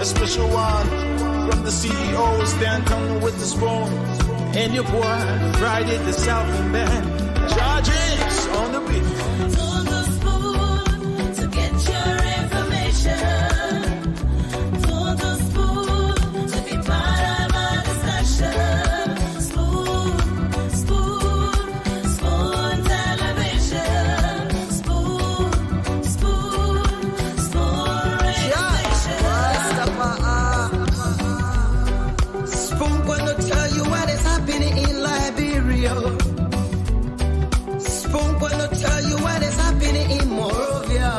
a special one from the CEO, Stan coming with the spoon. And your boy, Friday the Southern Band, Charges on the beat. On the spoon to get your information. On the spoon to be part of our discussion. Spoon, spoon, spoon television. Spoon, spoon, spoon regulation. Spoon gonna tell you what is happening in Liberia. Spoon gonna tell you what is happening in Monrovia.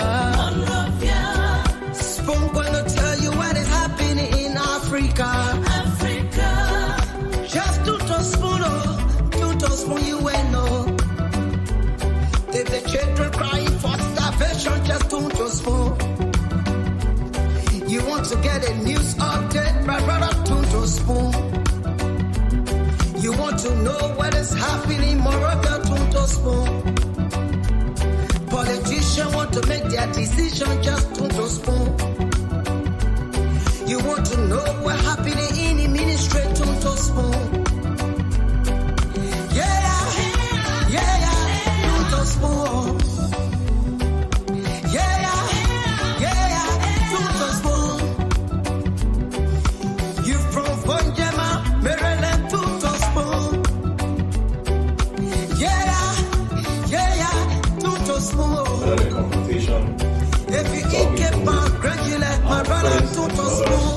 Spoon gonna tell you what is happening in Africa. Just to spoon, you will know. If the children crying for starvation, just to spoon. You want to get a news update, my brother, to spoon. You want to know what is happening, Moravia, to spoon. Politicians want to make their decision, just to spoon. You want to know what happening in the ministry, to spoon. Yeah, to spoon. Yeah, to spoon. You from Bonjama, Maryland, to spoon. Yeah, to spoon. The confrontation. If you eat a pound, gradually, my brother, to spoon.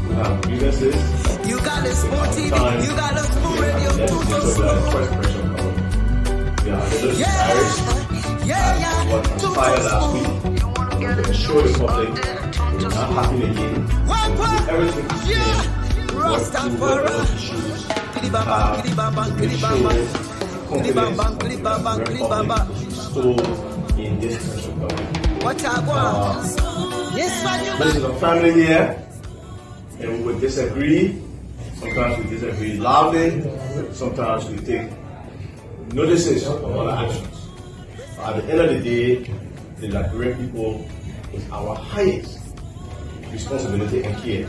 We have grievances. You got a spoon TV, you got a spoon radio, to spoon. Yeah, what transpired last week. We're going to show the public we're not happy again. Everything is changed. Rastafari issues stole in this special government. What I want? Yes, This is a family here, and we will disagree. Sometimes we disagree loudly. Sometimes we take notices of our actions. At the end of the day, the Liberian people is our highest responsibility and care.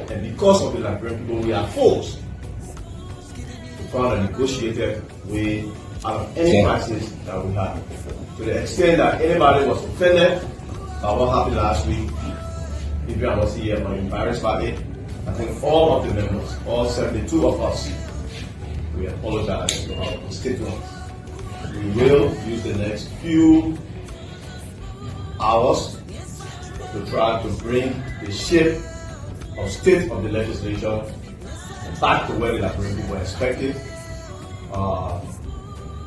And because of the Liberian people, we are forced to find a negotiated way out of any crisis that we have. To the extent that anybody was offended by what happened last week, if I was here or embarrassed by it, I think all of the members, all 72 of us, we apologize to our constituents. We will use the next few hours to try to bring the shape of state of the legislature back to where the Liberian people expected.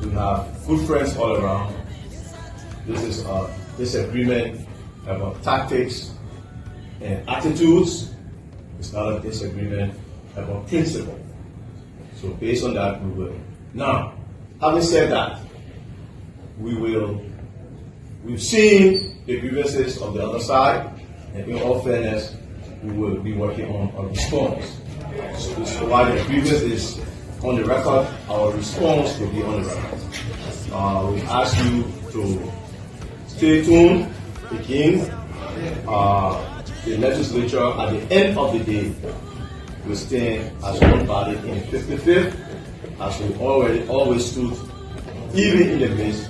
We have good friends all around. This is a disagreement about tactics and attitudes. It's not a disagreement about principle. So based on that, we will. Now, having said that, we've seen the grievances of the other side, and in all fairness, we will be working on a response. So while the grievance is on the record, our response will be on the record. We ask you to stay tuned. Again, the legislature at the end of the day will stand as one body in 55th, as we always stood, even in the midst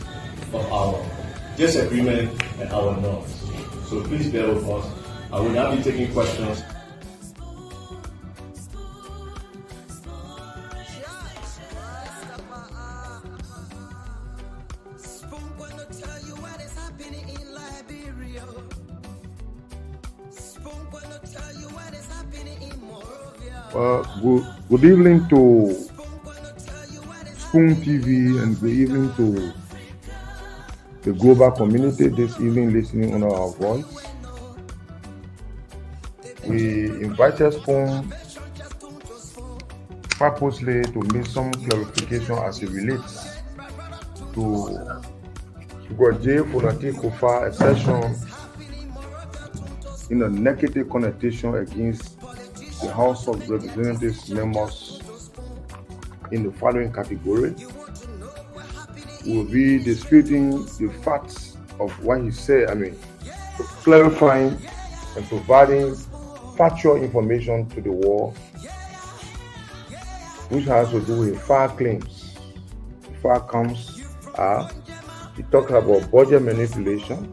of our disagreement and our norms. So please bear with us. I will now be taking questions. Good evening to Spoon TV and good evening to the global community this evening listening on our voice. We invited Spoon purposely to make some clarification as it relates to Goje Fonate Kofa assertion in a negative connotation against the House of Representatives members in the following category. We'll be disputing the facts of what he said, clarifying and providing factual information to the world, which has to do with FAR claims. FAR comes are, it talks about budget manipulation,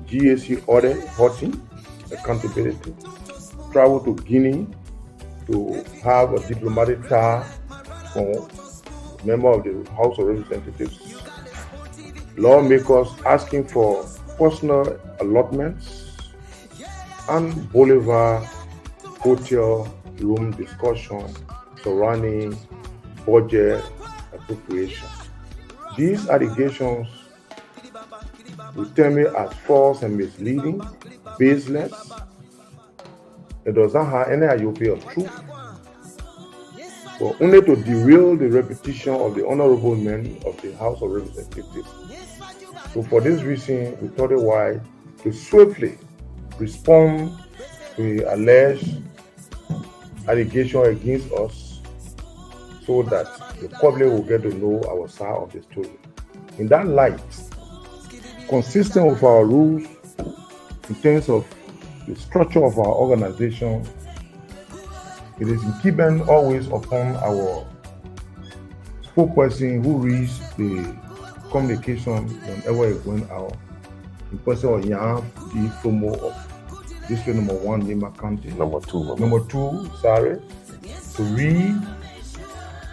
GSC audit, hoarding, accountability, travel to Guinea to have a diplomatic tie for a member of the House of Representatives, lawmakers asking for personal allotments, and Bolivar hotel room discussion surrounding budget appropriation. These allegations will tell me as false and misleading, baseless. It does not have any IOP of truth, but only to derail the reputation of the honorable men of the House of Representatives. So for this reason, we thought it wise to swiftly respond to the alleged allegation against us so that the public will get to know our side of the story. In that light, consistent with our rules in terms of the structure of our organization, it is incumbent always upon our spokesperson who reads the communication whenever it went out, in person of Yan, the promo of district number 1, Nima County. Number 2, sorry, to read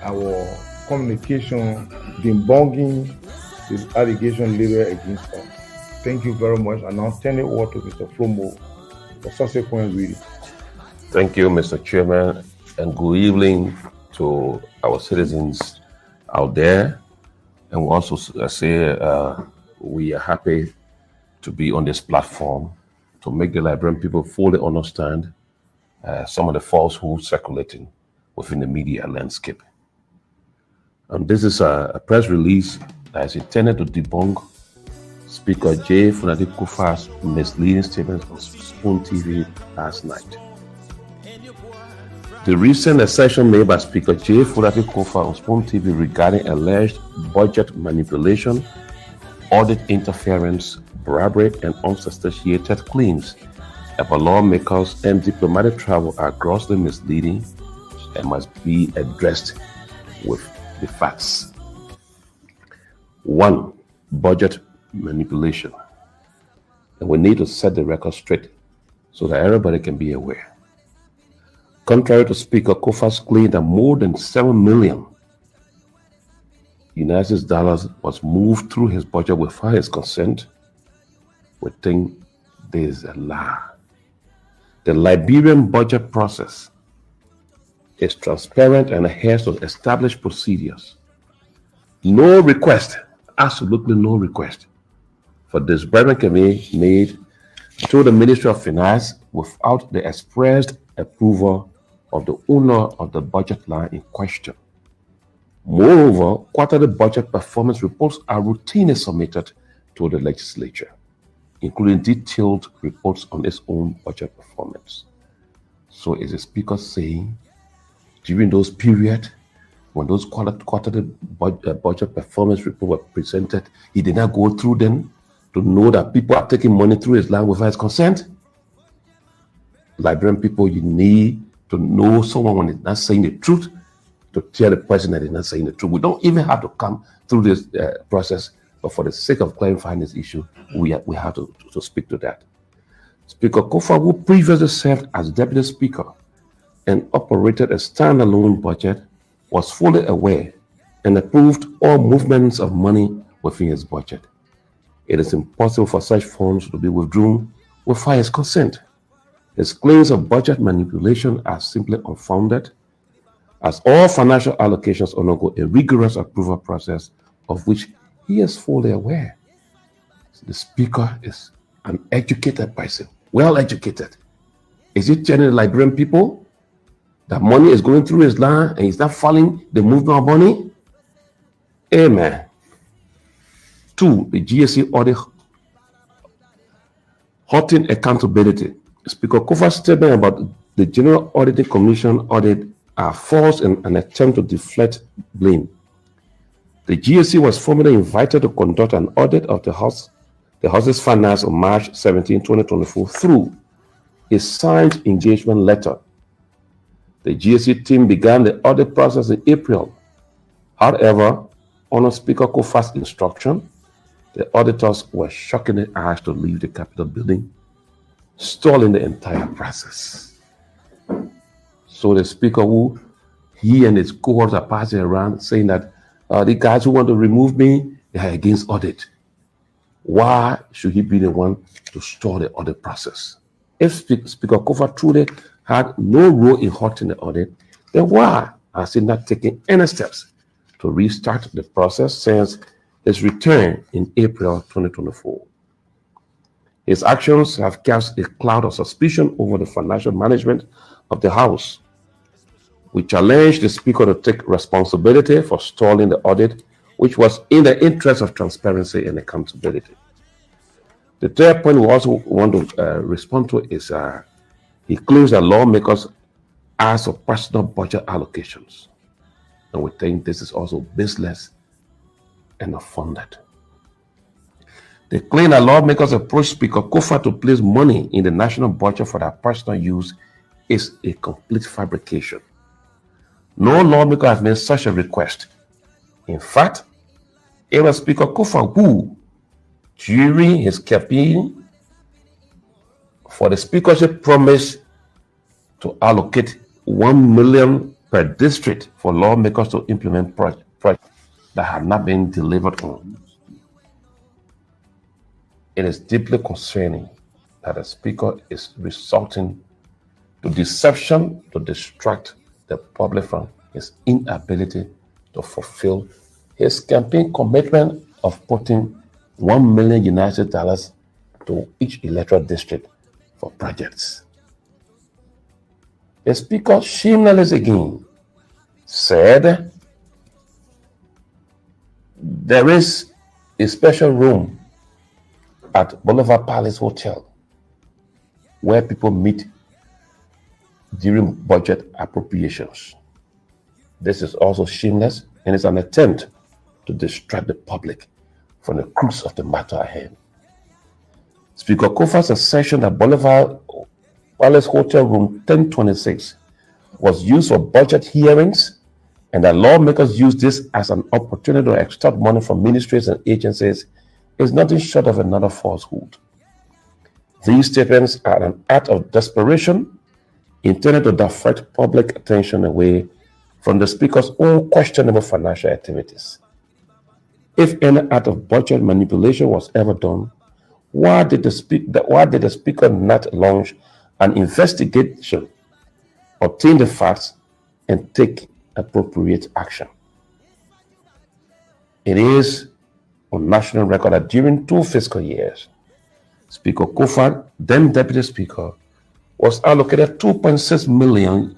our communication debunking the allegation leveled against us. Thank you very much, and I'll turn it over to Mr. Flomo for subsequent reading. Thank you, Mr. Chairman, and good evening to our citizens out there. And we also say we are happy to be on this platform to make the Liberian people fully understand some of the falsehoods circulating within the media landscape. And this is a press release that is intended to debunk Speaker J. Funadi Kufuor's misleading statements on Spoon TV last night. The recent assertion made by Speaker J. Funadi Kufuor on Spoon TV regarding alleged budget manipulation, audit interference, bribery, and unsubstantiated claims about lawmakers and diplomatic travel are grossly misleading and must be addressed with the facts. 1. Budget manipulation. And we need to set the record straight so that everybody can be aware. Contrary to Speaker Kufuor's claim that more than 7 million United States dollars was moved through his budget without his consent, we think there is a lie. The Liberian budget process is transparent and adheres to established procedures. No request, absolutely no request, for disbursement can be made to the Ministry of Finance without the expressed approval of the owner of the budget line in question. Moreover, quarterly budget performance reports are routinely submitted to the legislature, including detailed reports on its own budget performance. So is the Speaker saying during those periods when those quarterly budget performance reports were presented, he did not go through them to know that people are taking money through his line without his consent? Liberian people, you need to know someone when it's not saying the truth to tell the president that he's not saying the truth. We don't even have to come through this process, but for the sake of clarifying this issue, we have to speak to that. Speaker Kufuor, who previously served as Deputy Speaker and operated a standalone budget, was fully aware and approved all movements of money within his budget. It is impossible for such funds to be withdrawn without his consent. His claims of budget manipulation are simply unfounded, as all financial allocations undergo a rigorous approval process of which he is fully aware. The Speaker is an educated person, well educated. Is he telling the Liberian people that money is going through his line and he's not following the movement of money? Amen. 2. The GSC audit hoarding accountability. Speaker Kufuor's statement about the General Auditing Commission audit are false and an attempt to deflect blame. The GSC was formally invited to conduct an audit of the House's finance on March 17, 2024 through a signed engagement letter. The GSC team began the audit process in April. However, under Speaker Kufuor's instruction, the auditors were shockingly asked to leave the Capitol building, stalling the entire process. So the Speaker, who he and his cohorts are passing around saying that the guys who want to remove me, they are against audit. Why should he be the one to stall the audit process? If Speaker Kufuor truly had no role in halting the audit, then why has he not taken any steps to restart the process since his return in April 2024? His actions have cast a cloud of suspicion over the financial management of the House. We challenge the Speaker to take responsibility for stalling the audit, which was in the interest of transparency and accountability. The third point we also want to respond to is he claims that lawmakers ask for personal budget allocations. And we think this is also baseless and unfounded. They claim that lawmakers approach Speaker Kufuor to place money in the national budget for their personal use is a complete fabrication. No lawmaker has made such a request. In fact, it was Speaker Kufuor who, during his campaign for the speakership, promised to allocate 1 million per district for lawmakers to implement projects that have not been delivered on. It is deeply concerning that the Speaker is resorting to deception to distract the public from his inability to fulfill his campaign commitment of putting $1 million to each electoral district for projects. The Speaker shamelessly again said there is a special room at Boulevard Palace Hotel where people meet during budget appropriations. This is also shameless and is an attempt to distract the public from the crux of the matter at hand. Speaker Kufuor's assertion that Boulevard Palace Hotel Room 1026 was used for budget hearings and that lawmakers use this as an opportunity to extort money from ministries and agencies is nothing short of another falsehood. These statements are an act of desperation intended to divert public attention away from the Speaker's own questionable financial activities. If any act of budget manipulation was ever done, why did the Speaker not launch an investigation, obtain the facts, and take appropriate action? It is on national record that during 2 fiscal years, Speaker Kufuor, then Deputy Speaker, was allocated $2.6 million,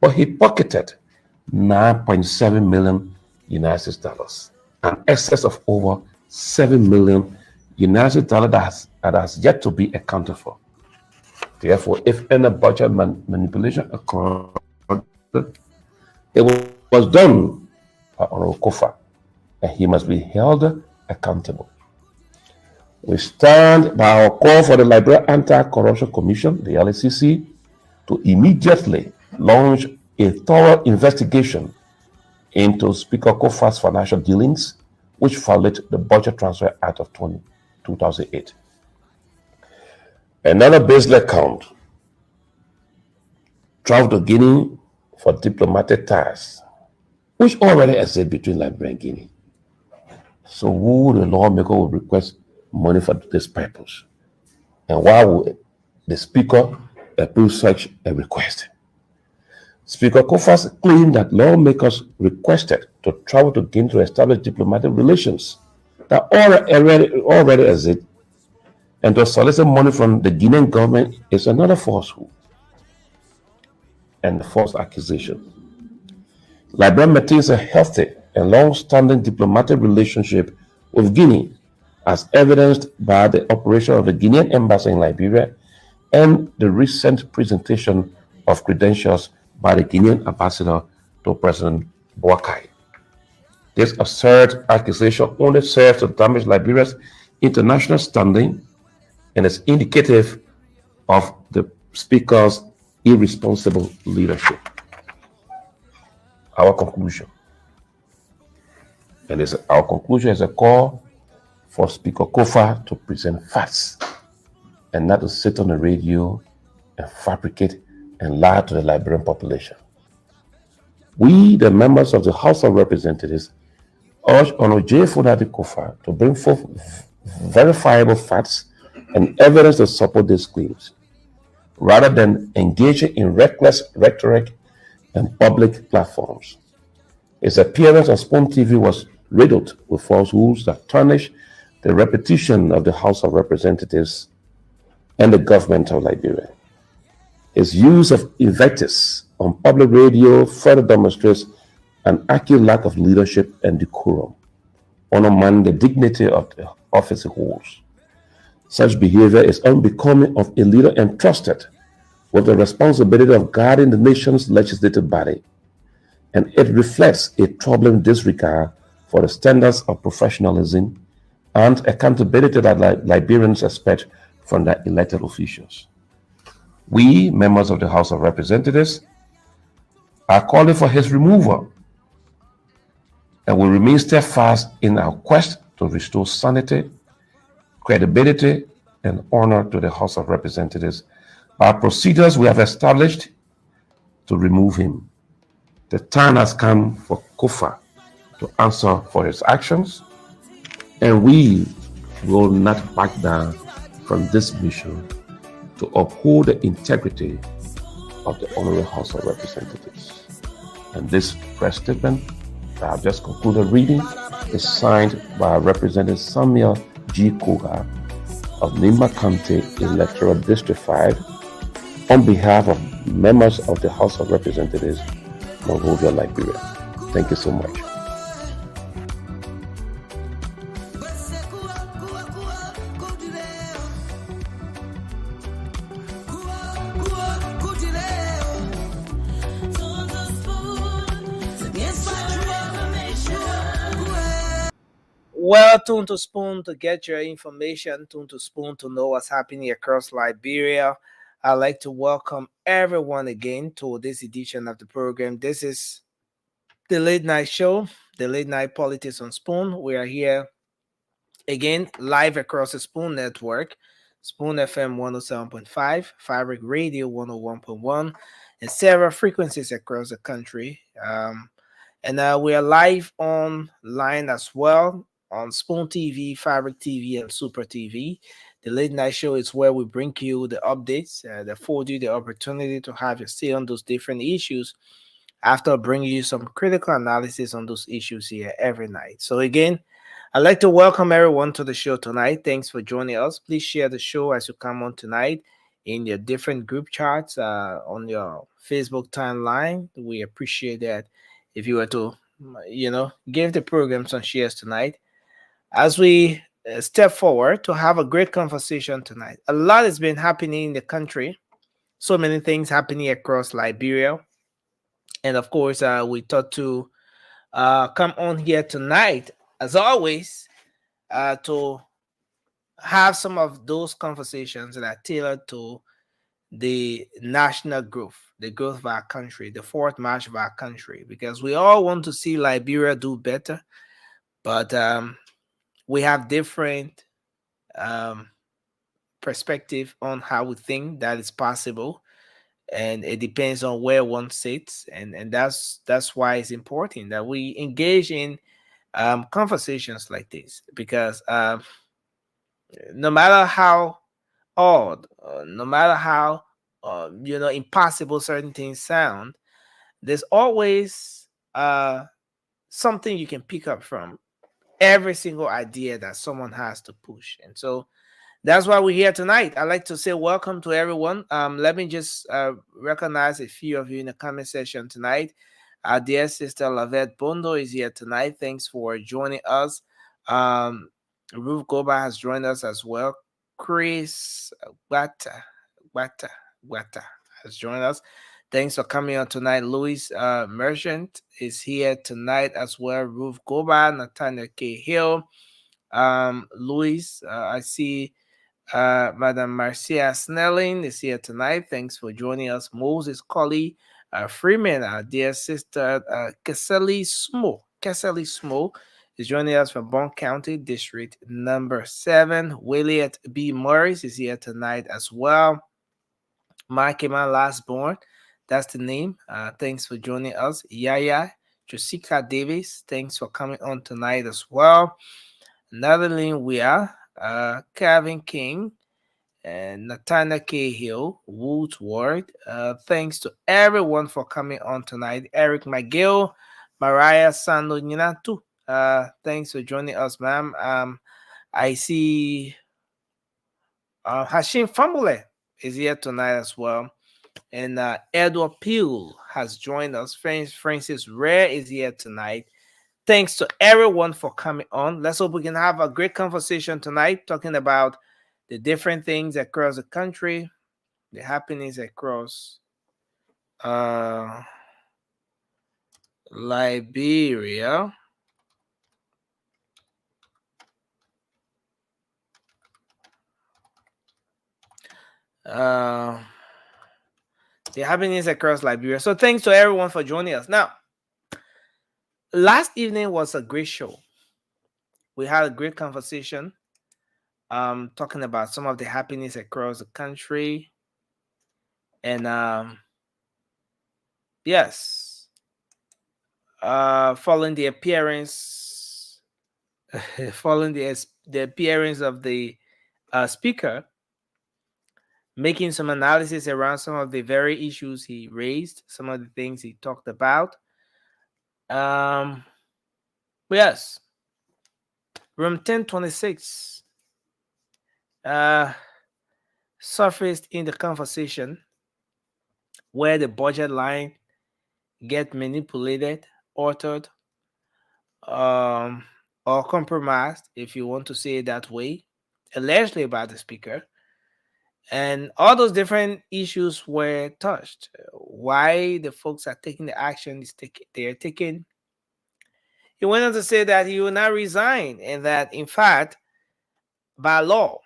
but he pocketed $9.7 million, an excess of over $7 million that has yet to be accounted for. Therefore, if any budget manipulation occurred, it was done by Honorable Kufuor, and he must be held accountable. We stand by our call for the Liberia Anti-Corruption Commission, the LACC, to immediately launch a thorough investigation into Speaker Kufuor's financial dealings, which violate the Budget Transfer Act of 2008. Another baseless count: travel to Guinea for diplomatic ties, which already exist between Liberia and Guinea. So who the lawmaker will request money for this purpose? And why would the Speaker approve such a request? Speaker Kufuor claimed that lawmakers requested to travel to Guinea to establish diplomatic relations that already exist, and to solicit money from the Guinean government is another falsehood and a false accusation. Liberia maintains a healthy and long-standing diplomatic relationship with Guinea, as evidenced by the operation of the Guinean embassy in Liberia and the recent presentation of credentials by the Guinean ambassador to President Boakai. This absurd accusation only serves to damage Liberia's international standing and is indicative of the Speaker's irresponsible leadership. Our conclusion. And our conclusion is a call for Speaker Kofa to present facts and not to sit on the radio and fabricate and lie to the Liberian population. We, the members of the House of Representatives, urge Honorable J. Fonadi Kofa to bring forth verifiable facts and evidence to support these claims, rather than engaging in reckless rhetoric and public platforms. His appearance on Spoon TV was riddled with falsehoods that tarnish the reputation of the House of Representatives and the government of Liberia. His use of invectives on public radio further demonstrates an acute lack of leadership and decorum, undermining the dignity of the office he holds. Such behavior is unbecoming of a leader entrusted with the responsibility of guarding the nation's legislative body, and it reflects a troubling disregard for the standards of professionalism and accountability that Liberians expect from their elected officials. We, members of the House of Representatives, are calling for his removal and will remain steadfast in our quest to restore sanity, credibility, and honor to the House of Representatives by procedures we have established to remove him. The time has come for Kofa to answer for his actions, and we will not back down from this mission to uphold the integrity of the Honorable House of Representatives. And this press statement that I've just concluded reading is signed by Representative Samuel G. Koga of Nimba County Electoral District 5 on behalf of members of the House of Representatives, Monrovia, Liberia. Thank you so much. Well, Tune to Spoon to get your information, Tune to Spoon to know what's happening across Liberia. I'd like to welcome everyone again to this edition of the program. This is the late night show, the late night politics on Spoon. We are here again live across the Spoon network, Spoon FM 107.5, Fabric Radio 101.1, and several frequencies across the country. And we are live online as well on Spoon TV, Fabric TV, and Super TV. The late night show is where we bring you the updates that afford you the opportunity to have your say on those different issues after bringing you some critical analysis on those issues here every night. So again, I'd like to welcome everyone to the show tonight. Thanks for joining us. Please share the show as you come on tonight in your different group chats on your Facebook timeline. We appreciate that if you were to, give the program some shares tonight. As we step forward to have a great conversation tonight. A lot has been happening in the country. So many things happening across Liberia. And of course, we thought to come on here tonight, as always, to have some of those conversations that are tailored to the national growth, the growth of our country, the forward march of our country, because we all want to see Liberia do better. But we have different perspective on how we think that is possible, and it depends on where one sits, and that's why it's important that we engage in conversations like this, because no matter how odd, no matter how impossible certain things sound, there's always something you can pick up from every single idea that someone has to push. And so that's why we're here tonight. I'd like to say welcome to everyone. Let me just recognize a few of you in the comment section tonight. Our dear sister Lavette Bondo is here tonight. Thanks for joining us. Ruth Goba has joined us as well. Chris Wata has joined us. Thanks for coming on tonight. Louis Merchant is here tonight as well. Ruth Goba, Nathaniel K. Hill. Louis, I see Madam Marcia Snelling is here tonight. Thanks for joining us. Moses Colley, Freeman, our dear sister Keseli Smo. Keseli Smo is joining us from Bond County, District number 7. William B. Morris is here tonight as well. Mike Eman Lastborn, that's the name. Thanks for joining us. Yaya Jessica Davis, thanks for coming on tonight as well. Nadeline Weir, Kevin King, and Nathaniel Cahill, Woodward. Thanks to everyone for coming on tonight. Eric McGill, Mariah Sando Ninatu. Thanks for joining us, ma'am. I see Hashim Famule is here tonight as well. And Edward Peel has joined us. Francis Rare is here tonight. Thanks to everyone for coming on. Let's hope we can have a great conversation tonight talking about the different things across the country, the happenings across Liberia. The happenings across Liberia. So thanks to everyone for joining us. Now, last evening was a great show. We had a great conversation talking about some of the happenings across the country. And yes, following the appearance of the speaker, making some analysis around some of the very issues he raised, some of the things he talked about. Yes, room 1026 surfaced in the conversation where the budget line get manipulated, altered, or compromised, if you want to say it that way, allegedly by the speaker. And all those different issues were touched. Why the folks are taking the action they are taking. He went on to say that he will not resign, and that, in fact, by law,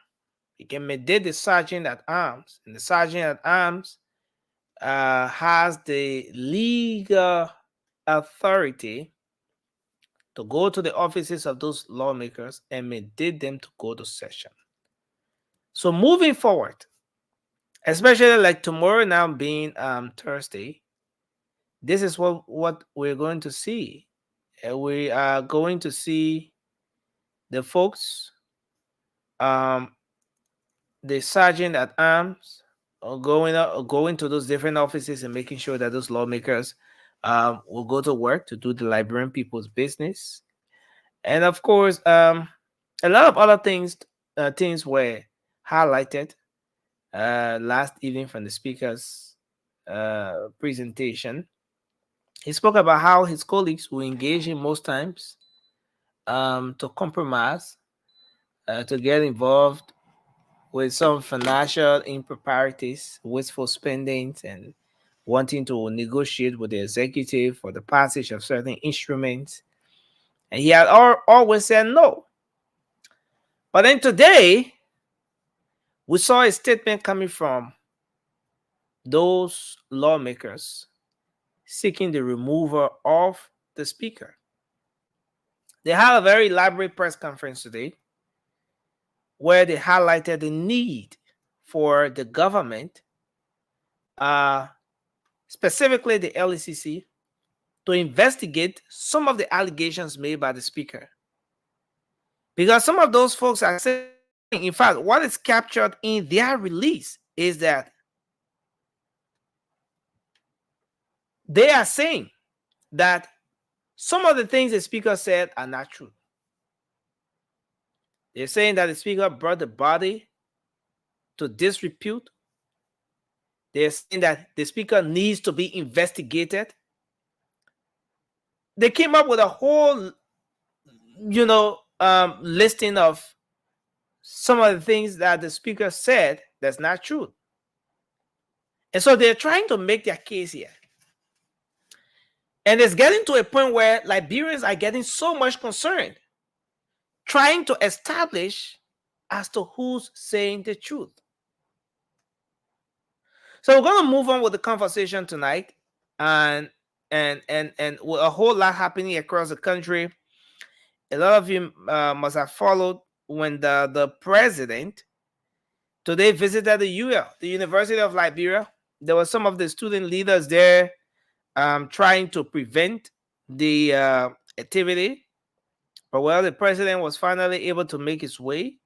he can mandate the sergeant at arms, and the sergeant at arms has the legal authority to go to the offices of those lawmakers and mandate them to go to session. So moving forward, especially like tomorrow now being Thursday, this is what we're going to see. We are going to see the folks, the sergeant at arms, going to those different offices and making sure that those lawmakers will go to work to do the Liberian people's business. And of course, a lot of other things were highlighted last evening from the speaker's presentation. He spoke about how his colleagues will engage him most times to compromise, to get involved with some financial improprieties, wasteful spendings, and wanting to negotiate with the executive for the passage of certain instruments. And he had always said no. But then today, we saw a statement coming from those lawmakers seeking the removal of the speaker. They had a very elaborate press conference today where they highlighted the need for the government, specifically the LECC, to investigate some of the allegations made by the speaker. Because some of those folks are saying, in fact, what is captured in their release is that they are saying that some of the things the speaker said are not true. They're saying that the speaker brought the body to disrepute. They're saying that the speaker needs to be investigated. They came up with a whole, listing of some of the things that the speaker said that's not true. And so they're trying to make their case here. And it's getting to a point where Liberians are getting so much concerned, trying to establish as to who's saying the truth. So we're going to move on with the conversation tonight, and with a whole lot happening across the country. A lot of you must have followed when the president today visited the UL, the University of Liberia. There were some of the student leaders there trying to prevent the activity. But well, the president was finally able to make his way,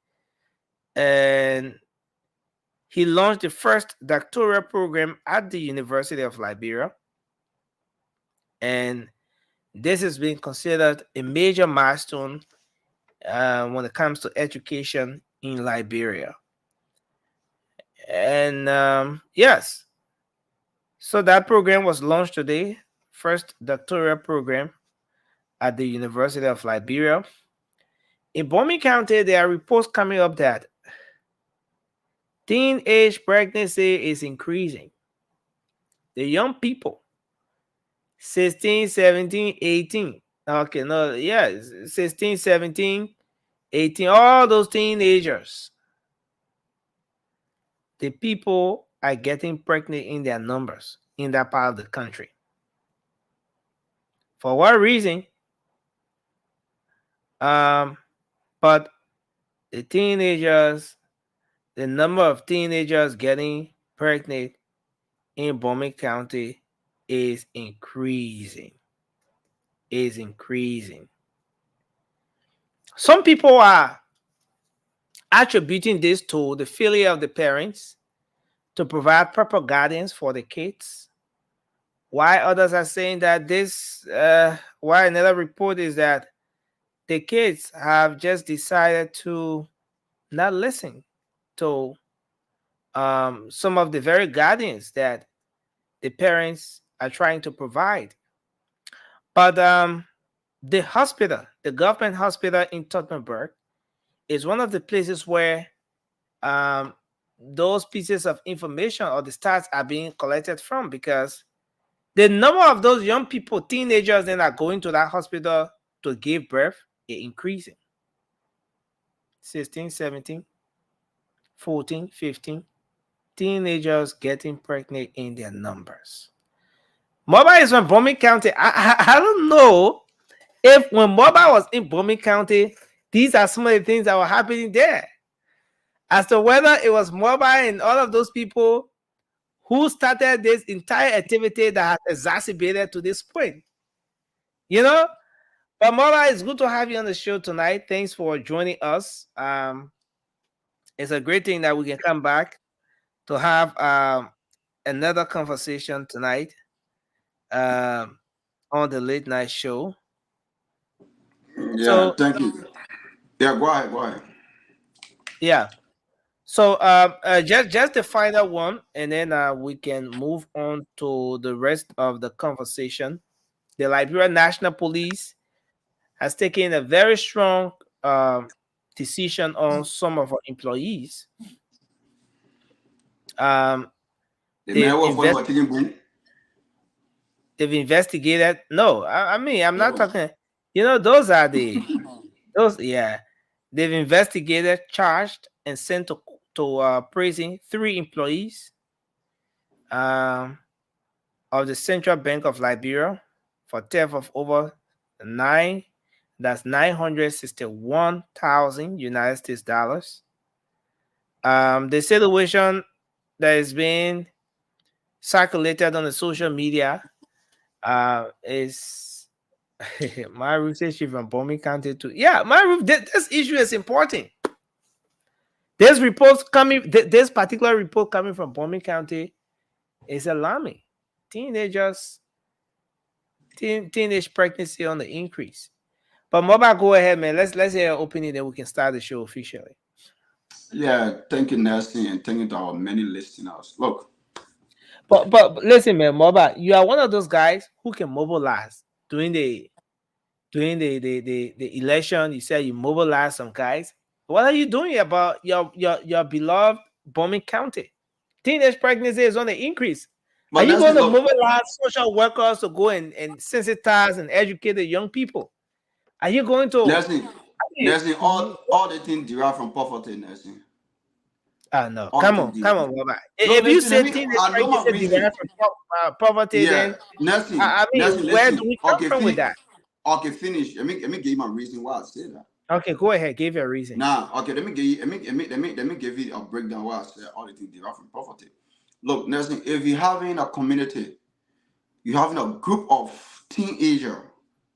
and he launched the first doctoral program at the University of Liberia. And this has been considered a major milestone when it comes to education in Liberia. And yes, so that program was launched today, first doctoral program at the University of Liberia. In Bomi County, there are reports coming up that teenage pregnancy is increasing. The young people, 16, 17, 18. Okay, no, yeah, 16, 17, 18, all those teenagers. The people are getting pregnant in their numbers in that part of the country. For what reason? But the teenagers, the number of teenagers getting pregnant in Bomi County is increasing. Some people are attributing this to the failure of the parents to provide proper guidance for the kids. Why others are saying that this, why another report is that the kids have just decided to not listen to some of the very guidance that the parents are trying to provide. But the hospital, the government hospital in Tottenberg, is one of the places where those pieces of information or the stats are being collected from, because the number of those young people, teenagers that are going to that hospital to give birth is increasing. 16, 17, 14, 15 teenagers getting pregnant in their numbers. Mobile is from Bomi County. I don't know if when Mobile was in Bomi County, these are some of the things that were happening there. As to whether it was Mobile and all of those people who started this entire activity that has exacerbated to this point. You know? But Mobile, it's good to have you on the show tonight. Thanks for joining us. It's a great thing that we can come back to have another conversation tonight on the late night show. Yeah, So thank you. Yeah, go ahead. yeah. So just the final one, and then we can move on to the rest of the conversation. The Liberia National Police has taken a very strong decision on some of our employees. They've investigated. No, I mean, I'm not talking. You know, those are the yeah. They've investigated, charged, and sent to prison 3 employees of the Central Bank of Liberia for theft of over that's 961,000 United States dollars. The situation that is being circulated on the social media is my roof says she's from Bomi County too. Yeah, my roof. This issue is important. There's reports coming. This particular report coming from Bomi County is alarming. Teenage pregnancy on the increase. But Mobile, go ahead, man. Let's hear your opinion, then we can start the show officially. Yeah, thank you, Nasty, and thank you to our many listeners. Look, but listen, man, Mobile, you are one of those guys who can mobilize during the election. You said you mobilized some guys. What are you doing about your beloved Bomi County? Teenage pregnancy is on the increase. Are you going to mobilize social workers to go and sensitize and educate the young people? Are you going to Nursing, all the things derived from poverty, nursing. No, All come the on, things come on, derived. Baba. No, If you listen, say let me, teenage I know my pregnancy reason. derived from poverty, Yeah, then nursing, I mean, nursing, where do listen. we come Okay, from with finish. that? Okay, finish. Let me give you my reason why I say that. Okay, go ahead. Give your reason. Now, okay, let me give you let me give you a breakdown why I say all the things derived from poverty. Look, nursing, if you're having a community, you're having a group of teenagers,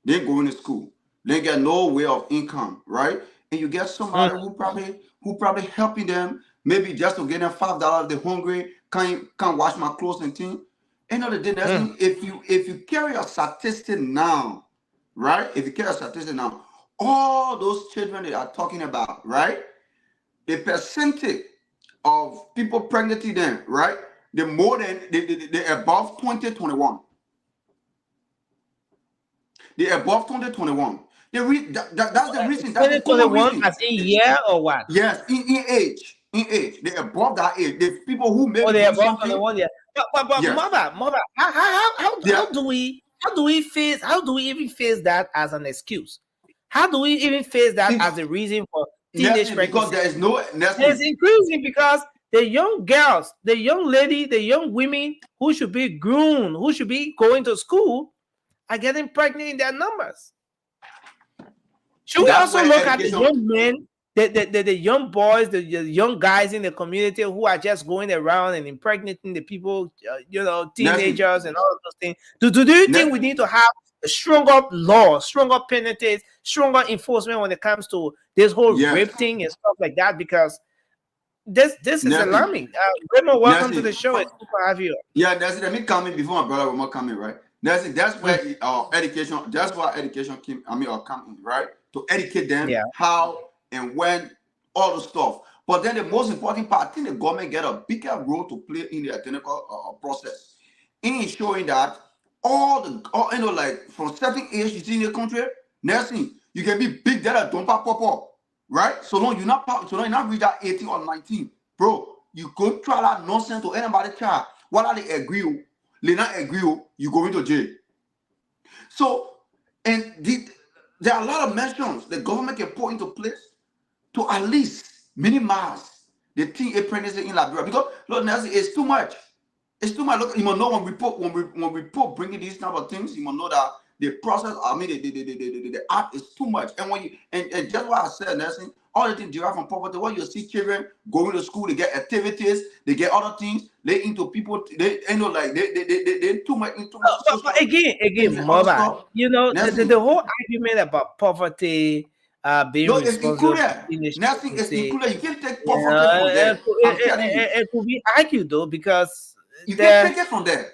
they going to school, they get no way of income, right? And you get somebody who probably helping them, maybe just to get them $5, they're hungry, can't wash my clothes and things. End of the day, nursing, if you carry a statistic now, right? If you carry a statistic now, all those children they are talking about, right? The percentage of people pregnant to them, right? The more than the above 2021. The above 2021. That's the reason. That's the common 2021 reason. as in year or what? Yes, in age. In age. The above that age. The people who maybe Or they do above something. 21 year. But Yes. mother, how Yeah. do we even face that as an excuse? How do we even face that See, as a reason for teenage Nothing, because pregnancy? there is no It's nothing. increasing because the young girls, the young lady, the young women who should be groomed, who should be going to school, are getting pregnant in their numbers. Should we That's also where look at the education. young men, the young boys, the young guys in the community who are just going around and impregnating the people, teenagers and all of those things? Do you think we need to have a stronger law, stronger penalties, stronger enforcement when it comes to this whole Yes. rape thing and stuff like that? Because this is Nothing. alarming. Raymond, welcome to Nothing. the show. It's good to have you. Yeah, that's it. Let me come in before my brother will come in, right? That's it. That's where education. That's why education came. Come in, right? To educate them how and when all the stuff. But then the most important part, I think the government get a bigger role to play in the technical process in ensuring that like from certain age you see in the country, nursing you can be big data don't pop up, right? So long you're not reach that 18 or 19, bro. You go try that nonsense to anybody child. What are they agree? They not agree, you go into jail. So, and there are a lot of measures the government can put into place to at least minimize the teen pregnancy in Liberia. Because look, Nelson, it's too much. It's too much. Look, you must know when we put bringing these type of things, you must know that the process. I mean, the act is too much. And when you and just what I said, Nelson, all the things derived from poverty. When you see children going to school, they get activities, they get other things. They into people. They they too much into. But again, Mother, the whole argument about poverty being no, it's responsible. included. Nothing is included. You can't take poverty from there. I'm telling you. It could be argued though because you can't take it from there.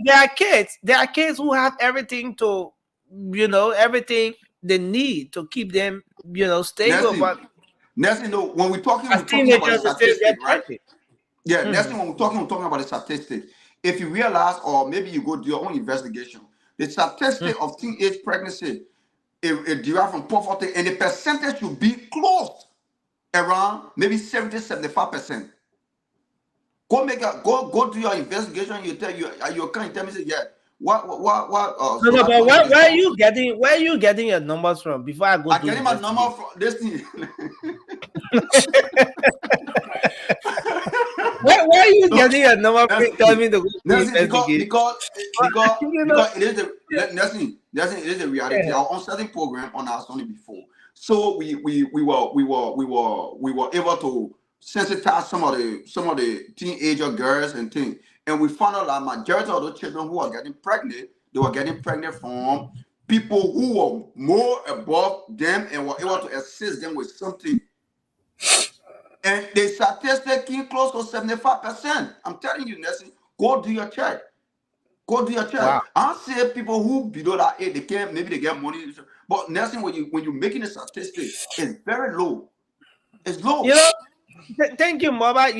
There are kids who have everything to, everything they need to keep them, stable. Nelson, when we're talking about the statistics, right? Yeah, Nelson, when we're talking about the statistics, if you realize, or maybe you go do your own investigation, the statistic of teenage pregnancy it derived from poverty, and the percentage should be close around maybe 70-75%. Go do your investigation. You can't tell me say what no, but where are you getting your numbers from before I go? I'm getting my number from this thing. Where are you getting your number from? Tell me the because it is the reality. Our on certain program on our Sunday before, so we were able to sensitize some of the teenager girls and things, and we found out that majority of those children who are getting pregnant, they were getting pregnant from people who were more above them and were able to assist them with something. And the statistic came close to 75%. I'm telling you, Nelson, go do your check. Go do your check. Wow. I see people who below that age, maybe they get money. But Nelson, when you're making a statistic, it's very low. It's low. Thank you, Moba.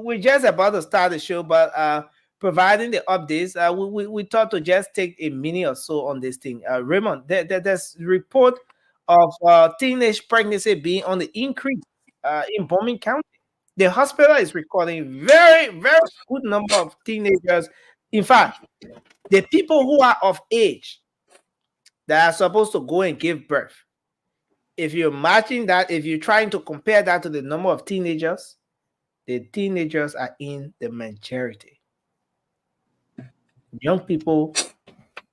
We're just about to start the show, but providing the updates, we thought to just take a minute or so on this thing. Raymond, there's report of teenage pregnancy being on the increase in Bombing County. The hospital is recording very, very good number of teenagers. In fact, the people who are of age that are supposed to go and give birth, if you're matching that, if you're trying to compare that to the number of teenagers, the teenagers are in the majority. Young people,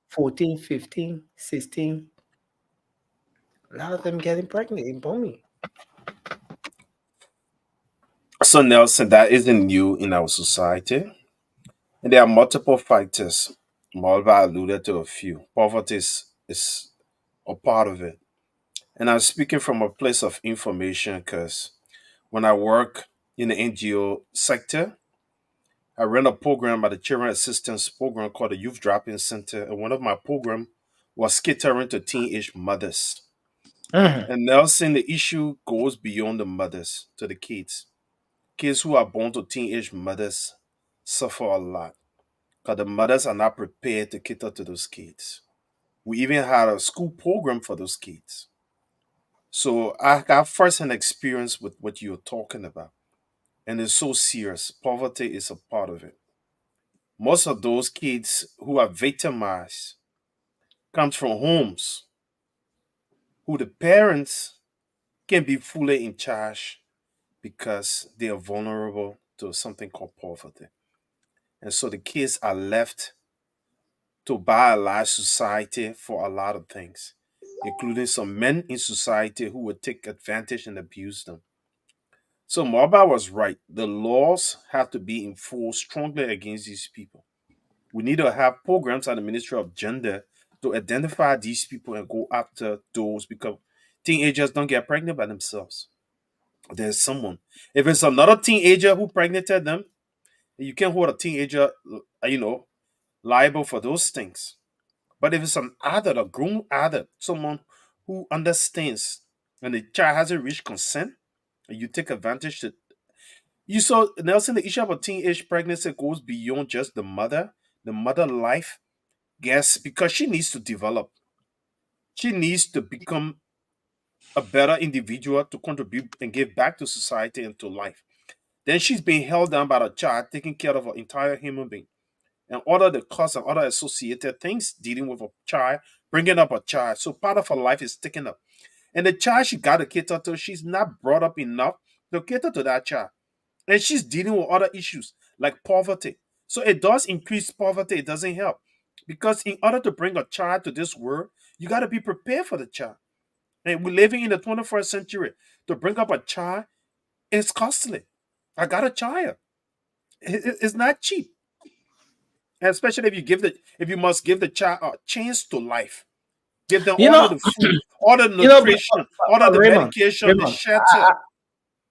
14, 15, 16, a lot of them getting pregnant in Bomi. So Nelson, that isn't new in our society. And there are multiple factors. Malva alluded to a few. Poverty is a part of it. And I'm speaking from a place of information because when I work in the NGO sector, I ran a program at the Children Assistance Program called the Youth Drop-In Center. And one of my program was catering to teenage mothers. And Nelson, the issue goes beyond the mothers to the kids. Kids who are born to teenage mothers suffer a lot because the mothers are not prepared to cater to those kids. We even had a school program for those kids. So I got first-hand experience with what you're talking about. And it's so serious. Poverty is a part of it. Most of those kids who are victimized comes from homes who the parents can be fully in charge because they are vulnerable to something called poverty. And so the kids are left to biologize society for a lot of things, including some men in society who would take advantage and abuse them. So Marba was right. The laws have to be enforced strongly against these people. We need to have programs at the Ministry of Gender to identify these people and go after those because teenagers don't get pregnant by themselves. There's someone. If it's another teenager who pregnanted them, you can't hold a teenager, liable for those things. But if it's an adult, a grown adult, someone who understands and the child hasn't reached consent, and you take advantage to you saw Nelson, the issue of a teenage pregnancy goes beyond just the mother. The mother life, yes, because she needs to develop. She needs to become a better individual to contribute and give back to society and to life. Then she's being held down by the child, taking care of an entire human being. And all of the costs and other associated things dealing with a child, bringing up a child. So part of her life is taken up. And the child she got to cater to, she's not brought up enough to cater to that child. And she's dealing with other issues like poverty. So it does increase poverty, it doesn't help. Because in order to bring a child to this world, you got to be prepared for the child. And we're living in the 21st century. To bring up a child is costly. I got a child. It's not cheap. And especially if you must give the child a chance to life. Give them all of the food, all the nutrition, all of the Raymond, medication, the shelter.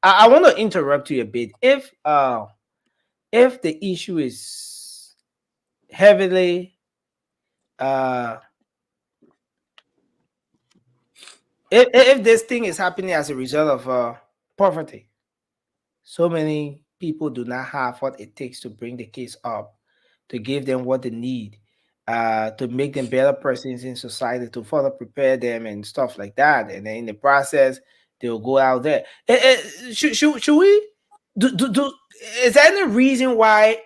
I want to interrupt you a bit. If the issue is heavily if this thing is happening as a result of poverty, so many people do not have what it takes to bring the kids up, to give them what they need, to make them better persons in society, to further prepare them and stuff like that. And then in the process, they'll go out there. Should we do? Is there any reason why?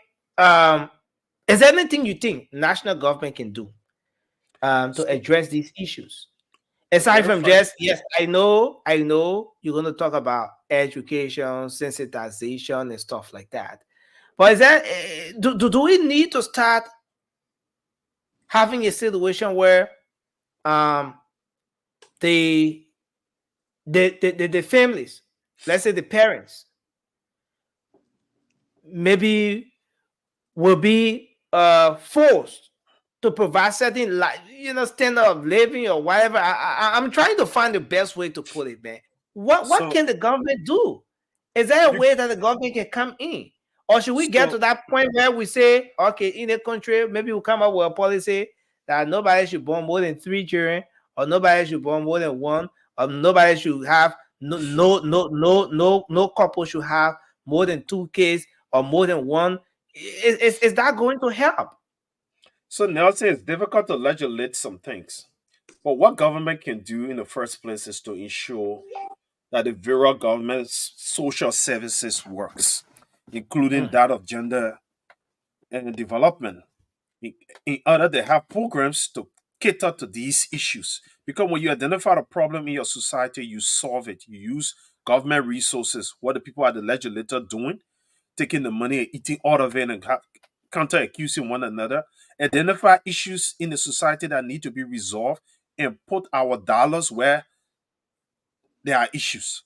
Is there anything you think national government can do to address these issues? Aside from just, yes, I know you're going to talk about education, sensitization, and stuff like that. But is that do we need to start having a situation where the families, let's say the parents, maybe will be forced to provide certain standard of living or whatever? I'm trying to find the best way to put it, man. What can the government do? Is there a way that the government can come in? Or should we get to that point where we say, okay, in a country, maybe we'll come up with a policy that nobody should born more than 3 children, or nobody should born more than 1, or nobody should have no couple should have more than 2 kids or more than 1. Is that going to help? So Nelson, it's difficult to legislate some things. But what government can do in the first place is to ensure that the federal government's social services works, including that of gender and development, in order to have programs to cater to these issues. Because when you identify a problem in your society, you solve it. You use government resources. What the people at the legislature doing? Taking the money and eating all of it and counter accusing one another. Identify issues in the society that need to be resolved and put our dollars where there are issues.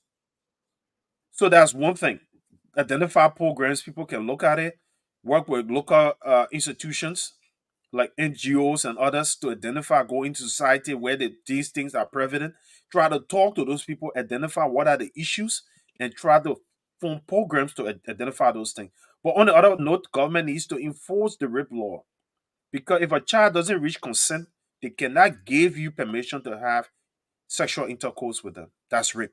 So that's one thing. Identify programs, people can look at it, work with local institutions like NGOs and others to identify, go into society where these things are prevalent, try to talk to those people, identify what are the issues, and try to form programs to identify those things. But on the other note, government needs to enforce the rape law. Because if a child doesn't reach consent, they cannot give you permission to have sexual intercourse with them. That's rape.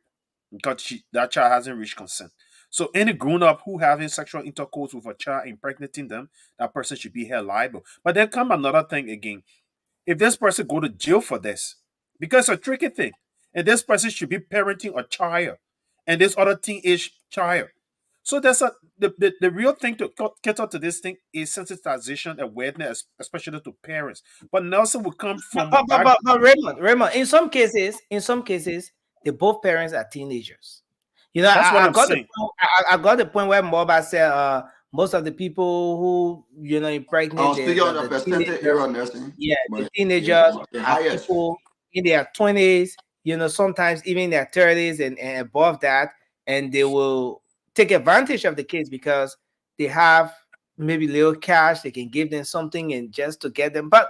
Because that child hasn't reached consent. So any grown-up who having sexual intercourse with a child, impregnating them, that person should be held liable. But then come another thing again. If this person go to jail for this, because it's a tricky thing, and this person should be parenting a child, and this other teenage child. So there's the real thing to cater to this thing is sensitization, awareness, especially to parents. But Nelson will come from. But Raymond, in some cases, the both parents are teenagers. You know, I got the point where Moba said most of the people who impregnate the teenagers are people in their 20s, sometimes even in their 30s and above that, and they will take advantage of the kids because they have maybe little cash, they can give them something and just to get them. But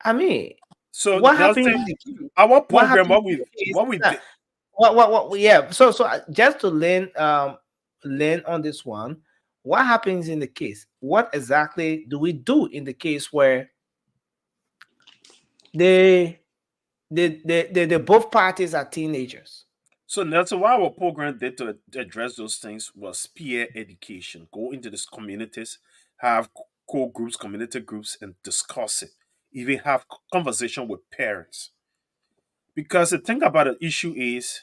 I mean, so what happens? Our program, what we did. Yeah. So just to learn on this one, what happens in the case? What exactly do we do in the case where the both parties are teenagers? So Nelson, what our program did to address those things was peer education. Go into these communities, have core groups, community groups, and discuss it. Even have conversation with parents. Because the thing about the issue is,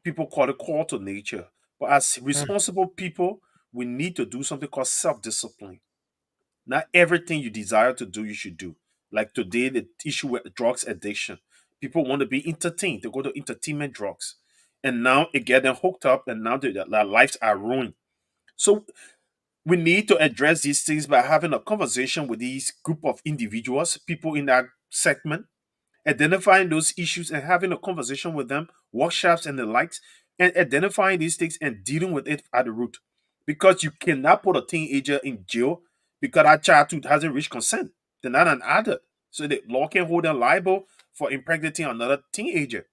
people call it call to nature. But as responsible people, we need to do something called self-discipline. Not everything you desire to do, you should do. Like today, the issue with drugs addiction. People want to be entertained. They go to entertainment drugs. And now it get them hooked up and now their lives are ruined. So we need to address these things by having a conversation with these group of individuals, people in that segment, identifying those issues and having a conversation with them, workshops and the likes, and identifying these things and dealing with it at the root. Because you cannot put a teenager in jail because that child hasn't reached consent. They're not an adult. So the law can hold them liable for impregnating another teenager.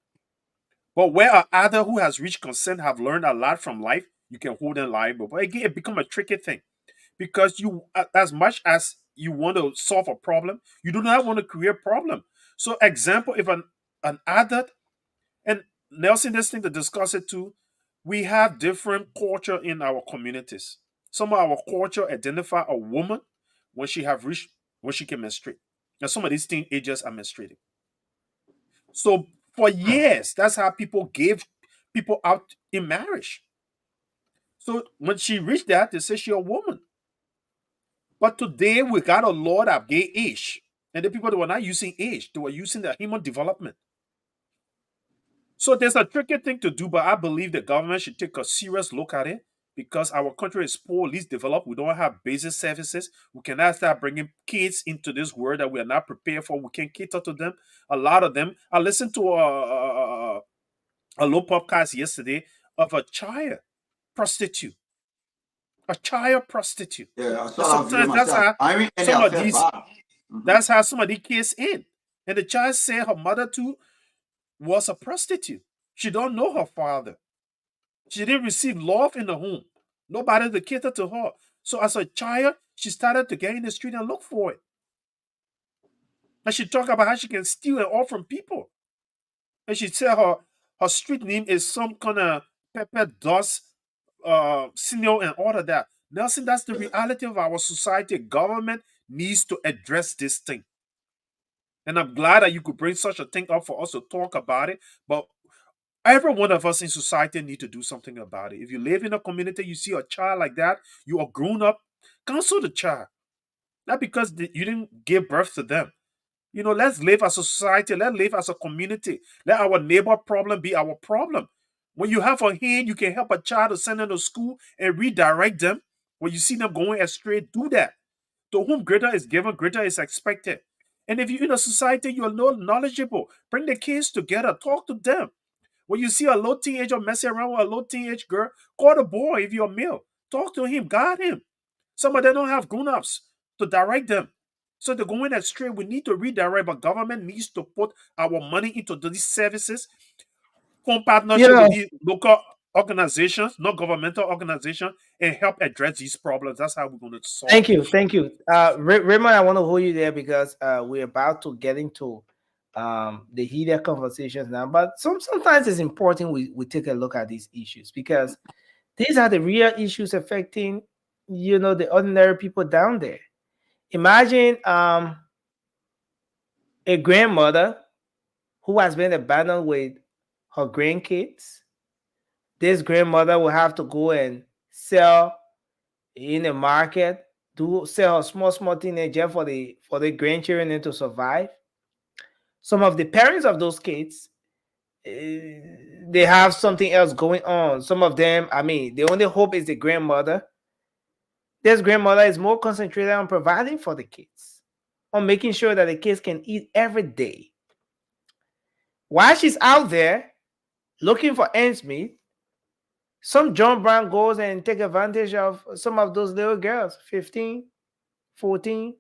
But where an adult who has reached consent have learned a lot from life, you can hold them liable. But again, it becomes a tricky thing. Because you, as much as you want to solve a problem, you do not want to create a problem. So example, if an adult, and Nelson, this thing to discuss it too, we have different culture in our communities. Some of our culture identify a woman when she can menstruate. And some of these teenagers are menstruating. So for years, that's how people gave people out in marriage. So when she reached that, they say she's a woman. But today we got a law that gave age. And the people that were not using age, they were using the human development. So there's a tricky thing to do, but I believe the government should take a serious look at it because our country is poor, least developed. We don't have basic services. We cannot start bringing kids into this world that we are not prepared for. We can't cater to them. A lot of them. I listened to a low podcast yesterday of a child prostitute. A child prostitute. Yeah, sometimes that's how some of these kids end. And the child said her mother too was a prostitute. She don't know her father. She didn't receive love in the home. Nobody to cater to her. So as a child, she started to get in the street and look for it. And she talked about how she can steal and all from people. And she said her street name is some kind of pepper dust, senior and all of that. Nelson, that's the reality of our society. Government needs to address this thing. And I'm glad that you could bring such a thing up for us to talk about it. But every one of us in society need to do something about it. If you live in a community, you see a child like that, you are grown up, counsel the child. Not because you didn't give birth to them. Let's live as a society. Let's live as a community. Let our neighbor problem be our problem. When you have a hand, you can help a child to send them to school and redirect them. When you see them going astray, do that. To whom greater is given, greater is expected. And if you're in a society, you're knowledgeable. Bring the kids together, talk to them. When you see a little teenager messing around with a little teenage girl, call the boy if you're male. Talk to him, guide him. Some of them don't have grown-ups to direct them. So they're going astray. We need to redirect, but government needs to put our money into these services, form partnership with these local organizations, not governmental organizations, and help address these problems. That's how we're going to solve. Thank you. Raymond, I want to hold you there because we're about to get into the heated conversations now. But sometimes it's important we take a look at these issues because these are the real issues affecting the ordinary people down there. Imagine a grandmother who has been abandoned with her grandkids. This grandmother will have to go and sell in the market, sell her small teenager for the grandchildren to survive. Some of the parents of those kids, they have something else going on. Some of them, the only hope is the grandmother. This grandmother is more concentrated on providing for the kids, on making sure that the kids can eat every day. While she's out there looking for ends meet, some John Brown goes and take advantage of some of those little girls, 15, 14.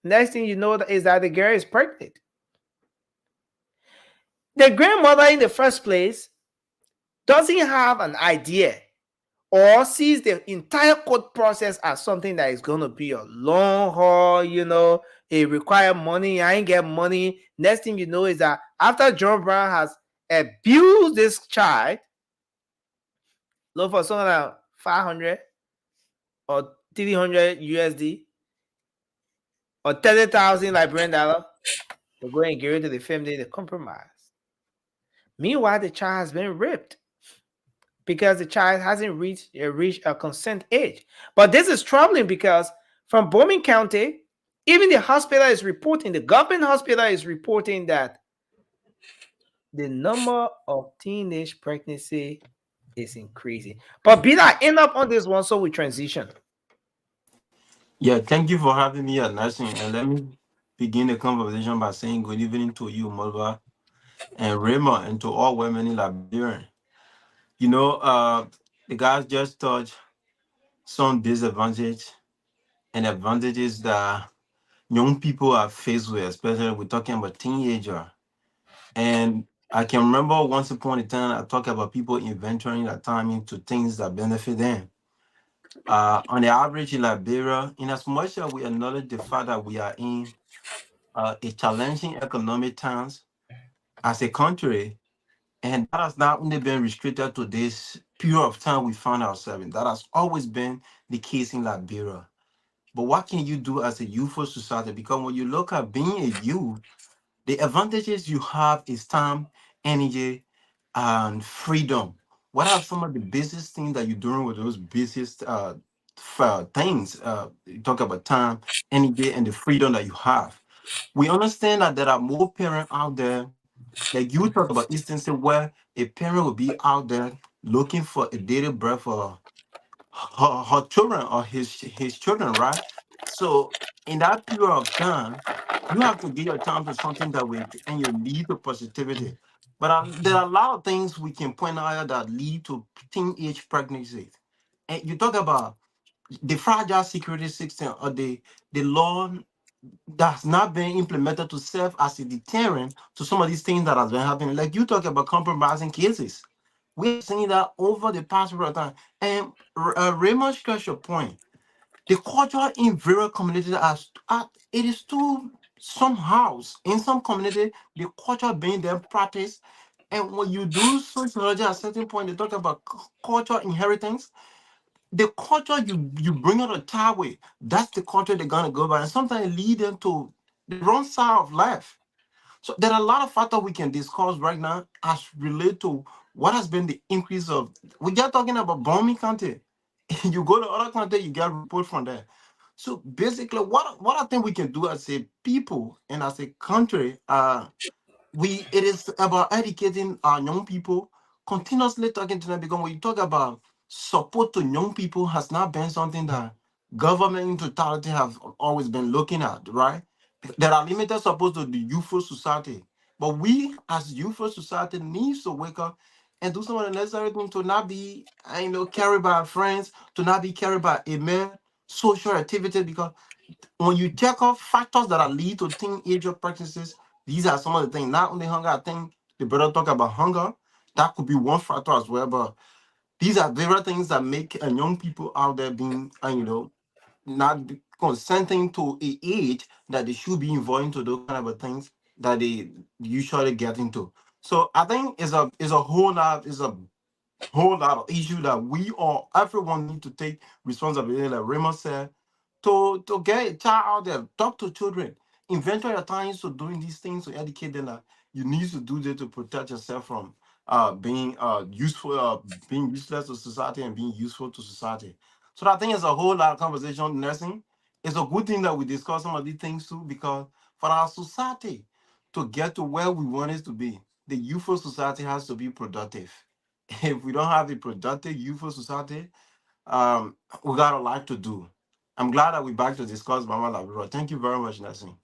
Next thing you know is that the girl is pregnant. The grandmother in the first place doesn't have an idea or sees the entire court process as something that is going to be a long haul, it requires money. I ain't get money. Next thing you know is that after John Brown has abused this child, look for something like 500 or 300 USD or 30,000 Liberian dollar, they go and give it to the family, they compromise. Meanwhile, the child has been raped because the child hasn't reached a consent age. But this is troubling because from Bowman County, even the hospital is reporting, the government hospital is reporting that the number of teenage pregnancy is increasing. But Peter, I end up on this one, so we transition. Yeah, thank you for having me at Nursing. And let me begin the conversation by saying good evening to you, Mulva, and Raymond, and to all women in Liberia. The guys just touched some disadvantages and advantages that young people are faced with, especially we're talking about teenager. And I can remember once upon a time I talked about people inventorying their time into things that benefit them. On the average in Liberia, in as much as we acknowledge the fact that we are in a challenging economic times as a country, and that has not only been restricted to this period of time we found ourselves in. That has always been the case in Liberia. But what can you do as a youthful society? Because when you look at being a youth, the advantages you have is time, energy, and freedom. What are some of the busiest things that you're doing with those busiest things? You talk about time, energy, and the freedom that you have. We understand that there are more parents out there, like you talk about instances where a parent will be out there looking for a daily birth for her children or his children, right? So in that period of time, you have to give your time to something that will and you lead to positivity. But there are a lot of things we can point out that lead to teenage pregnancy. And you talk about the fragile security system or the law that's not being implemented to serve as a deterrent to some of these things that has been happening. Like you talk about compromising cases. We've seen that over the past period of time. And Raymond stressed your point. The culture in various communities it is too somehow in some community the culture being then practiced. And when you do sociology at a certain point, they talk about culture inheritance. The culture you bring out a child with, that's the culture they're gonna go by, and sometimes it lead them to the wrong side of life. So there are a lot of factors we can discuss right now as relate to what has been the increase of. We are talking about Bowman County. You go to other country, you get report from there. So basically, what I think we can do as a people and as a country, it is about educating our young people, continuously talking to them, because when you talk about support to young people has not been something that government in totality have always been looking at, right? There are limited support to the youthful society, but we as youthful society needs to wake up and do some of the necessary things to not be, carried by our friends, to not be carried by a man social activity, because when you check off factors that are lead to teenager practices, these are some of the things. Not only hunger, I think the brother talk about hunger. That could be one factor as well. But these are various things that make young people out there being, not consenting to a age that they should be involved into those kind of things that they usually get into. So I think it's a whole lot of issue that everyone need to take responsibility, like Raymond said, to get a child out there, talk to children, invent your times to doing these things to educate them that you need to do that to protect yourself from being useful, being useless to society and being useful to society. So I think it's a whole lot of conversation on nursing. It's a good thing that we discuss some of these things too, because for our society to get to where we want it to be, the youthful society has to be productive. If we don't have a productive youthful society, we got a lot to do. I'm glad that we're back to discuss Mama Labrador. Thank you very much, Nassim.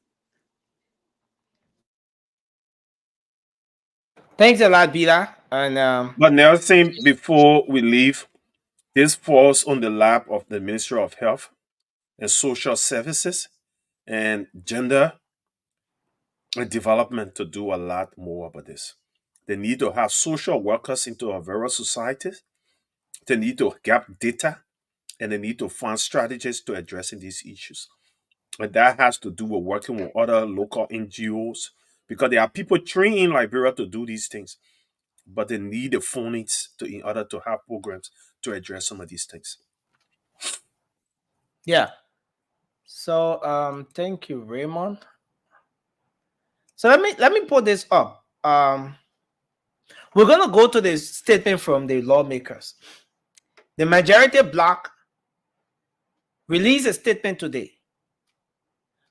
Thanks a lot, Bila. And But Nelson, before we leave, this falls on the lap of the Ministry of Health and Social Services and Gender and Development to do a lot more about this. They need to have social workers into our various societies. They need to gap data, and they need to find strategies to addressing these issues. And that has to do with working with other local NGOs, because there are people trained in Liberia to do these things, but they need the funding in order to have programs to address some of these things. yeah. So thank you, Raymond. So let me put this up. We're gonna go to this statement from the lawmakers. The majority bloc released a statement today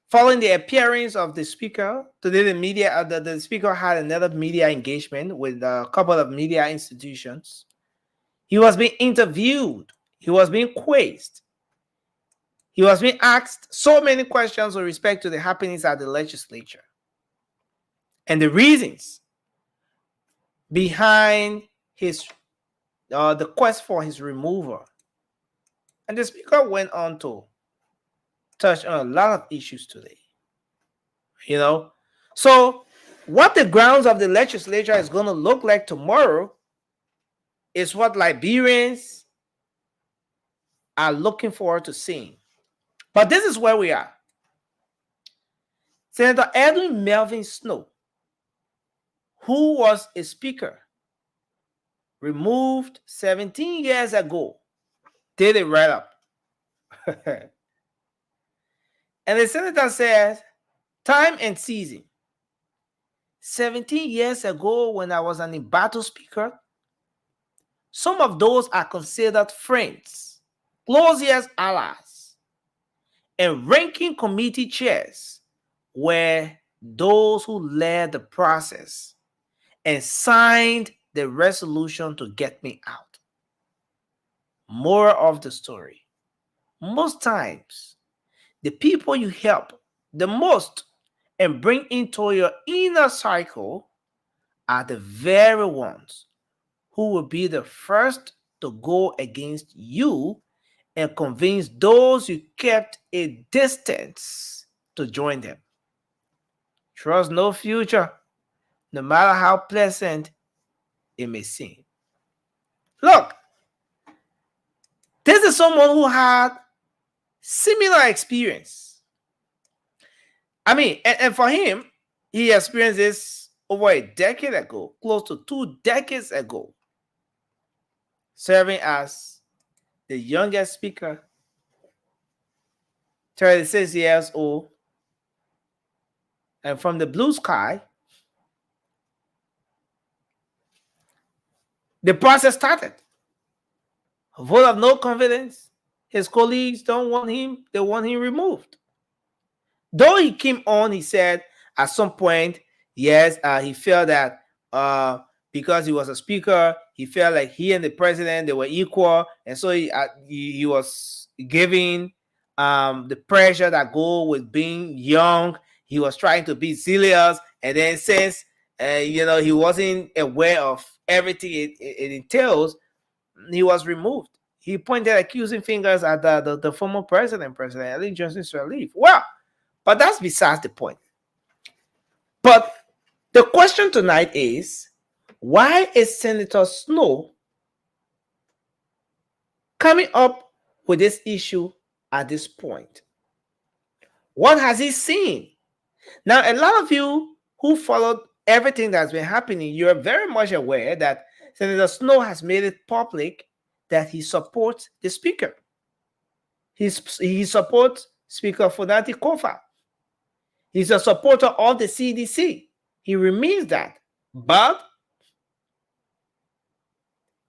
following the appearance of the speaker. Today, the speaker had another media engagement with a couple of media institutions. He was being interviewed. He was being quizzed. He was being asked so many questions with respect to the happenings at the legislature and the reasons behind the quest for his removal. And the speaker went on to touch on a lot of issues today. So what the grounds of the legislature is going to look like tomorrow is what Liberians are looking forward to seeing. But this is where we are. Senator Edwin Melvin Snow, who was a speaker, removed 17 years ago, did it right up. And the senator says, time and season. 17 years ago, when I was an embattled speaker, some of those are considered friends, closest allies, and ranking committee chairs were those who led the process and signed the resolution to get me out. Moral of the story: most times, the people you help the most and bring into your inner cycle are the very ones who will be the first to go against you and convince those you kept a distance to join them. Trust no future, no matter how pleasant it may seem. Look, this is someone who had similar experience. I mean, and for him, he experienced this over a decade ago, close to 2 decades ago, serving as the youngest speaker, 36 years old, and from the blue sky, the process started. A vote of no confidence, his colleagues don't want him, they want him removed. Though he came on, he said at some point, yes, he felt that because he was a speaker, he felt like he and the president, they were equal, and so he was giving the pressure that go with being young. He was trying to be zealous, and then since he wasn't aware of everything it entails, he was removed. He pointed accusing fingers at the former President Ellen Johnson Sirleaf. Well, but that's besides the point. But the question tonight is, why is Senator Snowe coming up with this issue at this point? What has he seen? Now, a lot of you who followed everything that's been happening, you're very much aware that Senator Snowe has made it public that he supports the speaker. He supports Speaker Funati Kofa. He's a supporter of the CDC. He remains that. But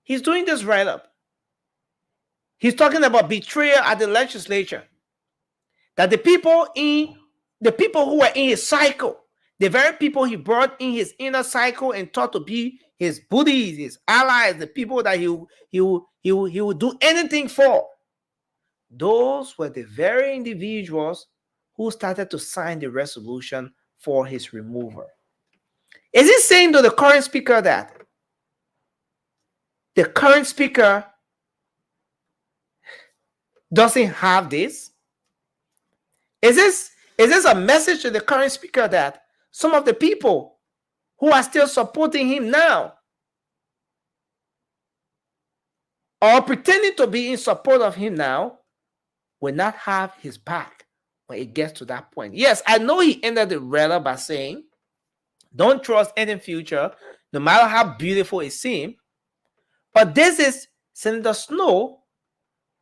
he's doing this right up. He's talking about betrayal at the legislature. That the people who were in his cycle, the very people he brought in his inner cycle and thought to be his buddies, his allies, the people that he would do anything for, those were the very individuals who started to sign the resolution for his removal. Is he saying to the current speaker that the current speaker doesn't have this? Is this a message to the current speaker that some of the people who are still supporting him now or pretending to be in support of him now will not have his back when it gets to that point? Yes, I know he ended the letter by saying, don't trust any future, no matter how beautiful it seems. But this is Senator Snowe,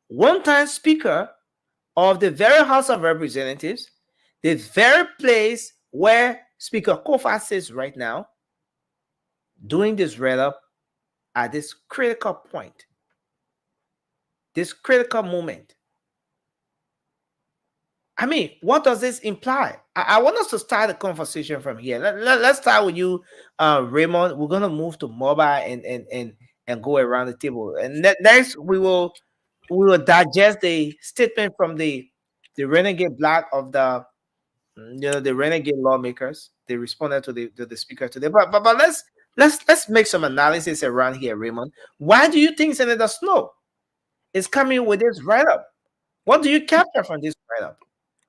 one-time Speaker of the very House of Representatives, the very place where Speaker Kofa sits right now, doing this write-up at this critical point, this critical moment. I mean, what does this imply? I want us to start the conversation from here. Let's start with you, Raymond. We're gonna move to mobile and go around the table. And next, we will digest the statement from the renegade black of the renegade lawmakers. They responded to the speaker today. But let's make some analysis around here, Raymond. Why do you think Senator Snowe is coming with this write-up? What do you capture from this write-up?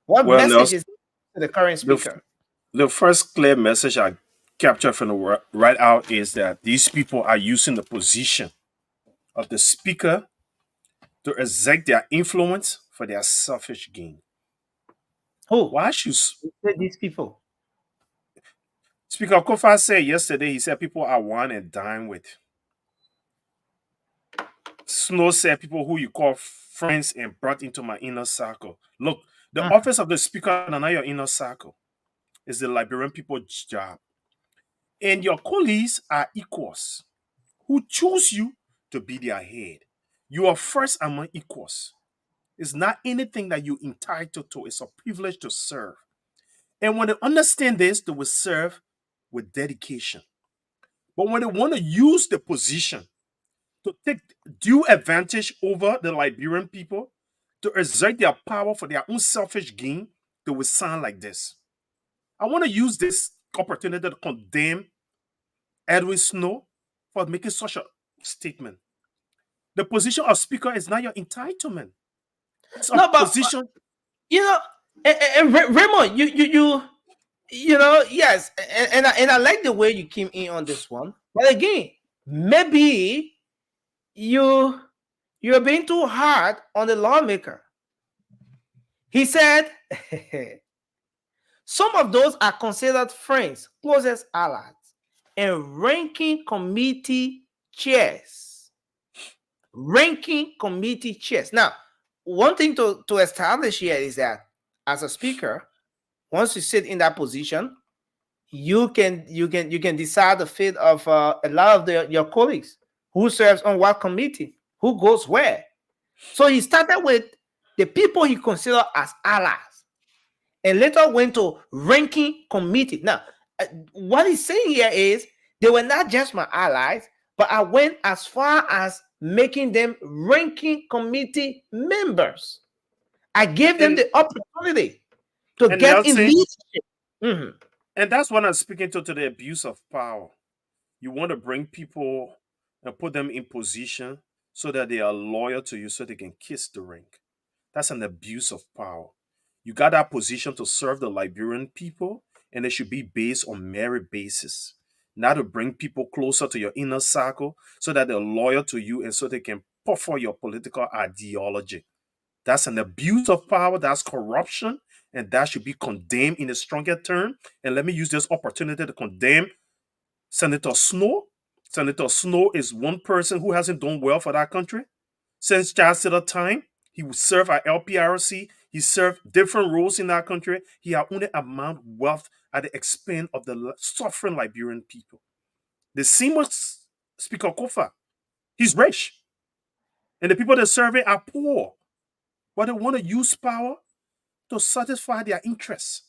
What message is to the current speaker? The first clear message I capture from the write-out is that these people are using the position of the speaker to exert their influence for their selfish gain. Who? Why should these people? Speaker Kofa said yesterday, he said people I want and dine with. Snowe said people who you call friends and brought into my inner circle. Look, the office of the speaker are not your inner circle. It's the Liberian people's job. And your colleagues are equals who choose you to be their head. You are first among equals. It's not anything that you're entitled to. It's a privilege to serve. And when they understand this, they will serve with dedication. But when they want to use the position to take due advantage over the Liberian people, to exert their power for their own selfish gain, they will sound like this. I want to use this opportunity to condemn Edwin Snowe for making such a statement. The position of speaker is not your entitlement. It's a position. And Raymond, yes, and I like the way you came in on this one. But again, maybe you're being too hard on the lawmaker. He said, some of those are considered friends, closest allies, and ranking committee chairs. Ranking committee chairs. Now, one thing to establish here is that as a speaker, once you sit in that position, you can decide the fate of a lot of your colleagues, who serves on what committee, who goes where. So he started with the people he considered as allies, and later went to ranking committee. Now, what he's saying here is they were not just my allies, but I went as far as making them ranking committee members. I gave them the opportunity to get in leadership. Mm-hmm. And that's what I'm speaking to the abuse of power. You want to bring people and put them in position so that they are loyal to you so they can kiss the ring. That's an abuse of power. You got that position to serve the Liberian people, and it should be based on merit basis, not to bring people closer to your inner circle so that they're loyal to you and so they can prefer your political ideology. That's an abuse of power. That's corruption, and that should be condemned in a stronger term. And let me use this opportunity to condemn Senator Snow. Senator Snow is one person who hasn't done well for that country. Since Charles Taylor time, he would serve at LPRC. He served different roles in that country. He had only amassed wealth at the expense of the suffering Liberian people. The same with Speaker Kofa. He's rich. And the people that serve it are poor. But they want to use power to satisfy their interests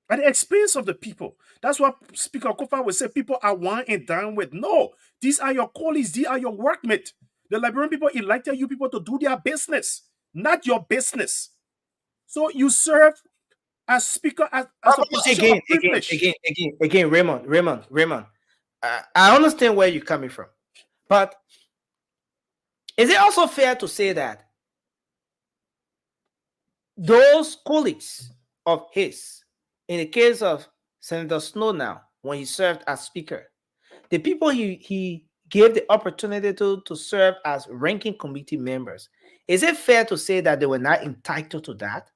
at the expense of the people. That's what Speaker Kofa would say people are one and done with. No, these are your colleagues. These are your workmates. The Liberian people elected you people to do their business, not your business. So you serve as speaker as a position of privilege. Again, Raymond. I understand where you're coming from, but is it also fair to say that those colleagues of his, in the case of Senator Snow now, when he served as speaker, the people he gave the opportunity to serve as ranking committee members, is it fair to say that they were not entitled to that?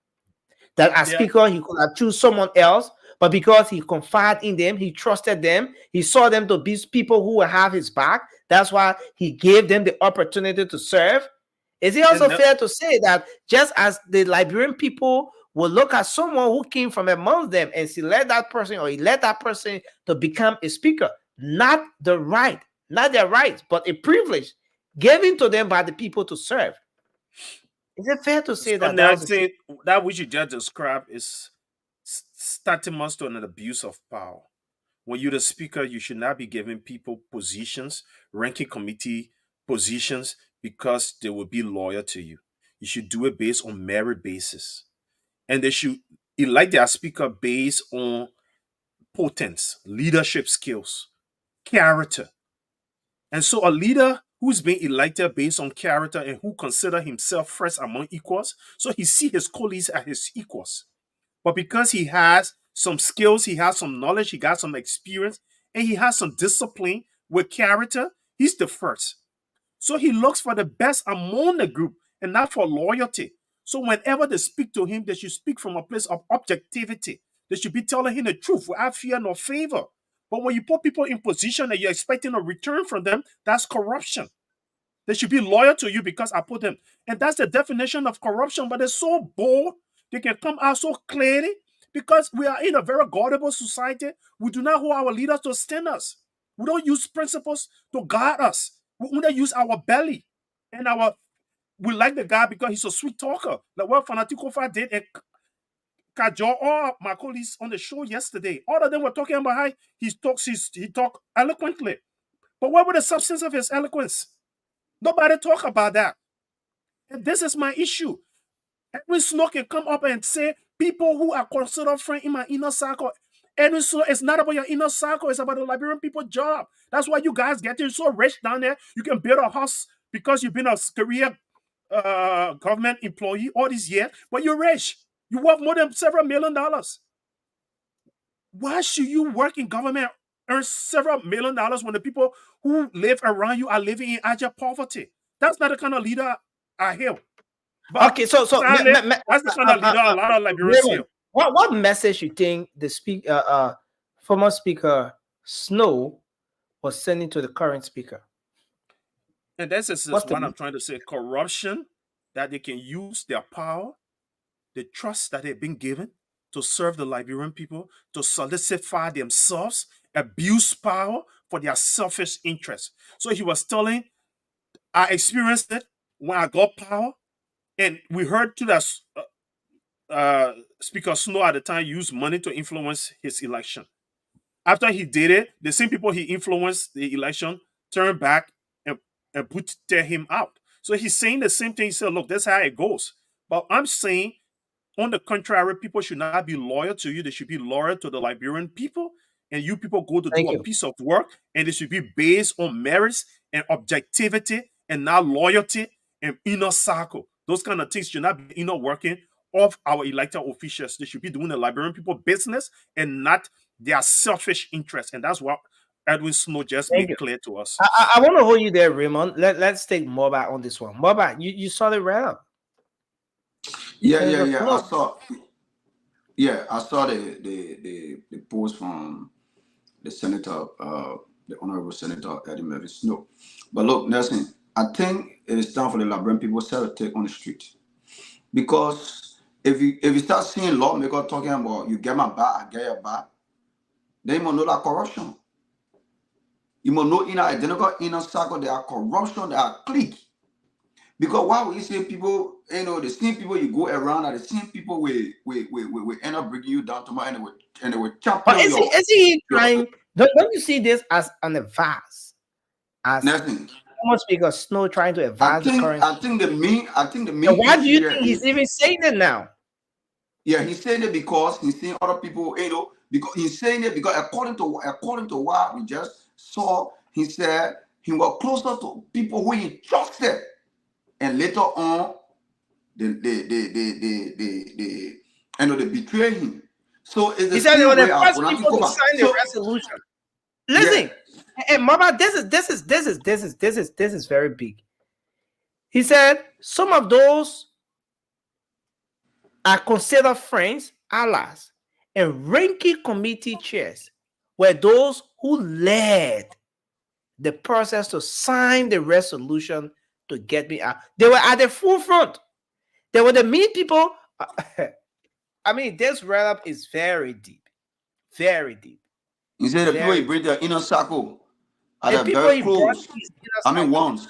That as speaker, he could have chosen someone else, but because he confided in them, he trusted them, he saw them to be people who would have his back. That's why he gave them the opportunity to serve. Is it also fair to say that just as the Liberian people will look at someone who came from among them and select that person or elect that person to become a speaker, not their right, but a privilege given to them by the people to serve? Is it fair to say that? That which you just described is tantamount to an abuse of power. When you're the speaker, you should not be giving people positions, ranking committee positions, because they will be loyal to you. You should do it based on merit basis. And they should elect their speaker based on potence, leadership skills, character. And so a leader who's being elected based on character and who consider himself first among equals, so he see his colleagues as his equals. But because he has some skills, he has some knowledge, he got some experience, and he has some discipline with character, he's the first. So he looks for the best among the group and not for loyalty. So whenever they speak to him, they should speak from a place of objectivity. They should be telling him the truth without fear nor favor. But when you put people in position that you're expecting a return from them, that's corruption. They should be loyal to you because I put them. And that's the definition of corruption. But they're so bold. They can come out so clearly because we are in a very gullible society. We do not hold our leaders to standards. We don't use principles to guide us. We only use our belly. And we like the guy because he's a sweet talker. Like what Fanatic Kofa did and Kajor, all my colleagues on the show yesterday, all of them were talking about how he talked eloquently. But what was the substance of his eloquence? Nobody talk about that. And this is my issue. Edwin Snow can come up and say, people who are considered friends in my inner circle. Edwin Snow, it's not about your inner circle. It's about the Liberian people job. That's why you guys getting so rich down there. You can build a house because you've been a career government employee all these years, but you're rich. You worth more than several $1 million. Why should you work in government, earn several $1 million when the people who live around you are living in abject poverty? That's not the kind of leader I hear. But okay, so that's the kind of leader a lot of Liberians here. What message you think the former speaker Snow was sending to the current speaker? And this is what I'm trying to say. Corruption, that they can use their power, the trust that they've been given to serve the Liberian people, to solidify themselves, abuse power for their selfish interests. So he was telling, I experienced it when I got power, And we heard too that Speaker Snow at the time used money to influence his election. After he did it, the same people he influenced the election turned back and put him out. So he's saying the same thing. He said, look, that's how it goes. But I'm saying, on the contrary, people should not be loyal to you. They should be loyal to the Liberian people. And you people go to do a piece of work, and it should be based on merits and objectivity and not loyalty and inner circle. Those kind of things should not be inner working of our elected officials. They should be doing the Liberian people business and not their selfish interests. And that's what Edwin Snow just made clear to us. I want to hold you there, Raymond. Let's take Moba on this one. Moba, you saw the wrap. Yeah. I saw the post from the senator, the Honorable Senator Eddie Murphy Snow. But look, Nelson, I think it is time for the Liberian people to take on the street. Because if you start seeing lawmakers talking about you get my back, I get your back, then you must know that corruption. You must know in our identical inner circle there are corruption, there are clique. Because why would you say people, the same people you go around are the same people we end up bringing you down tomorrow and they will champion. But is he trying? Don't you see this as an advance? As nothing. Almost because Snow trying to advance the current. I think the main. Why do you think he's even saying it now? Yeah, he's saying it because he's seeing other people. Because he's saying it because according to what we just saw, he said he was closer to people who he trusted. And later on, they betray him. So he said they were the first people to sign the resolution. Listen, and Mama, this is very big. He said some of those are considered friends, allies, and ranking committee chairs were those who led the process to sign the resolution to get me out. They were at the forefront. They were the main people. I mean, this wrap-up is very deep. Very deep. You say the people you bring their inner circle are very close. Ones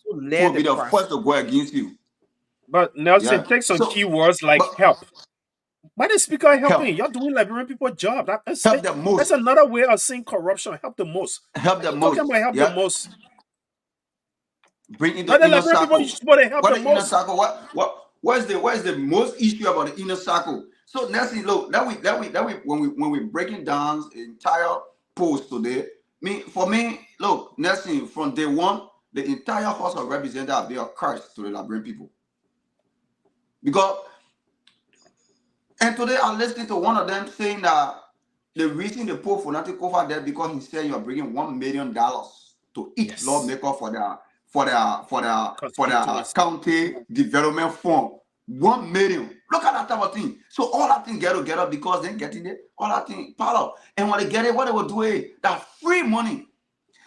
who will be the first to go against you. But Nelson, take some keywords like help. Why the speaker helping? You're doing Liberian people job. That's help the most. That's another way of saying corruption. Help the most. Help the most. Talking about help the most. Bring in the inner circle. What's the most issue about the inner circle? So Nelson, look, when we breaking down the entire post today, for me, look, Nelson, from day one, the entire House of Representatives have been a curse to the Liberian people. Because, and today I listened to one of them saying that the reason the Pope will not take over there because he said you're bringing $1 million to each lawmaker for their county development fund. 1 million. Look at that type of thing. So all that thing get together because they're getting it, all that thing part of. And when they get it, what they will do is that free money.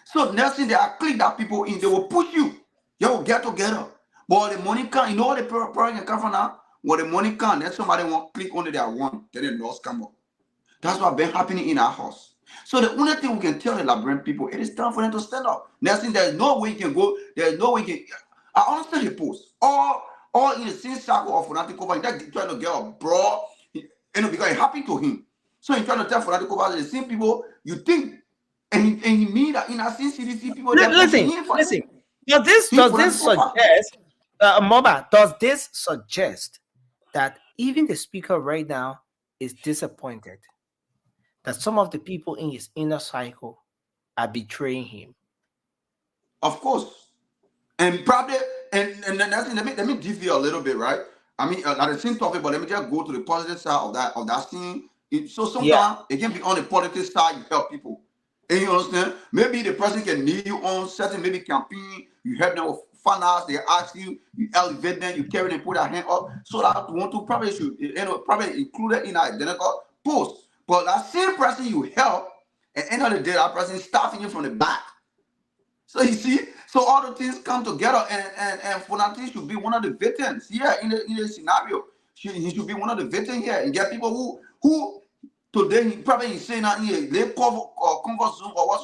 So Nelson, they are click that people in, they will push you. You will get together. But the money can, you know what the problem can come from now? When the money can, then somebody won't click only their one, then the loss come up. That's what been happening in our house. So the only thing we can tell the Liberian people, it is time for them to stand up. Nelson, there's no way you can go, there's no way you can. I understand the post. All in the same circle of Funati Koba, he's trying to get a broad, because it happened to him. So he's trying to tell Funati Koba the same people you think, and he mean that in a same CDC people. Listen. Does this suggest, Moba? Does this suggest that even the speaker right now is disappointed that some of the people in his inner cycle are betraying him? Of course. And probably, and let me give you a little bit, right? I mean, at the same topic, but let me just go to the positive side of that scene. So sometimes it can be on the positive side, you help people. And you understand? Maybe the person can need you on certain maybe campaign, you help them with finance, they ask you, you elevate them, you carry them, put their hand up. So that you want to probably should, probably include it in an identical post. But that same person you help, at the end of the day, that person is staffing you from the back. So you see, so all the things come together, and Funati should be one of the victims here in the scenario. He should be one of the victims here, and get people who today he probably is saying that they convert Zoom or what's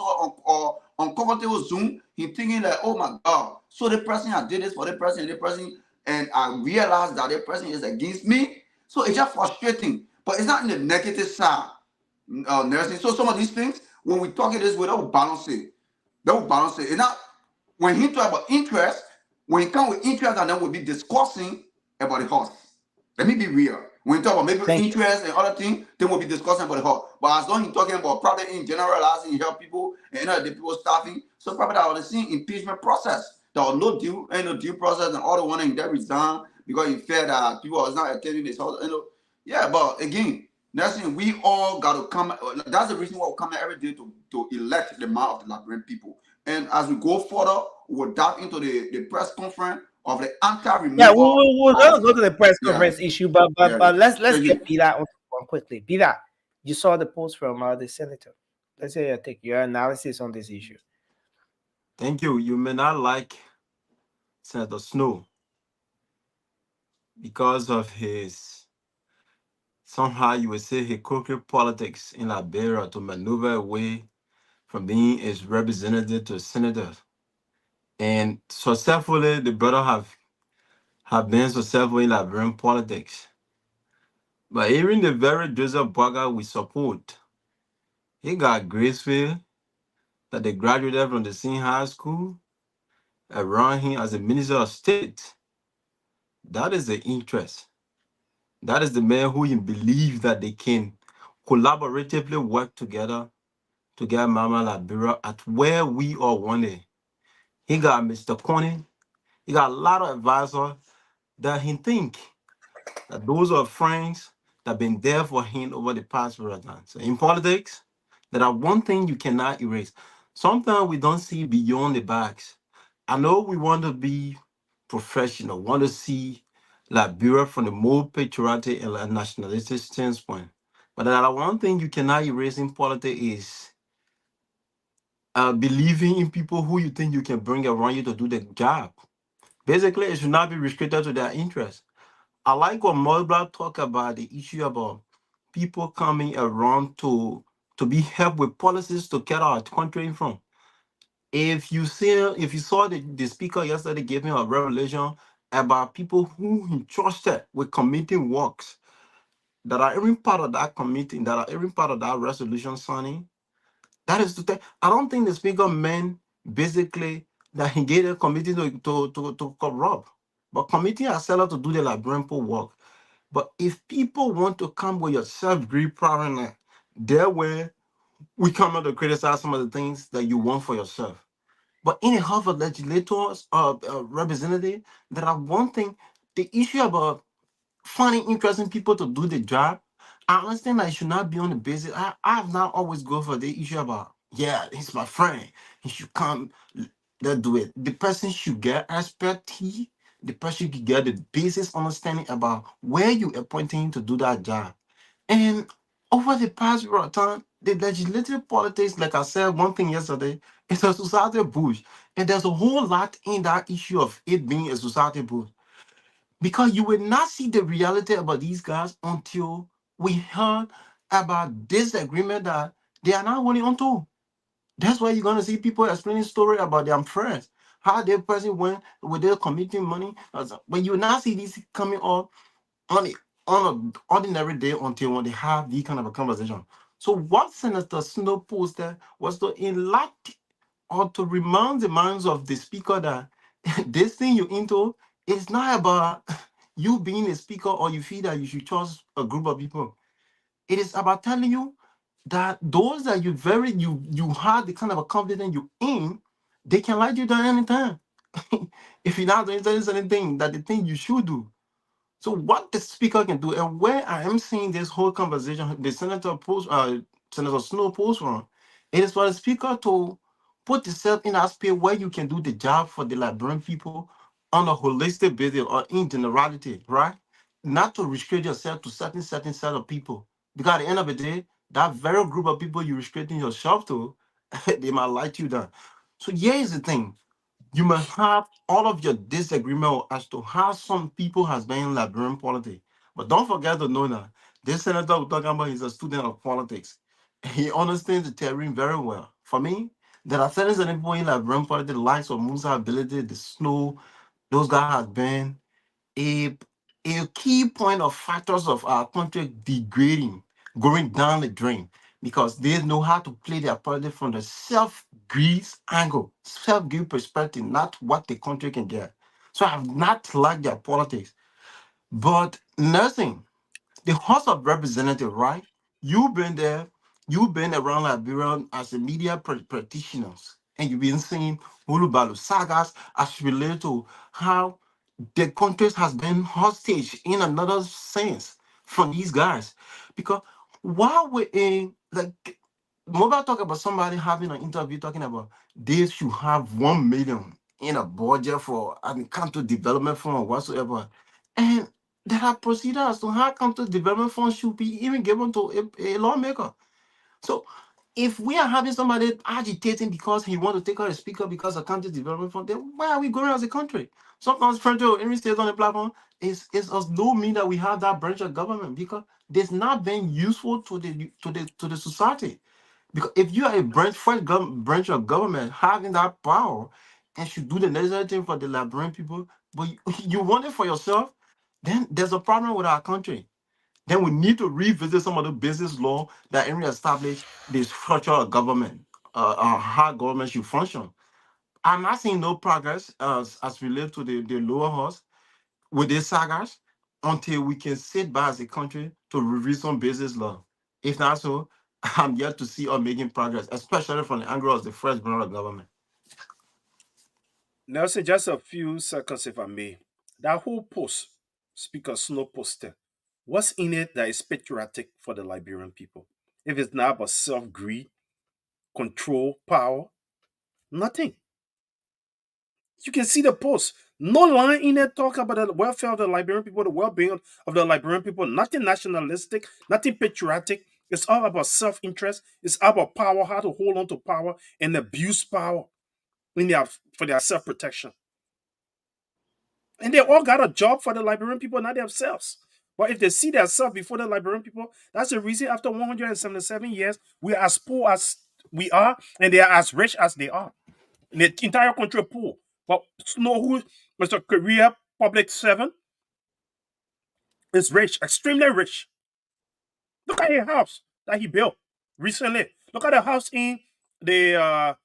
on comfortable Zoom. He thinking like, oh my God, so the person I did this for the person, and the person and I realize that the person is against me. So it's just frustrating, but it's not in the negative side. Nursing. So some of these things, when we talk it this way, that will balance it. That will balance it. And not when he talk about interest, when he come with interest, and then we'll be discussing about the horse. Let me be real. When you talk about maybe interest and other things, then we'll be discussing about the horse. But as long as he's talking about probably in generalizing, help people and the people staffing, so probably that was the same impeachment process. There was no due process, and all the one and that resigned because he felt that people was not attending this. Yeah, but again, Nelson, we all got to come. That's the reason why we come every day to elect the man of the Liberian people. And as we go further, we'll dive into the press conference of the anti-removal. Yeah, we're gonna go to the press conference issue, but let's get Bila on one quickly. Bila, you saw the post from the senator. Let's say take your analysis on this issue. Thank you. You may not like Senator Snow because of his, somehow you would say, hypocrite politics in Liberia to maneuver away from being his representative to senator. And successfully, the brother have been successful in Liberian politics. But even the very Joseph Boaga we support, he got Gracefield, that they graduated from the same high school, around him as a minister of state. That is the interest. That is the man who he believes that they can collaboratively work together to get Mama Liberia at where we all wanted. He got Mr. Coney. He got a lot of advisors that he think that those are friends that have been there for him over the past period of time. So in politics, there are one thing you cannot erase. Sometimes we don't see beyond the box. I know we want to be professional, want to see Liberia from the more patriotic and nationalistic standpoint. But there are one thing you cannot erase in politics is believing in people who you think you can bring around you to do the job. Basically, it should not be restricted to their interests. I like what Mulbra talk about the issue about people coming around to be helped with policies to get our country from. If you saw the speaker yesterday gave him a revelation about people who he trusted with committing works that are even part of that committee, that are even part of that resolution signing. That is to take. I don't think the speaker meant basically that he gave a committee to corrupt, but committee are set up to do the Liberian work. But if people want to come with your self-grip paranoia, there where we come out to criticize some of the things that you want for yourself. But in a Harvard legislators representative, there are one thing, the issue about finding interesting people to do the job, I understand that it should not be on the basis. I have not always go for the issue about, yeah, he's my friend. He should come, let's do it. The person should get expertise. The person should get the basic understanding about where you appointing him to do that job. And over the past time, the legislative politics, like I said, one thing yesterday, it's a society bush. And there's a whole lot in that issue of it being a society bush. Because you will not see the reality about these guys until we heard about this agreement that they are not holding on to. That's why you're going to see people explaining story about their friends, how their person went with their committing money. But you will not see this coming up on an ordinary day until when they have these kind of a conversation. So what Senator Snow posted was to enlighten or to remind the minds of the speaker that this thing you're into is not about you being a speaker or you feel that you should trust a group of people. It is about telling you that those that you have the kind of a confidence you in, they can let you down anytime. If you're not doing anything that they think you should do. So what the speaker can do, and where I am seeing this whole conversation, the Senator Snow post from, it is for the speaker to put yourself in that space where you can do the job for the Liberian people on a holistic basis or in generality, right? Not to restrict yourself to certain set of people. Because at the end of the day, that very group of people you're restricting yourself to, they might let you down. So here's the thing. You must have all of your disagreement as to how some people has been in Liberian politics. But don't forget to know that this senator we're talking about is a student of politics. He understands the terrain very well. For me, there are certain people in Liberian politics, the likes of Musa Ability, the Snow, those guys have been a key point of factors of our country degrading, going down the drain, because they know how to play their politics from the self-greed angle, self-greed perspective, not what the country can get. So I've not liked their politics. But nursing, the House of Representatives, right? You've been there, you've been around Liberia as a media practitioners, and you've been seeing Hulubalu sagas as related to how the country has been hostage in another sense from these guys. Because while we're in, like, Mobile talk about somebody having an interview talking about they should have 1 million in a budget for an county development fund or whatsoever. And there are procedures to how county development funds should be even given to a lawmaker. So if we are having somebody agitating because he wants to take out a speaker because of county development fund, then where are we going as a country? Sometimes friends or even states on the platform is us no mean that we have that branch of government, because it's not been useful to the society. Because if you are a branch of government having that power and should do the necessary thing for the Liberian people, but you want it for yourself, then there's a problem with our country. Then we need to revisit some of the business law that already established the structure of government, how government should function. I'm not seeing no progress as related to the lower house with these sagas until we can sit back as a country to review some business law. If not so, I'm yet to see us making progress, especially from the angle of the first branch of government. Nelson, just a few seconds, if I may. That whole post, Speaker Snow posted, what's in it that is patriotic for the Liberian people? If it's not about self-greed, control, power, nothing. You can see the post. No line in there talk about the welfare of the Liberian people, the well-being of the Liberian people. Nothing nationalistic, nothing patriotic. It's all about self-interest. It's all about power, how to hold on to power and abuse power for their self-protection. And they all got a job for the Liberian people, not themselves. But if they see themselves before the Liberian people, that's the reason after 177 years, we are as poor as we are, and they are as rich as they are. And the entire country poor. But Snow, who Mr. Career public servant, is rich, extremely rich. Look at his house that he built recently. Look at the house in the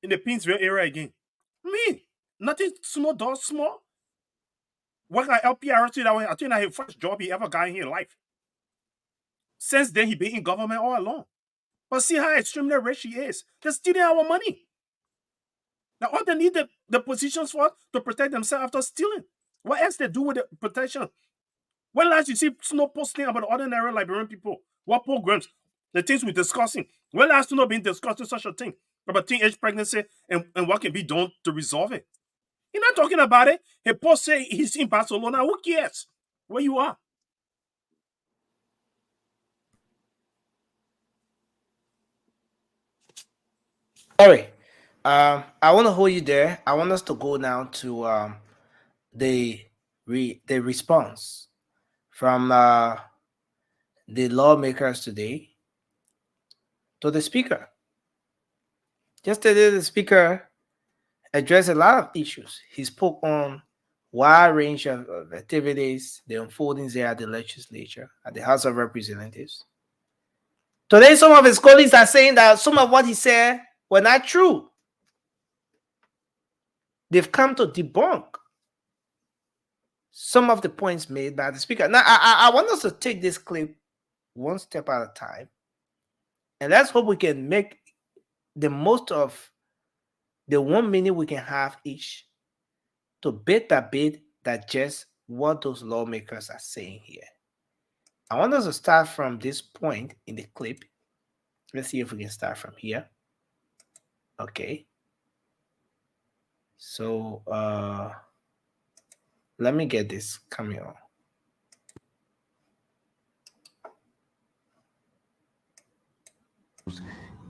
in the Pinsville area again. Nothing Snow does small. Work at LPRC that way. I think that's his first job he ever got in his life. Since then, he been in government all along. But see how extremely rich he is. They're stealing our money. Now, all they need the positions for to protect themselves after stealing. What else they do with the protection? When last you see Snow posting about ordinary Liberian people? What programs? The things we're discussing. When last Snow been discussing such a thing about teenage pregnancy and what can be done to resolve it? You're not talking about it. He post say he's in Barcelona. Who cares where you are? Sorry. I want to hold you there. I want us to go now to the response from the lawmakers today to the speaker. Yesterday, the speaker addressed a lot of issues. He spoke on wide range of activities, the unfoldings there at the legislature, at the House of Representatives. Today, some of his colleagues are saying that some of what he said were not true. They've come to debunk some of the points made by the speaker. Now, I want us to take this clip one step at a time, and let's hope we can make the most of the 1 minute we can have each to bit by bit digest what those lawmakers are saying here. I want us to start from this point in the clip. Let's see if we can start from here. Okay. So let me get this coming on.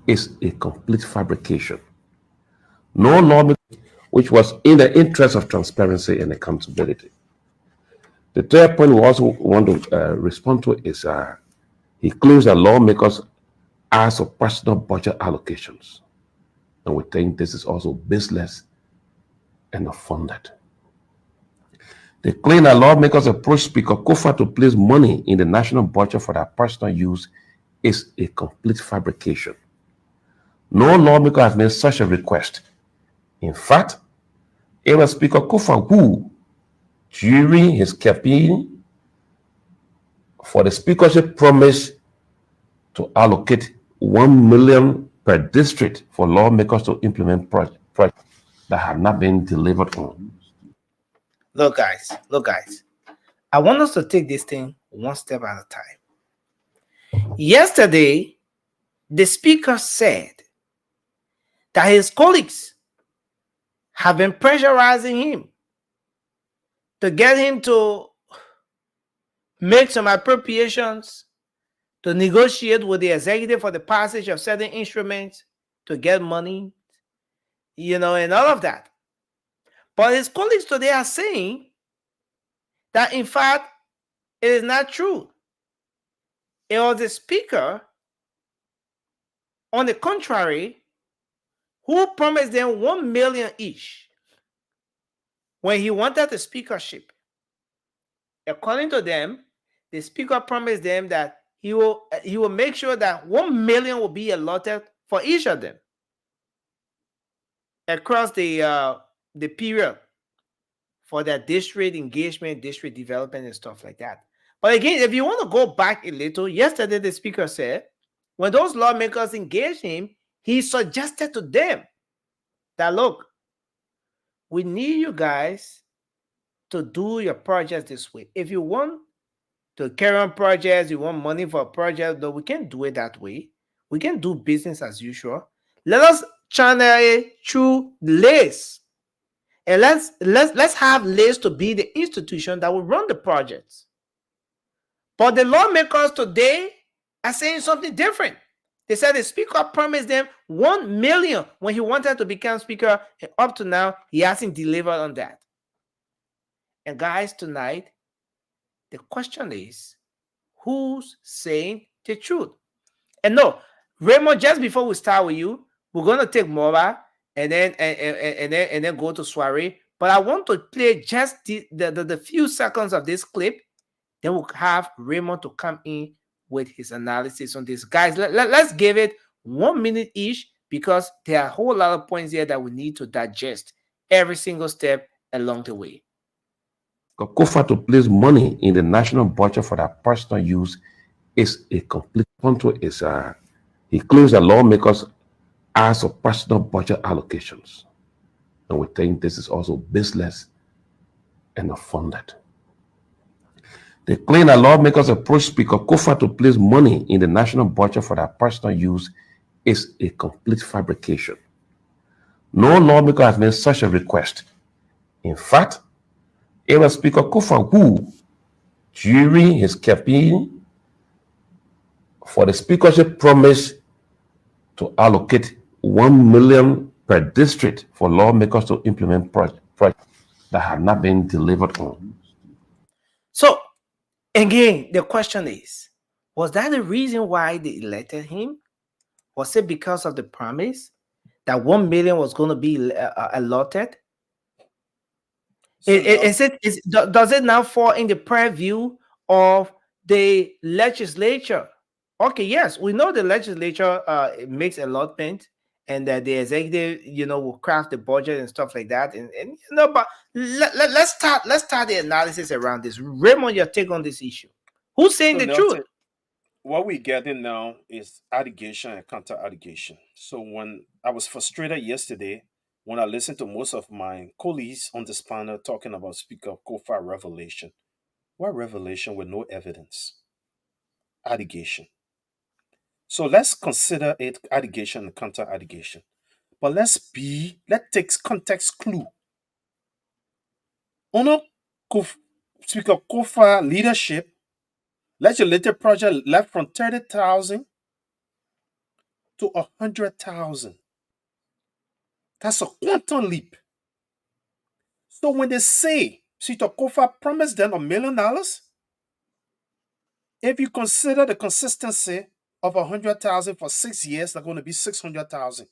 Is a complete fabrication. No lawmaker, which was in the interest of transparency and accountability. The third point we also want to respond to is he claims that lawmakers ask for personal budget allocations. And we think this is also baseless and unfounded. They claim that lawmakers approached Speaker Kufuor to place money in the national budget for their personal use is a complete fabrication. No lawmaker has made such a request. In fact, it was Speaker Kufuor who, during his campaign for the speakership, promised to allocate 1 million per district for lawmakers to implement projects that have not been delivered on. Look, guys. I want us to take this thing one step at a time. Yesterday, the speaker said that his colleagues have been pressurizing him to get him to make some appropriations, to negotiate with the executive for the passage of certain instruments, to get money, and all of that. But his colleagues today are saying that, in fact, it is not true. It was the speaker, on the contrary, who promised them 1 million each when he wanted the speakership. According to them, the speaker promised them that he will make sure that 1 million will be allotted for each of them across the period for their district engagement, district development, and stuff like that. But again, if you want to go back a little, yesterday the speaker said when those lawmakers engaged him, he suggested to them that, look, we need you guys to do your projects this way. If you want to carry on projects, you want money for a project, though we can't do it that way. We can do business as usual. Let us channel it through LACE. And let's have LACE to be the institution that will run the projects. But the lawmakers today are saying something different. They said the speaker promised them 1 million when he wanted to become speaker, and up to now, he hasn't delivered on that. And guys, tonight, the question is, who's saying the truth? And no, Raymond, just before we start with you, we're going to take Mora and then go to Soiree. But I want to play just the few seconds of this clip. Then we'll have Raymond to come in with his analysis on this. Guys, let's give it 1 minute each, because there are a whole lot of points here that we need to digest every single step along the way. Kufuor to place money in the national budget for their personal use is a complete control. He claims that lawmakers ask for personal budget allocations. And we think this is also baseless and unfounded. They claim that lawmakers approached Speaker Kufuor to place money in the national budget for their personal use is a complete fabrication. No lawmaker has made such a request. In fact, it was Speaker Kufuor who, during his campaign for the speakership, promised to allocate 1 million per district for lawmakers to implement projects that have not been delivered on. So, again, the question is, was that the reason why they elected him? Was it because of the promise that 1 million was going to be allotted? Does it now fall in the purview of the legislature? Okay, yes, we know the legislature makes allotment, and that the executive, will craft the budget and stuff like that. But let's start the analysis around this. Raymond, your take on this issue? Who's saying the truth? What we're getting now is allegation and counter allegation. So when I was frustrated yesterday, when I listened to most of my colleagues on this panel talking about Speaker Kufuor revelation. What revelation with no evidence? Allegation. So let's consider it allegation and counter allegation. But let's take context clue. Under Speaker Kufuor leadership, legislative project left from 30,000 to 100,000. That's a quantum leap. So when they say Speaker Kufuor promised them $1 million, if you consider the consistency of 100,000 for 6 years, that's going to be 600,000.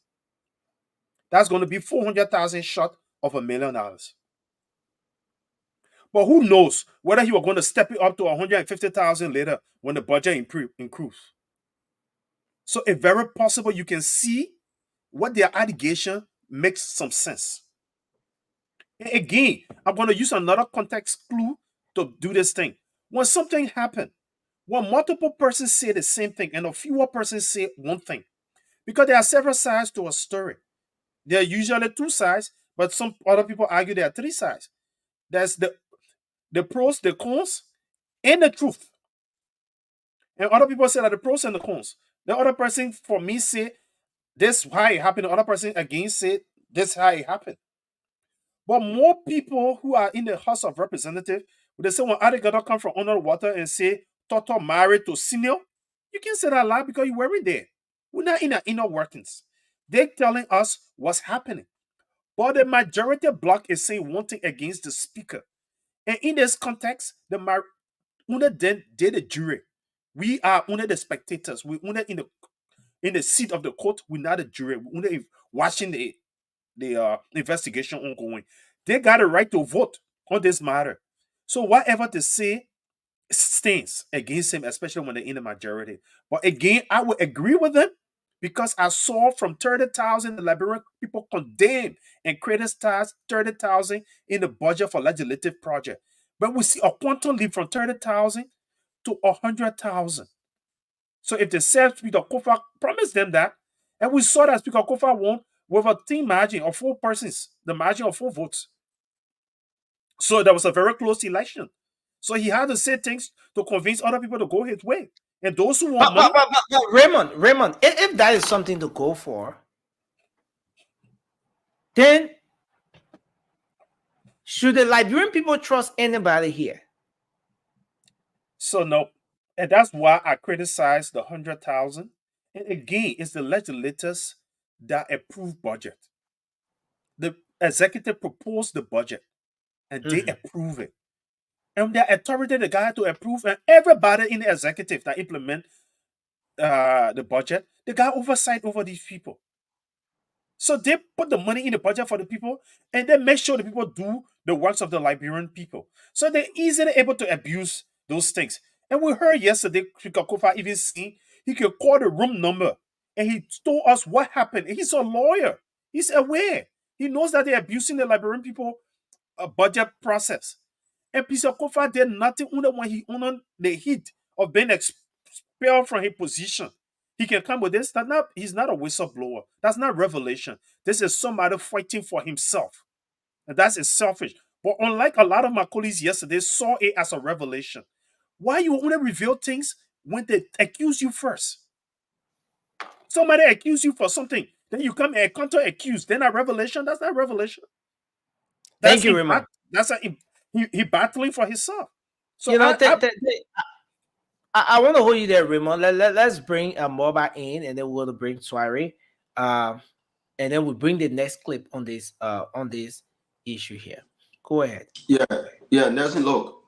That's going to be 400,000 short of $1 million. But who knows whether he was going to step it up to 150,000 later when the budget improves. So it's very possible you can see what their allegation makes some sense. And again, I'm going to use another context clue to do this thing. When something happened, when multiple persons say the same thing and a fewer persons say one thing, because there are several sides to a story. There are usually two sides, but some other people argue there are three sides. There's the pros, the cons, and the truth. And other people say that the pros and the cons. The other person, for me, say this is how it happened. The other person again say this is how it happened. But more people who are in the House of Representatives, they say when alligator come from under the water and say Toto married to senior, you can say that lie because you weren't there. We're not in the inner workings. They're telling us what's happening. But the majority bloc is saying one thing against the speaker. And in this context, the jury. We are under the spectators. We're under in the seat of the court. We're not the jury. We're under watching the investigation ongoing. They got a right to vote on this matter. So whatever they say stands against him, especially when they're in the majority. But again, I would agree with them because I saw from 30,000 the Liberian people condemned and criticize 30,000 in the budget for legislative project. But we see a quantum leap from 30,000 to 100,000. So if they said Speaker Kofa promised them that, and we saw that Speaker Kofa won with a thin margin of 4 persons, the margin of 4 votes. So that was a very close election. So he had to say things to convince other people to go his way. And those who want money... But Raymond, if that is something to go for, then should the Liberian people trust anybody here? So no. And that's why I criticize the 100,000. And again, it's the legislators that approve budget. The executive proposed the budget and they approve it. And their authority, the guy to approve, and everybody in the executive that implement the budget, they got oversight over these people. So they put the money in the budget for the people, and they make sure the people do the works of the Liberian people. So they're easily able to abuse those things. And we heard yesterday, Speaker Kofa even saying he could call the room number, and he told us what happened. And he's a lawyer. He's aware. He knows that they're abusing the Liberian people budget process. And Speaker Kofa did nothing when he under the heat of being expelled from his position. He can come with this. He's not a whistleblower. That's not revelation. This is somebody fighting for himself. And that's selfish. But unlike a lot of my colleagues yesterday saw it as a revelation. Why you only reveal things when they accuse you first? Somebody accuse you for something. Then you come and counter-accuse. Then a revelation? That's not revelation. Thank you, Raymond. That's he battling for himself. So I want to hold you there, Raymond. Let's bring Moba in, and then we're going to bring Soiree, and then we'll bring the next clip on this issue here. Go ahead. Yeah, Nelson. Look,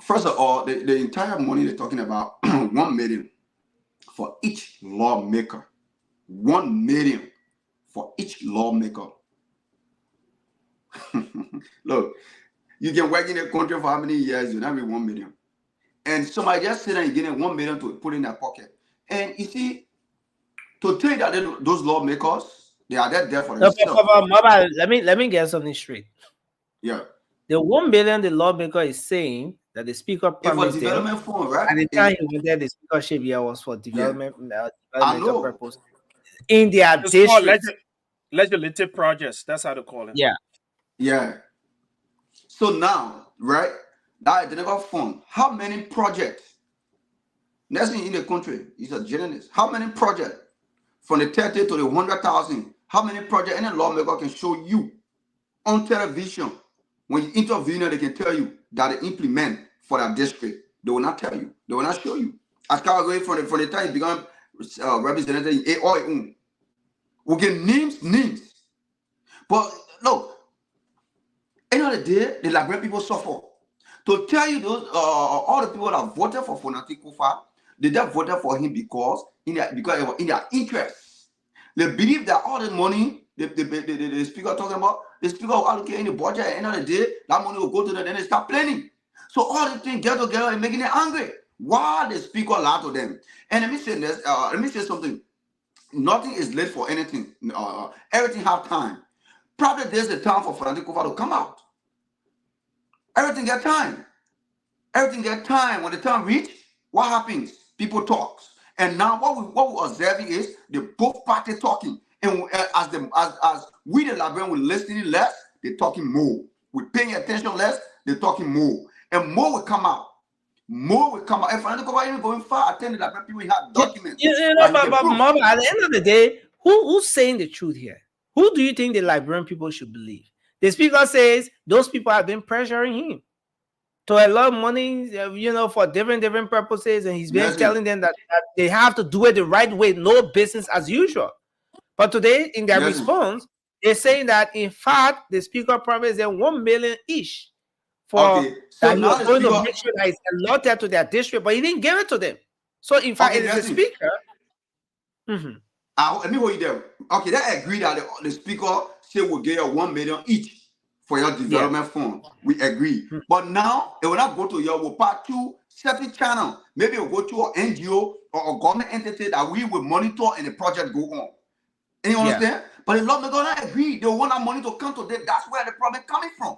first of all, the entire money they're talking about, 1 million for each lawmaker, 1 million for each lawmaker. Look. You can work in a country for how many years? You not be 1 million. And somebody just sit there and get 1 million to put in their pocket. And you see, to tell you that those lawmakers, they are there for themselves. Let me get something straight. Yeah. The 1 billion the lawmaker is saying that the speaker promised development fund, right? At the time he wanted the speakership here was for development purpose. In their district. Legislative projects, that's how they call it. Yeah. So now, right, that identical fund, how many projects? Next thing in the country, he's a journalist. How many projects from the 30 to the 100,000? How many projects any lawmaker can show you on television? When you interview, they can tell you that they implement for that district. They will not tell you. They will not show you. As Calgary from the time he became representative in AOE, we get names. But look. End of the day, the Liberian people suffer. To tell you those, all the people that voted for Fonati Kofa, they just voted for him because in their interest. They believe that all the money the speaker talking about, the speaker will allocate in the budget. At the end of the day, that money will go to them, then they start planning. So all the things get together and making them angry. Why the speaker lie to them? And let me say this. Let me say something. Nothing is late for anything. Everything have time. Probably there's a time for Phonandiko Kofa to come out. Everything get time. Everything get time. When the time reach, what happens? People talk. And now what we're observing is the both parties talking. And as we the librarian will listening less, they're talking more. We're paying attention less, they're talking more. And more will come out. More will come out. If Phonandiko Kofa even going far, I tell you that people have documents. But Mama, at the end of the day, who's saying the truth here? Who do you think the librarian people should believe? The speaker says those people have been pressuring him to a lot of money, for different purposes, and he's been telling them that they have to do it the right way, no business as usual. But today, in their response, they're saying that in fact the speaker promised them 1 million each for that he was going to make sure that it's allotted to their district, but he didn't give it to them. So in fact, it is the speaker. Let me hold you there. Okay, they agree that the speaker said we'll get you 1 million each for your development fund. We agree. But now it will not go to your will part 2 separate channel. Maybe it will go to an NGO or a government entity that we will monitor and the project go on. And you understand? But the lawmakers don't agree. They want that money to come to them. That's where the problem coming from.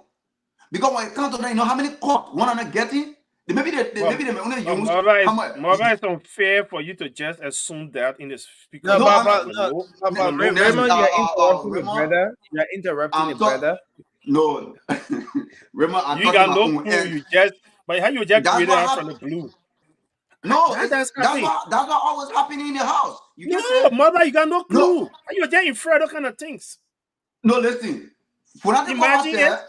Because when it comes to them, you know how many court one are not getting? Maybe they only use how much. Mother, it's unfair for you to just assume that in the speaker. Raymond, you're interrupting the brother. No, Raymond, you got no clue. You just, but how you just created that from the blue? No, that's what always happening in the house. No, mother, you got no clue. No. You're just afraid of kind of things. No, listen. Imagine it.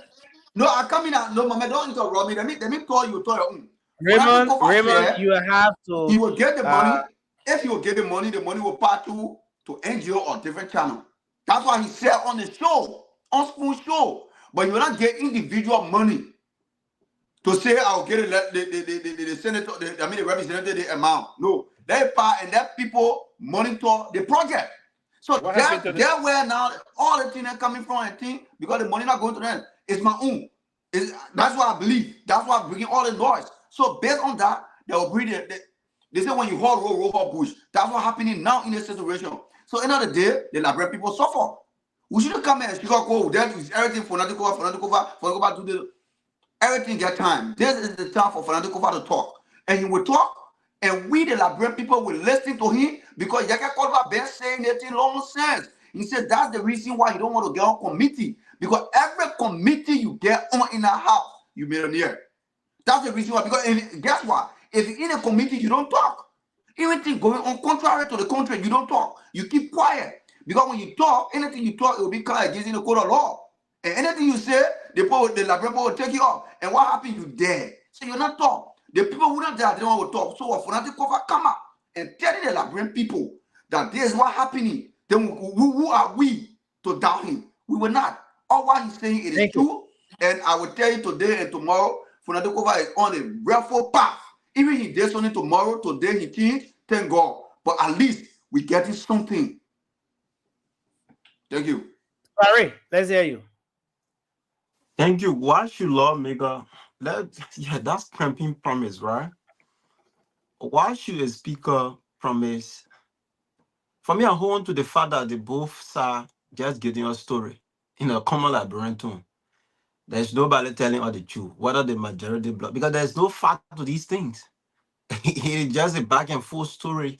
No, I come in. No, Mama, don't interrupt me. Let me call you to your own. Raymond, you have to. He will get the money. If you will get the money will pass to NGO or different channel. That's why he said on the show, on Spoon Show. But you will not get individual money to say I'll get the senator, the representative the amount. No, they part and that people monitor the project. So that's where now all the things are coming from and thing because the money not going to them. It's my own. That's what I believe. That's why I'm bringing all the noise. So based on that, they will bring they say when you hold bush. That's what's happening now in this situation. So end of the day, the library people suffer. We shouldn't come here and speak up. That is everything for Phonandiko Kofa to do the everything get time. This is the time for Phonandiko Kofa to talk. And he will talk, and we the librarian people will listen to him because Yaka Kofa been saying anything long sense. He said that's the reason why he don't want to get on committee. Because every committee you get on in a house, you millionaire. That's the reason why. Because guess what? If you're in a committee, you don't talk. Anything going on contrary to the country, you don't talk. You keep quiet. Because when you talk, anything you talk, it will be called against the code of law. And anything you say, the librarian will take you off. And what happened? You dead. So you're not talk. The people who don't they don't want to talk. So Phonandiko Kofa come up and telling the librarian people that this is what happening. Then who are we to doubt him? We will not. All what he's saying it is true. And I will tell you today and tomorrow, Phonandiko Kofa is on a rightful path. Even he did something tomorrow, today he changed, thank God. But at least we're getting something. Thank you. Sorry, let's hear you. Thank you. Why should lawmaker that's cramping promise, right? Why should a speaker promise? For me, I hold on to the fact that they both are just getting a story in a common librarian tone. There's nobody telling all the truth, whether the majority block, because there's no fact to these things. It's just a back and forth story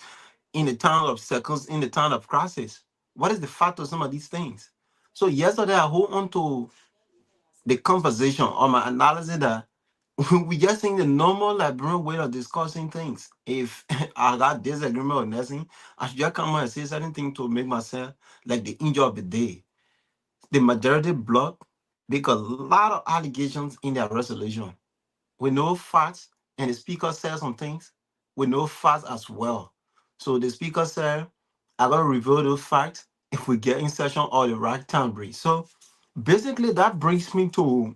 in the time of circles, in the time of crisis. What is the fact of some of these things? So yesterday, I hold on to the conversation or my analysis that we just think the normal librarian way of discussing things. If I got disagreement or nothing, I should just come out and say certain things to make myself like the angel of the day. The majority block make a lot of allegations in their resolution with no facts, and the speaker says some things with no facts as well. So the speaker said, I gotta reveal those facts if we get in session or the right time break. So basically that brings me to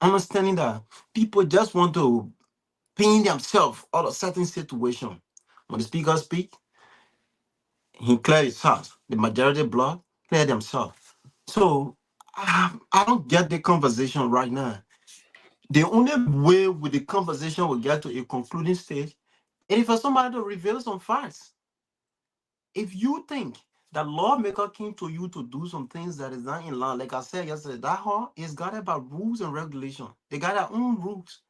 understanding that people just want to pin themselves out of certain situation. When the speaker speak, he clear his house. The majority block clear themselves. So I don't get the conversation right now. The only way with the conversation will get to a concluding stage is for somebody to reveal some facts. If you think that lawmaker came to you to do some things that is not in line, like I said yesterday, that law is guided by rules and regulation. They got their own rules.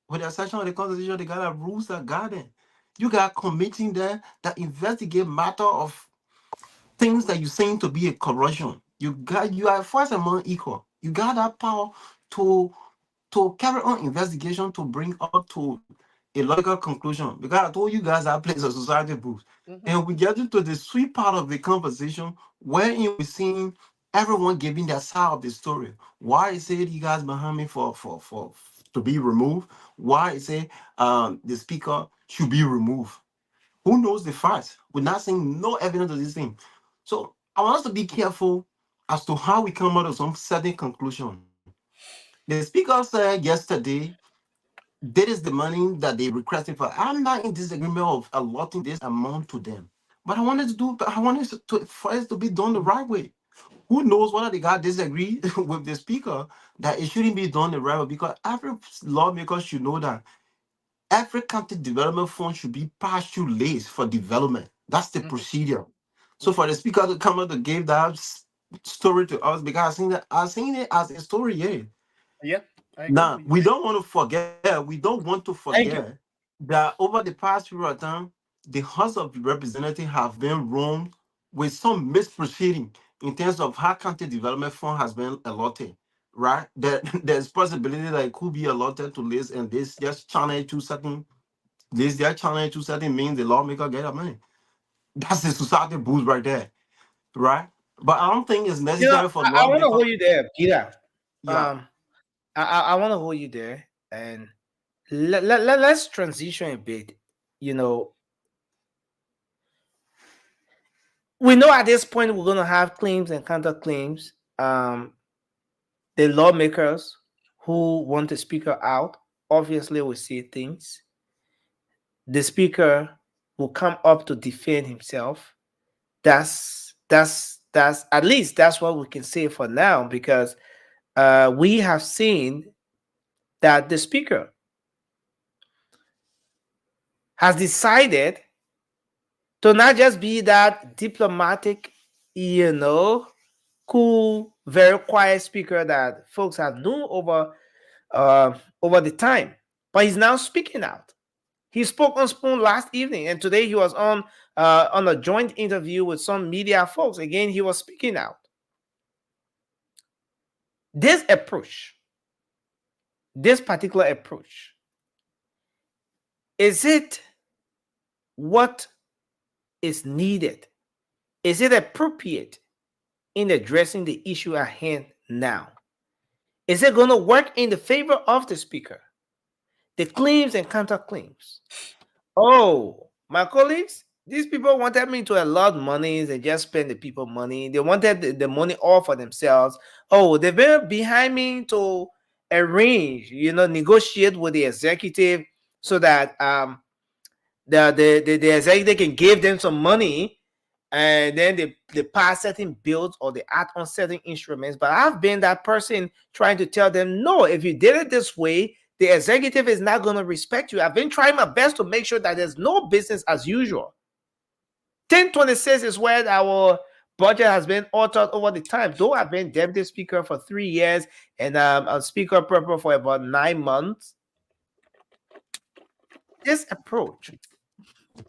With the exception of the constitution, they got their rules that guide them. You got committing there that investigate matter of things that you saying to be a corruption. You are first among equal. You got that power to carry on investigation to bring up to a logical conclusion. Because I told you guys I place a society boost. And we get into the sweet part of the conversation wherein we're seeing everyone giving their side of the story. Why is it you guys behind me for to be removed? Why is it the speaker should be removed? Who knows the facts? We're not seeing no evidence of this thing. So I want us to be careful as to how we come out of some certain conclusion. The speaker said yesterday, this is the money that they requested for. I'm not in disagreement of allotting this amount to them. But I wanted for it to be done the right way. Who knows whether they got disagree with the speaker that it shouldn't be done the right way, because every lawmaker should know that every county development fund should be passed through lace for development. That's the procedure. So for the speaker to come out to give that story to us, because I seen it as a story, yeah. Yeah. Now we don't want to forget. We don't want to forget that over the past period of time, the House of Representatives have been run with some misproceeding in terms of how county development fund has been allotted. Right? There's possibility that it could be allotted to list, and this just channel to certain. This just channel to certain means the lawmaker get that money. That's the society boost right there, right? But I don't think it's necessary for I want to lawmakers. hold you there, Peter. Yeah. I want to hold you there, and let's transition a bit. You know, we know at this point we're going to have claims and counterclaims. The lawmakers who want the speaker out obviously will see things. The speaker will come up to defend himself. That's at least that's what we can say for now, because we have seen that the speaker has decided to not just be that diplomatic, cool, very quiet speaker that folks have known over the time, but he's now speaking out. He spoke on Spoon last evening, and today he was on a joint interview with some media folks. Again, he was speaking out. This particular approach, is it what is needed? Is it appropriate in addressing the issue at hand now? Is it going to work in the favor of the speaker? The claims and counterclaims. Oh, my colleagues, these people wanted me to allot money and just spend the people money. They wanted the money all for themselves. Oh, they've been behind me to arrange, negotiate with the executive so that the executive can give them some money, and then they pass certain bills or they act on certain instruments. But I've been that person trying to tell them, no, if you did it this way, the executive is not going to respect you. I've been trying my best to make sure that there's no business as usual. 1026 is where our budget has been altered over the time. Though I've been deputy speaker for 3 years and a speaker proper for about 9 months. This approach,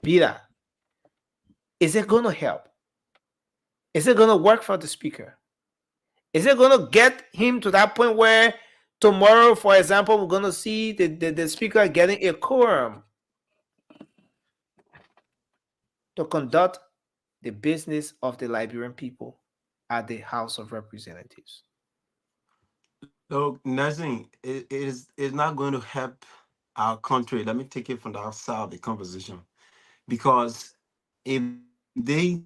Peter, is it going to help? Is it going to work for the speaker? Is it going to get him to that point where tomorrow, for example, we're going to see the speaker getting a quorum to conduct the business of the Liberian people at the House of Representatives? So, nothing. It's not going to help our country. Let me take it from the outside of the conversation. Because if the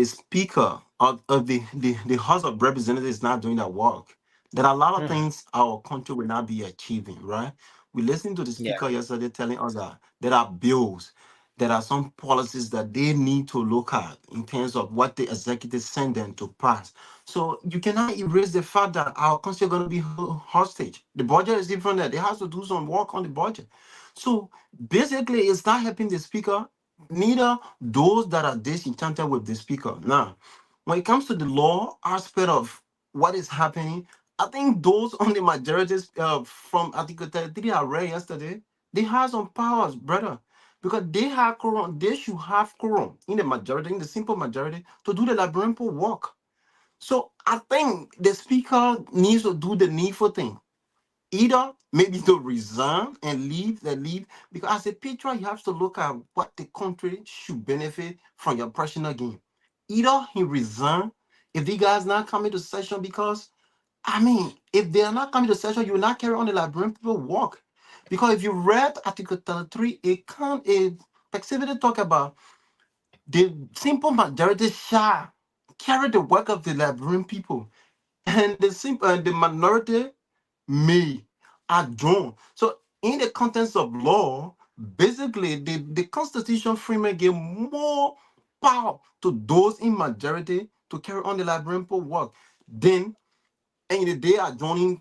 speaker of the House of Representatives is not doing that work, there are a lot of things our country will not be achieving, right? We listened to the speaker yesterday telling us that there are bills there are some policies that they need to look at in terms of what the executive send them to pass. So you cannot erase the fact that our country is going to be hostage. The budget is different. That they have to do some work on the budget. So basically, it's not helping the speaker, neither those that are disenchanted with the speaker. Now, when it comes to the law aspect of what is happening, I think those on the majorities from Article 33 I read yesterday, they have some powers, brother, because they have quorum. They should have quorum in the majority, in the simple majority, to do the labyrinthal work. So I think the speaker needs to do the needful thing. Either maybe to resign and leave, because as a patriot, you have to look at what the country should benefit from your personal gain. Either he resign if the guys not coming to session, because I mean, if they are not coming to session, you will not carry on the labyrinthal work. Because if you read Article 33, it can't specifically talk about the simple majority shall carry the work of the labyrinth people, and the minority may adjourn. So in the context of law, basically the constitution framework gave more power to those in majority to carry on the labyrinthal work. Then in the day adjourning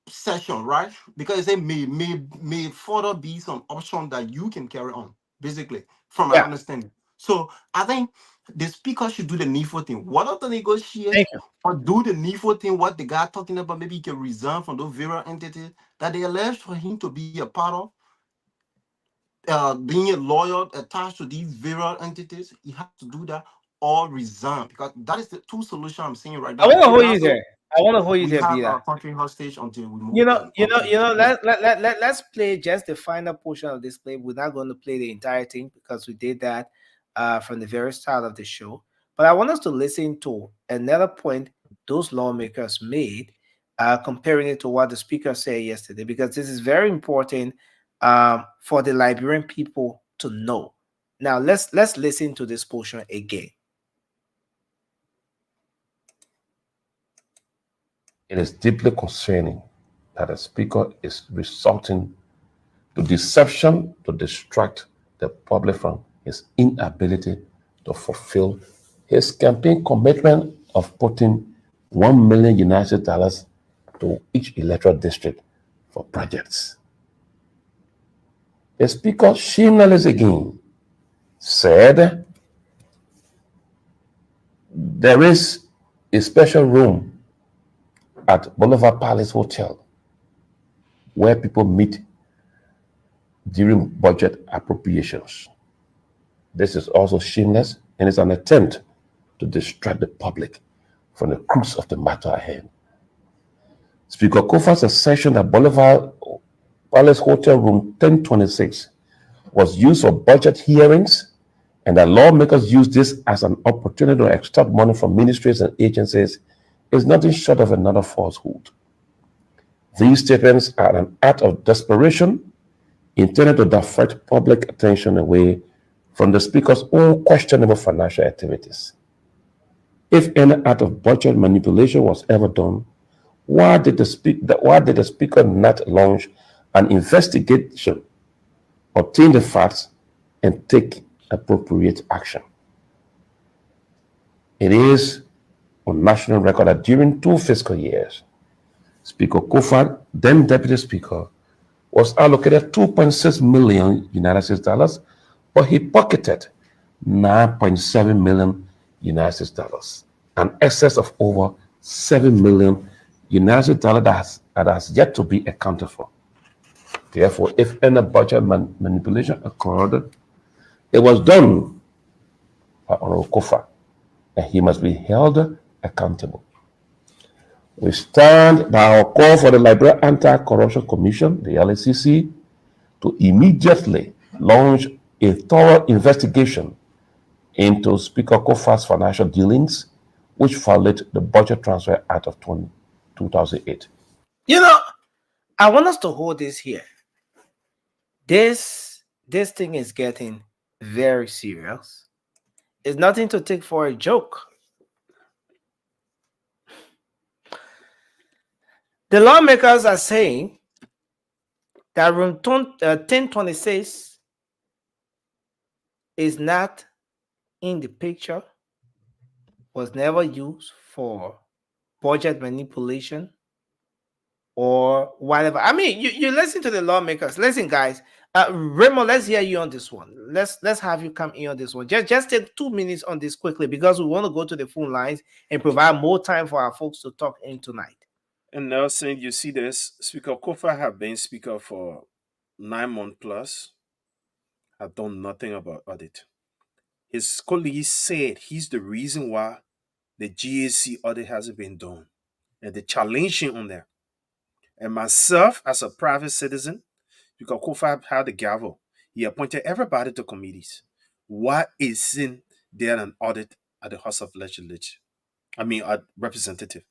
session, right? Because it say may further be some option that you can carry on, basically, from my understanding. So I think the speaker should do the needful thing. What are the negotiate or do the needful thing? What the guy talking about? Maybe he can resign from those various entities that they allege for him to be a part of. Being a lawyer attached to these various entities, he has to do that or resign, because that is the two solutions I'm seeing right now. I want to hold you there. I want to hold you We there, have Peter. our country hostage until we move. Let's play just the final portion of this play. We're not going to play the entire thing because we did that from the very start of the show. But I want us to listen to another point those lawmakers made, comparing it to what the speaker said yesterday, because this is very important for the Liberian people to know. Now let's listen to this portion again. It is deeply concerning that the speaker is resorting to deception to distract the public from his inability to fulfill his campaign commitment of putting $1 million United dollars to each electoral district for projects. The speaker shamelessly again said there is a special room at Boulevard Palace Hotel where people meet during budget appropriations. This is also shameless and is an attempt to distract the public from the crux of the matter ahead. Speaker Kofa's assertion that Boulevard Palace Hotel room 1026 was used for budget hearings and that lawmakers used this as an opportunity to extract money from ministries and agencies is nothing short of another falsehood. These statements are an act of desperation intended to divert public attention away from the speaker's own questionable financial activities. If any act of budget manipulation was ever done, why did the speaker not launch an investigation, obtain the facts, and take appropriate action? It is on national record that during 2 fiscal years, Speaker Kofa, then Deputy Speaker, was allocated $2.6 million United States dollars, but he pocketed $9.7 million United States dollars, an excess of over $7 million United States dollars that has yet to be accounted for. Therefore, if any budget manipulation occurred, it was done by Honorable Kofa, and he must be held accountable. We stand by our call for the Liberia Anti-Corruption Commission, the LACC, to immediately launch a thorough investigation into Speaker Kofa's financial dealings, which violate the Budget Transfer Act of 2008. I want us to hold this here. This thing is getting very serious. It's nothing to take for a joke. The lawmakers are saying that room 1026 is not in the picture, was never used for budget manipulation or whatever. I mean, you listen to the lawmakers. Listen, guys. Remo, let's hear you on this one. Let's have you come in on this one. Just take 2 minutes on this quickly because we want to go to the phone lines and provide more time for our folks to talk in tonight. And Nelson, you see this, Speaker Kofa have been speaker for 9 months plus, have done nothing about audit. His colleagues said he's the reason why the GAC audit hasn't been done. And they challenge him on that. And myself, as a private citizen, because Kofa had the gavel, he appointed everybody to committees. Why isn't there an audit at the House of Legislature? I mean, at representative.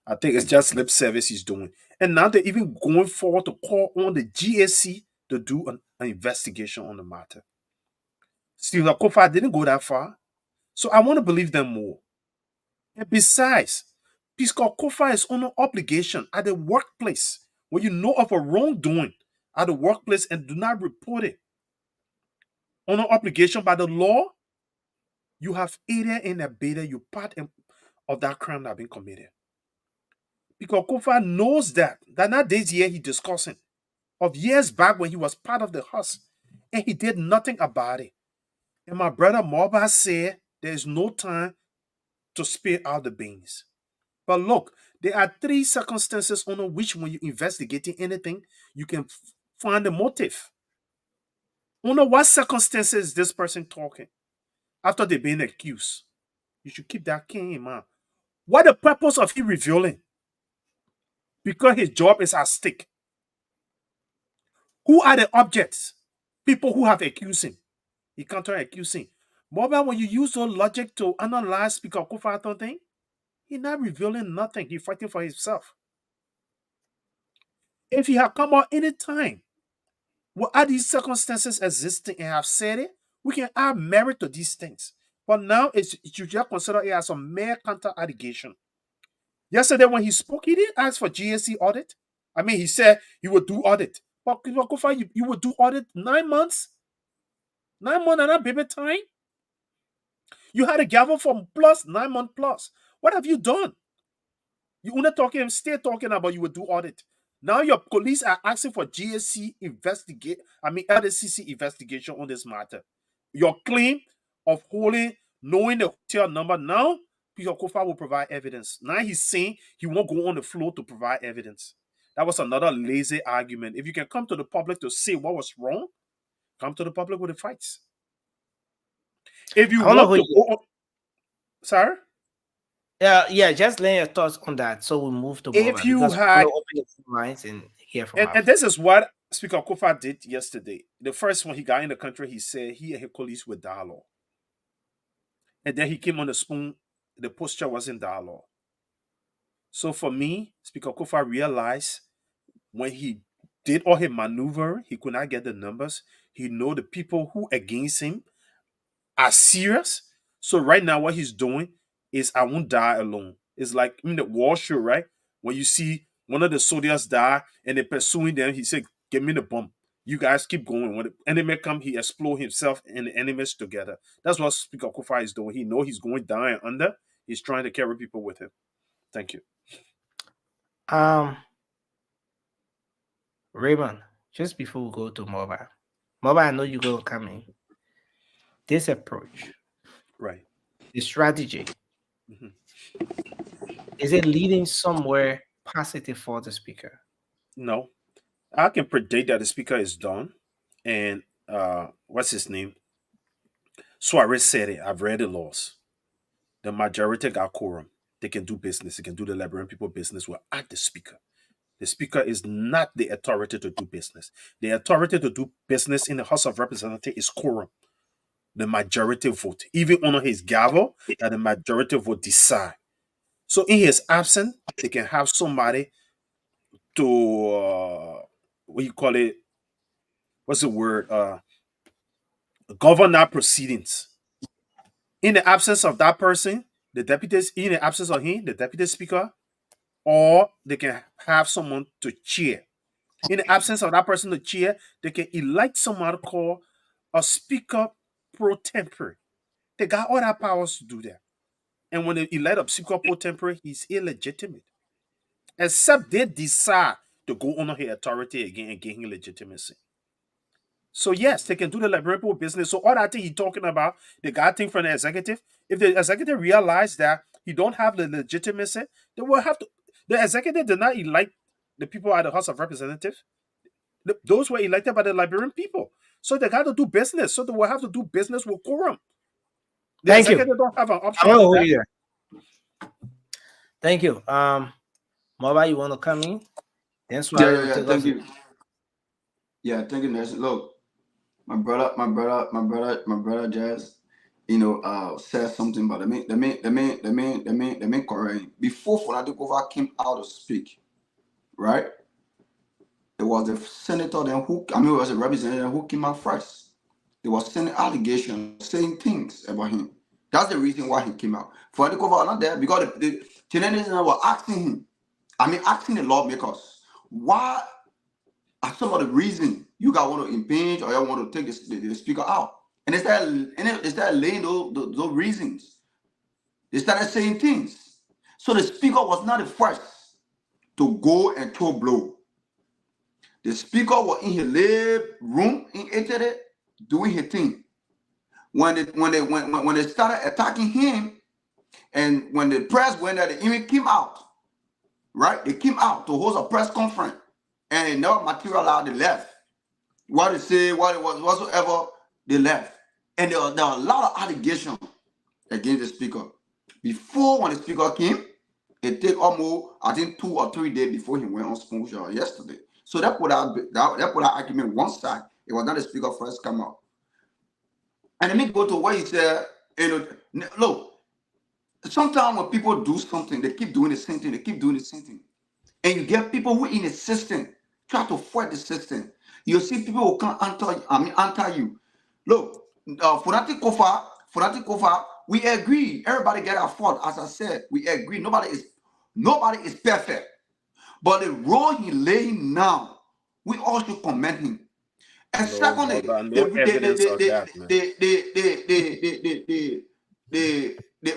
I think it's just lip service he's doing. And now they're even going forward to call on the GAC to do an investigation on the matter. Stephen Kofa didn't go that far. So I want to believe them more. And besides, Pisco Kofa is on an obligation at the workplace when you know of a wrongdoing at the workplace and do not report it. On an obligation by the law, you have aided and abetted, you part of that crime that has been committed. Because Kofa knows that not this year he discussing of years back when he was part of the house and he did nothing about it. And my brother Morba said there is no time to spill out the beans. But look, there are 3 circumstances under which when you're investigating anything, you can find the motive. Under what circumstances is this person talking after they've been accused? You should keep that key in mind. What the purpose of him revealing? Because his job is at stake. Who are the objects? People who have accused him. He counter-accused him. But when you use those logic to analyze Speaker Kofa thing, he's not revealing nothing. He's fighting for himself. If he had come out any time, what are these circumstances existing and have said it, we can add merit to these things. But now you just consider it as a mere counter-allegation. Yesterday when he spoke, he didn't ask for GAC audit. I mean, he said he would do audit. But Kofa, you would do audit 9 months? 9 months and a baby time? You had a gavel for plus 9 months plus. What have you done? You only talking, still talking about you would do audit. Now your police are asking for GAC LDCC investigation on this matter. Your claim of knowing the hotel number, now Peter Kofa will provide evidence. Now he's saying he won't go on the floor to provide evidence. That was another lazy argument. If you can come to the public to say what was wrong, come to the public with the facts. If you want to go, sir? Yeah, just lay your thoughts on that. So we'll move to if you had lines and hear from and this is what Speaker Kofa did yesterday. The first one he got in the country, he said he and his colleagues were dialogue. And then he came on the spoon, the posture wasn't dialogue. So for me, Speaker Kofa realized when he did all his maneuver, he could not get the numbers. He know the people who against him are serious. So right now what he's doing is I won't die alone. It's like in the war show, right? When you see one of the soldiers die and they're pursuing them, he said, "Give me the bomb. You guys keep going. When the enemy come, he explode himself and the enemies together." That's what Speaker Kofa is doing. He know he's going down and under. He's trying to carry people with him. Thank you. Raymond, just before we go to Mobile, I know you're going to come in. This approach, right? The strategy, is it leading somewhere positive for the speaker? No, I can predict that the speaker is done. And what's his name? Suarez said it. I've read the laws. The majority got quorum. They can do business. They can do the Liberian people business without the speaker. The speaker is not the authority to do business. The authority to do business in the House of Representatives is quorum. The majority vote. Even on his gavel, that the majority vote decide. So in his absence, they can have somebody to, what you call it? What's the word? Govern our proceedings. In the absence of that person, the deputies, in the absence of him, the deputy speaker, or they can have someone to chair. In the absence of that person to chair, they can elect someone called a speaker pro tempore. They got all that powers to do that. And when they elect a speaker pro tempore, he's illegitimate. Except they decide to go under his authority again and gain him legitimacy. So yes, they can do the Liberian people business. So all that thing he's talking about, they got thing from the executive. If the executive realize that he don't have the legitimacy, they will have to. The executive did not elect the people at the House of Representatives. Those were elected by the Liberian people. So they got to do business. So they will have to do business with quorum. The Thank you. executive don't have an option. Thank you. Mobile, you want to come in? Thank you. Yeah, thank you, Nelson. Look, my brother, Jazz, said something, but let me correct. Before Fonadikova came out to speak, right? There was a senator then it was a representative who came out first. There was sending allegations, saying things about him. That's the reason why he came out. Fonadikova not there because the Chinese were asking him. Asking the lawmakers, why are some of the reasons you guys want to impeach or you want to take the speaker out? And they started laying those reasons. They started saying things. So the speaker was not the first to go and throw blow. The speaker was in his lab room in Italy doing his thing. When they started attacking him, and when the press went there, they even came out. Right? They came out to host a press conference and they never materialized, they left. What they say, what it was, whatsoever, they left. And there were a lot of allegations against the speaker. Before, when the speaker came, it took almost, I think, 2 or 3 days before he went on SpoonShow yesterday. So that put that argument one side. It was not the speaker first come out. And let me go to what he said. Look, sometimes when people do something, they keep doing the same thing, and you get people who in the system try to fight the system. You see people who come anti you. Look, Fonati Kofa, we agree. Everybody get our fault. As I said, we agree. Nobody is perfect. But the role he laying now, we all should commend him. And secondly, the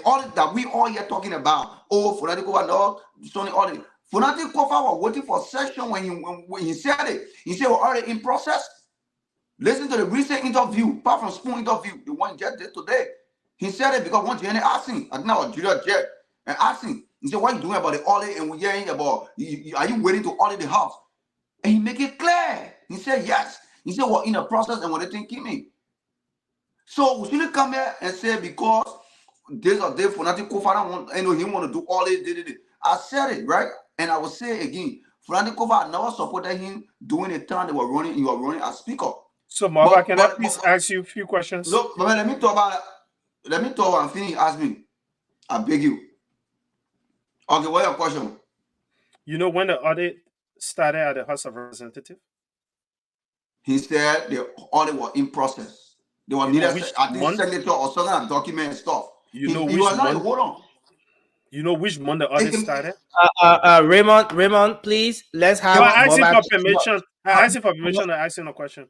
audit that we all here talking about, Fonati Kofa, no, Sonny audit. Fonati Kofa was waiting for session when he said it. He said we're already in process. Listen to the recent interview, apart from Spoon interview, the one Jet did today. He said it because one Jenny asked him, I think that was Julia Jet, and asked him, he said, what are you doing about the audit? And we're hearing about, are you waiting to audit the house? And he make it clear. He said, yes. He said, we're in a process and we're letting keep me. So we shouldn't come here and say because this or that Fonati Kofa, he want to do all it. I said it, right? And I will say it again. Fonati Kofa never supported him doing the time they were running, you were running as speaker. So Marva, can I please ask you a few questions? Look, let me talk about and finish. Ask me. I beg you. Okay, what's your question? You know when the audit started at the House of Representatives? He said the audit was in process. They were needed senator or some document and stuff. Hold on. You know which month the audit started? Raymond, please, let's have. I asked him for permission. I asked him for permission to ask him a question.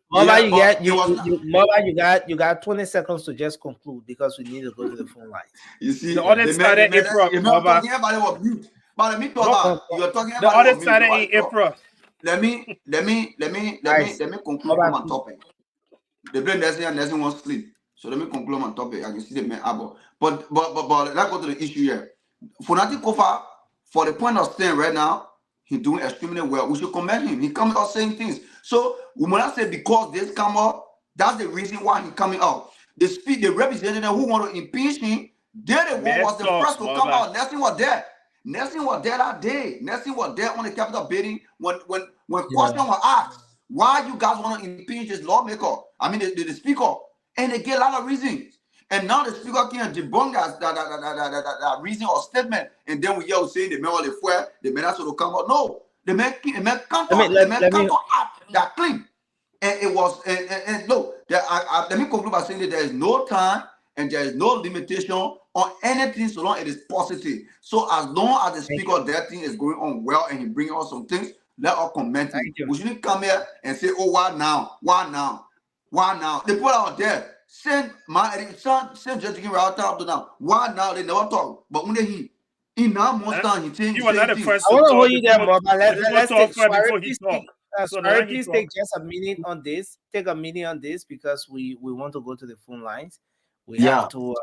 You got 20 seconds to just conclude because we need to go to the phone line. You see, the audit started in April. You're talking about the audit started in April. Let me conclude my topic. The brain doesn't want to sleep. So let me conclude my topic. I can see the man about. But let's go to the issue here. Fonati Kofa, for the point of stand right now, he's doing extremely well. We should commend him. He comes out saying things. So we will not say because this come up, that's the reason why he's coming out. The representative who want to impeach him, they're the one was the first to come out. Nelson was there. Nelson was there that day. Nelson was there on the Capitol building when question was asked, why you guys want to impeach this lawmaker? I mean the speaker. And they get a lot of reasons. And now the speaker can debunk that reason or statement. And then we yell saying the man or the man has to come out. No, the man counter that claim. And it was and look, let me conclude by saying that there is no time and there is no limitation on anything so long it is positive. So as long as the speaker that thing is going on well and he bring out some things, let us comment. We shouldn't come here and say, oh, why now? Why now? Why now? The people out there, send just to give out to now. Why now they never talk? But when he now most time he think You were not the things. first I to want to talk hold you there, before. Bob, but let's Talk take first Swari, before he please talk. take So now Swari, he please talk. take just a minute on this. Take a minute on this because we want to go to the phone lines. We Yeah. have to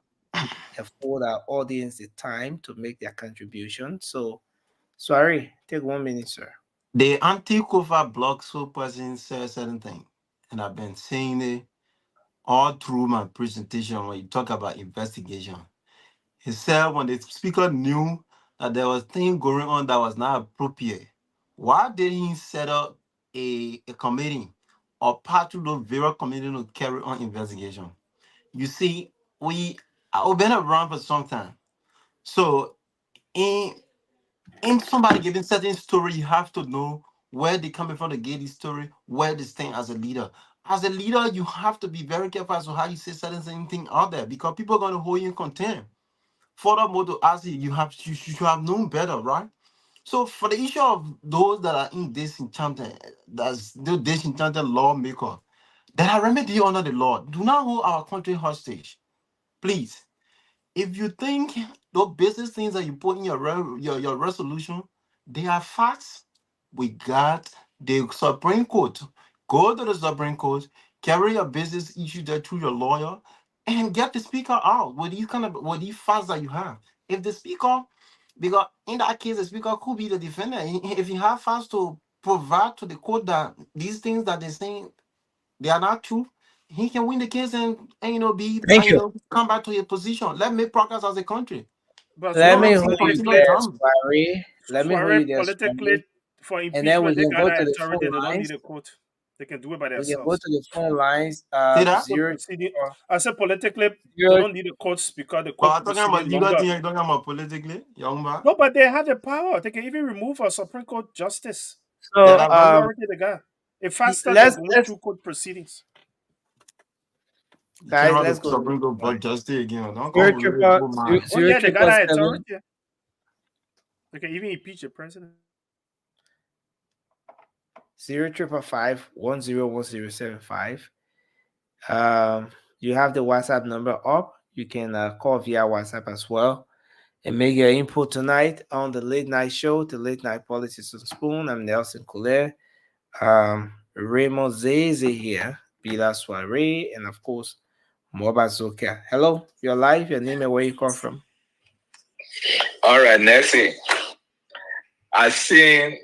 afford our audience the time to make their contribution. So, Swari, take 1 minute, sir. The anti-cover blog so person says certain thing, and I've been saying it all through my presentation when you talk about investigation. He said when the speaker knew that there was thing going on that was not appropriate, why did he set up a committee or part of the various committee to carry on investigation? You see, I've been around for some time. So in somebody giving certain story, you have to know where they coming from to get this story, where they stand as a leader. As a leader, you have to be very careful as to how you say certain thing out there because people are going to hold you in contempt. Furthermore, to ask you, you should have known better, right? So for the issue of those that are in disenchanted, that's the disenchanted lawmaker, that are remedy under the law, do not hold our country hostage, please. If you think those business things that you put in your resolution, they are facts, we got the Supreme Court. Go to the Supreme Court, carry your business issue there through your lawyer, and get the speaker out with these facts that you have. If the speaker, because in that case, the speaker could be the defendant. If you have facts to provide to the court that these things that they're saying they are not true, he can win the case and Thank you. come back to his position. Let's make progress as a country. But Let so me Don't hold you continue politically, there, dumb. Swari. Let me hold you there, politically, Swari. for And then we impeachment, they can got go that to the authority. phone They don't lines. need a court. They can do it by We can go themselves. to the phone lines. See that? Zero. Proceeding. I said politically, they Zero. don't need the courts because the But court I'm talking about proceeding legal longer. thing, you're talking about politically, young man. No, but they have the power. They can even remove a Supreme Court justice. So The majority they got. It faster than let's going through court proceedings. You guys, can't let's have go the to Supreme the Court phone line. but justice again. Don't Zero come with triple a good man. Oh zero yeah, they got triple that seven. authority. They can even impeach the president. 055-101075. You have the WhatsApp number up. You can call via WhatsApp as well and make your input tonight on the late night show, the late night politics on Spoon. I'm Nelson Collier. Raymond Zeze here, Bila Soiree, and of course, Moba Zoka. Hello, you're live. Your name and where you come from. All right, Nelson. I seen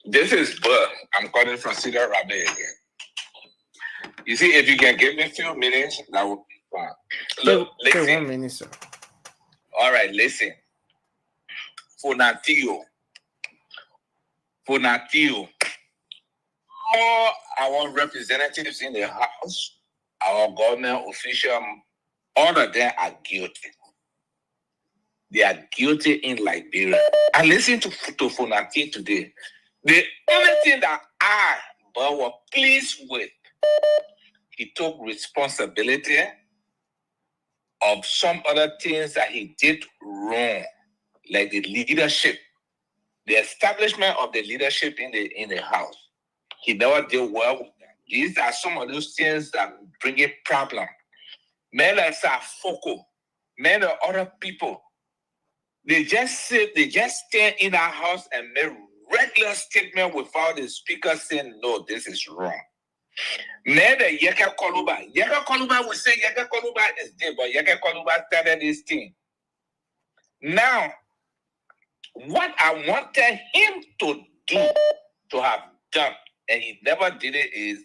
this is Bud. I'm calling from Cedar Rapids again. You see, if you can give me a few minutes, that would be fine. Look, listen. 1 minute, sir. All right, listen. Fonatio. All our representatives in the House, our government officials, all of them are guilty. They are guilty in Liberia. I listened to Fonatio today. The only thing that I was pleased with, he took responsibility of some other things that he did wrong, like the leadership, the establishment of the leadership in the House. He never did well with that. These are some of those things that bring a problem. Men like Foco, men or other people, they just stand in our house and make regular statement without the speaker saying, no, this is wrong. Neither Yeka Koluba will say Yeka Koluba is dead, but Yeka Koluba started this thing. Now, what I wanted him to do, to have done, and he never did it, is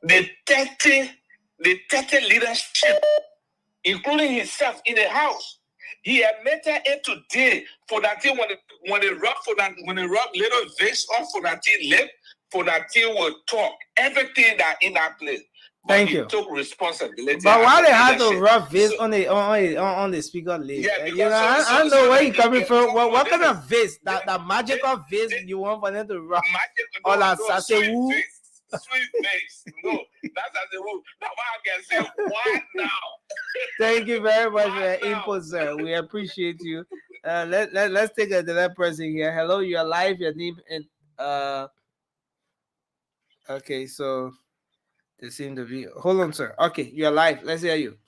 the 30 leadership, including himself in the House. He admitted it today for that thing when they rub little Vicks off for that thing lip, for that thing will talk everything that in that place. But Thank he you. took responsibility. But why they have to leadership. rub this on the speaker list? Yeah, You know, I know where you coming from. What kind of vase? That magical vase you want for them to rub? All that sasewu. Sweet face. No, that's as a rule. Now I can say, what now? Thank you very much for your input, sir. We appreciate you. Let's take another person here. Hello, you're live. Your name and okay, so They seem to be. Hold on, sir. Okay, you're live. Let's hear you.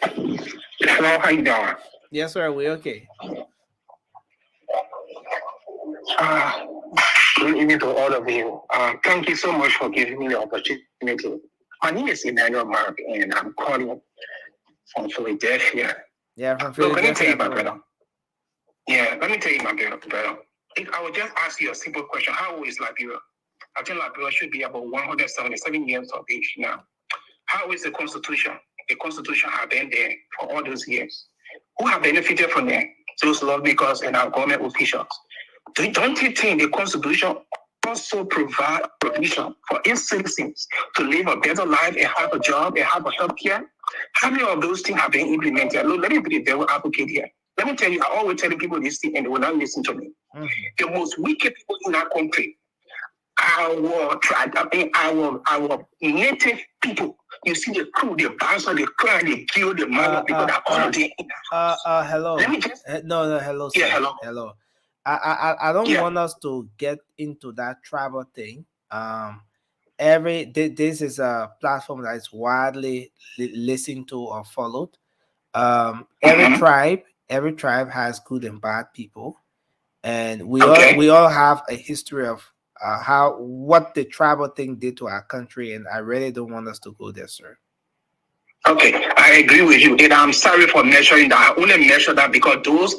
Hello, how you doing? Yes, sir. We okay. Good evening to all of you. Thank you so much for giving me the opportunity. My name is Emmanuel Mark, and I'm calling from Philadelphia. Yeah, from Look, let me tell Philadelphia. you, my brother. Yeah, let me tell you, my brother. If I would just ask you a simple question, how old is Liberia? I think Liberia should be about 177 years of age now. How is the Constitution? The Constitution has been there for all those years. Who have benefited from that? Those lawmakers and our government officials. Don't you think the Constitution also provide provision for its citizens to live a better life and have a job and have a health care? How many of those things have been implemented? Look, let me be the devil advocate here. Let me tell you, I always tell people this thing and they will not listen to me. Mm-hmm. The most wicked people in our country, our native people. You see the crew, the bastard, they cry, they kill the mother people that all of them. Hello. Let me just no, hello, sir. Yeah, hello. I don't want us to get into that tribal thing. This is a platform that is widely listened to or followed. Every tribe has good and bad people, and we all have a history of what the tribal thing did to our country, and I really don't want us to go there, sir. Okay, I agree with you, and I'm sorry for measuring that. I only measure that because those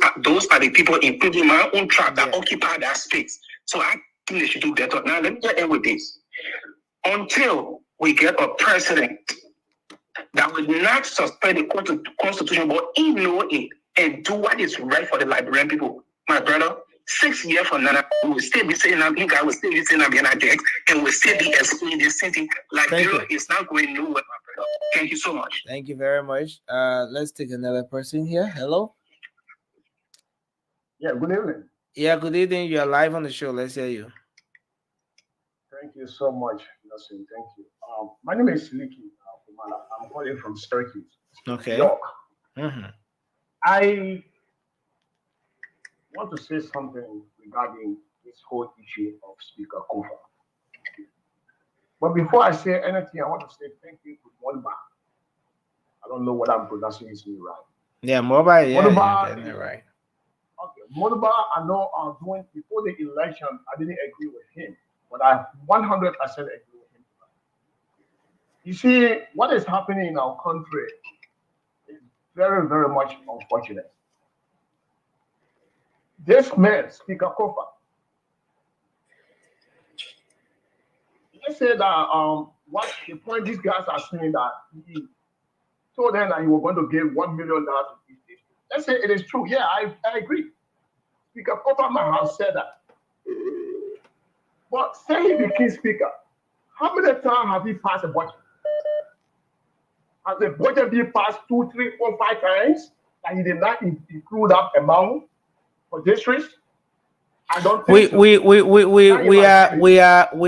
are the people, including my own tribe, that occupy that space. So I think they should do better. Now let me get in with this. Until we get a president that will not suspend the Constitution, but ignore it and do what is right for the Liberian people, my brother, 6 years from now, we will still be saying that I will still be saying that and we'll still be explaining the same thing. Liberia is not going nowhere, my brother. Thank you so much. Thank you very much. Let's take another person here. Hello. Yeah, good evening. Yeah, good evening. You are live on the show. Let's hear you. Thank you so much, Nelson. Thank you. My name is Siliki. I'm calling from Syracuse, okay. New York. Mm-hmm. I want to say something regarding this whole issue of Speaker Kofa. But before I say anything, I want to say thank you to Moduba. I don't know whether I'm pronouncing his name right. Yeah, Moduba, yeah, Moduba, you're getting it right. Okay, Moduba, I know doing before the election, I didn't agree with him, but I 100% agree with him. You see, what is happening in our country is very, very much unfortunate. This man, Speaker Kofa, let's say that what the point these guys are saying that he told them that he was going to give $1 million to this station. Let's say it is true. Yeah, I agree. Speaker Kofa might have said that. But say he became speaker, how many times have he passed a budget? Has the budget been passed 2, 3, 4, 5 times and he did not include that amount for districts? I don't think we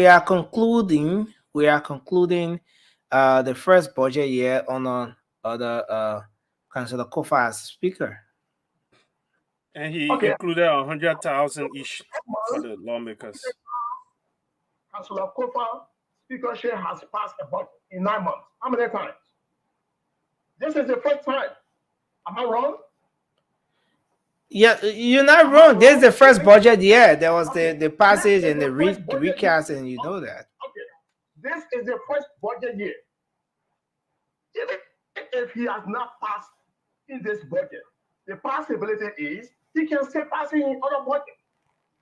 are concluding the first budget year on the Councillor Kofa as speaker. And he included 100,000 each for the lawmakers. Councillor Kofa speakership has passed a budget in 9 months. How many times? This is the first time. Am I wrong? Yeah, you're not wrong. This is the first budget year. There was the passage and the recast, and you know that. Okay, this is the first budget year. Even if he has not passed in this budget, the possibility is he can still pass in other budget.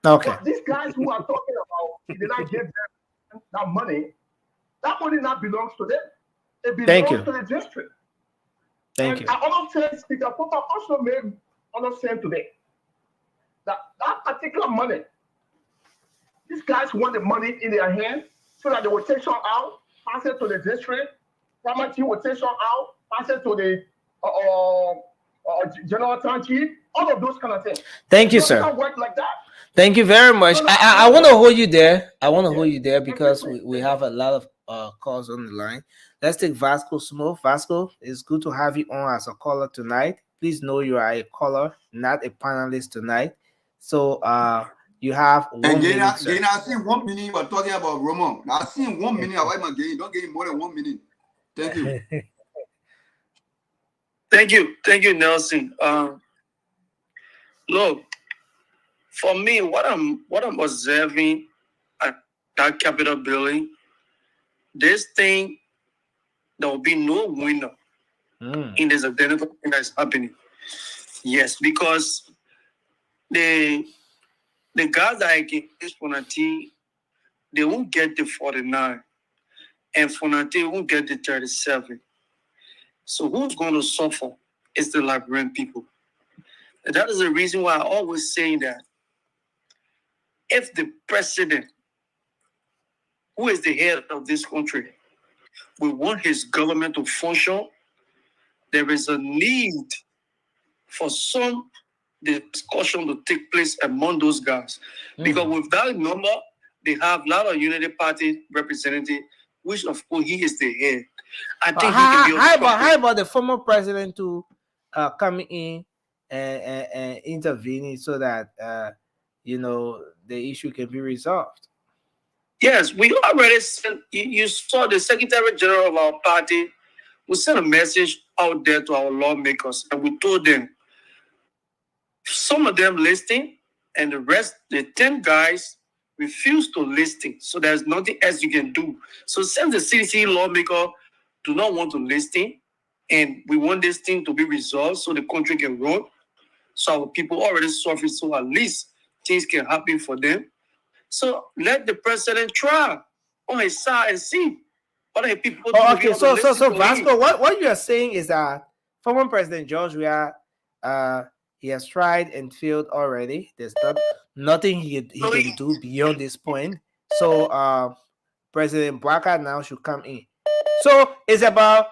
Okay. But these guys who are talking about he did not give them that money not belongs to them. It belongs to the district. Thank you. I understand Speaker Kofa also made understand today that particular money, these guys want the money in their hand so that they will take some out, pass it to the district, farmer team will take some out, pass it to the general town chief, all of those kind of things. Thank you, sir. Work like that. Thank you very much. I want to hold you there. I want to hold you there because we have a lot of calls on the line. Let's take Vasco Smith. Vasco, it's good to have you on as a caller tonight. Please know you are a caller, not a panelist tonight. So you have 1 And minute. Gain, I seen 1 minute you were talking about Roman. I seen 1 minute. Why am Gain? Don't get more than 1 minute. Thank you. Thank you, Nelson. Look, for me, what I'm observing at that Capitol building, this thing, there will be no winner in this identical thing that's happening. Yes, because the guys that against Fonati, they won't get the 49, and Fonati won't get the 37. So who's going to suffer is the Liberian people. And that is the reason why I always say that if the president, who is the head of this country, we want his government to function, there is a need for some discussion to take place among those guys. Because with that number, they have a lot of Unity Party representatives, which of course he is the head. I think how about the former president to come in and intervene so that the issue can be resolved? Yes, we already sent. You saw the Secretary General of our party. We sent a message out there to our lawmakers, and we told them some of them listing, and the rest, the 10 guys, refuse to listing. So there's nothing else you can do. So since the CDC lawmaker do not want to listing, and we want this thing to be resolved so the country can run, so our people already suffer, so at least things can happen for them. So let the president try on his side and see what the people do. Okay, so Vasco, what you are saying is that former President George Weah, he has tried and failed already. There's nothing he can do beyond this point. So President Bwaka now should come in. So it's about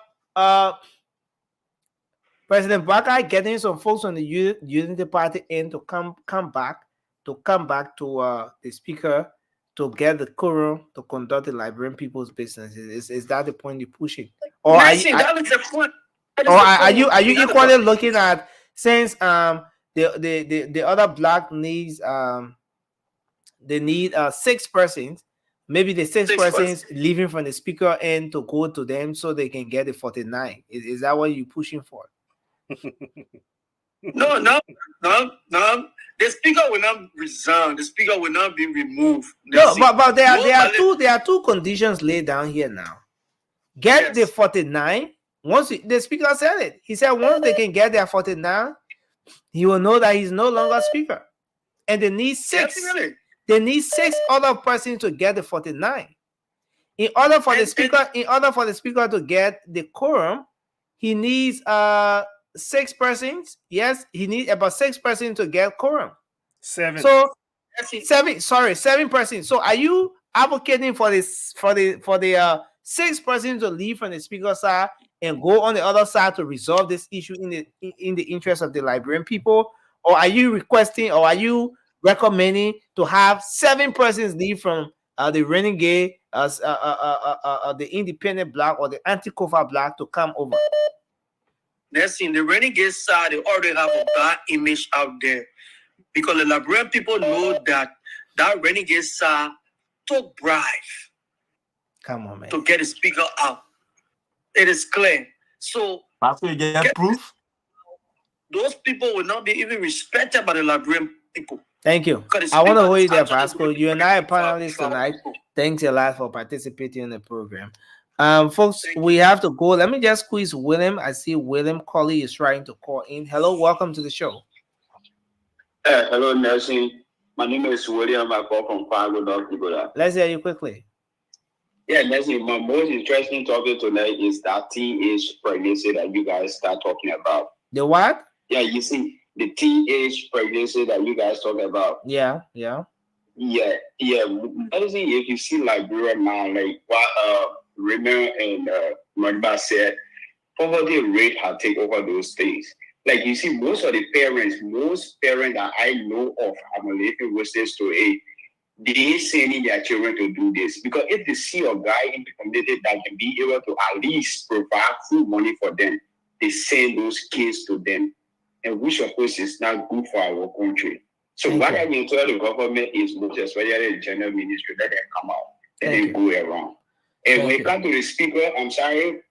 President Bwaka getting some folks on the Unity Party in to come back to the speaker to get the quorum to conduct the Liberian people's business. Is that the point you're pushing? Or are you equally looking at, since the other block needs they need 6 persons, maybe the 6 persons leaving from the speaker end to go to them so they can get the 49. Is that what you're pushing for? No. The speaker will not resign. The speaker will not be removed. No, but there are two conditions laid down here now. Get the 49. Once the speaker said it, he said once they can get their 49, he will know that he's no longer speaker. And they need 6. Definitely. They need 6 other persons to get the 49. In order for the speaker to get the quorum, he needs 6 persons. Yes, he needs about 6 persons to get quorum. 7. So 7 persons. So are you advocating for the 6 persons to leave from the speaker side and go on the other side to resolve this issue in the interest of the Liberian people? Or are you requesting, or are you recommending to have 7 persons leave from the renegade, the independent bloc or the anti-COFA bloc to come over? That's in the renegade side. They already have a bad image out there because the Liberian people know that renegade side took bribe. Come on, man. To get the speaker out. It is clear. So after you get proof, those people will not be even respected by the Liberian people. Thank you. I want to hold you there, Vasco. You and I are panelists tonight. Thanks a lot for participating in the program. Folks, we have to go. Let me just squeeze William. I see William Colley is trying to call in. Hello, welcome to the show. Hello, Nelson. My name is William. I call from Fargo, North Dakota. Let's hear you quickly. Yeah, Nelson, my most interesting topic tonight is that teenage pregnancy that you guys start talking about. The what? Yeah, you see, the teenage pregnancy that you guys talk about. Yeah. Nelson, if you see Liberia now, like what Raymond and Magba said, poverty rate has taken over those things. Like you see, most parents that I know of, I'm living with this to a, they sending their children to do this because if they see a guy in the community that can be able to at least provide food money for them, they send those kids to them, and which of course is not good for our country. So what I will tell the government is, most especially the general ministry, let them come out and then go around. And when it comes to the speaker, I'm sorry,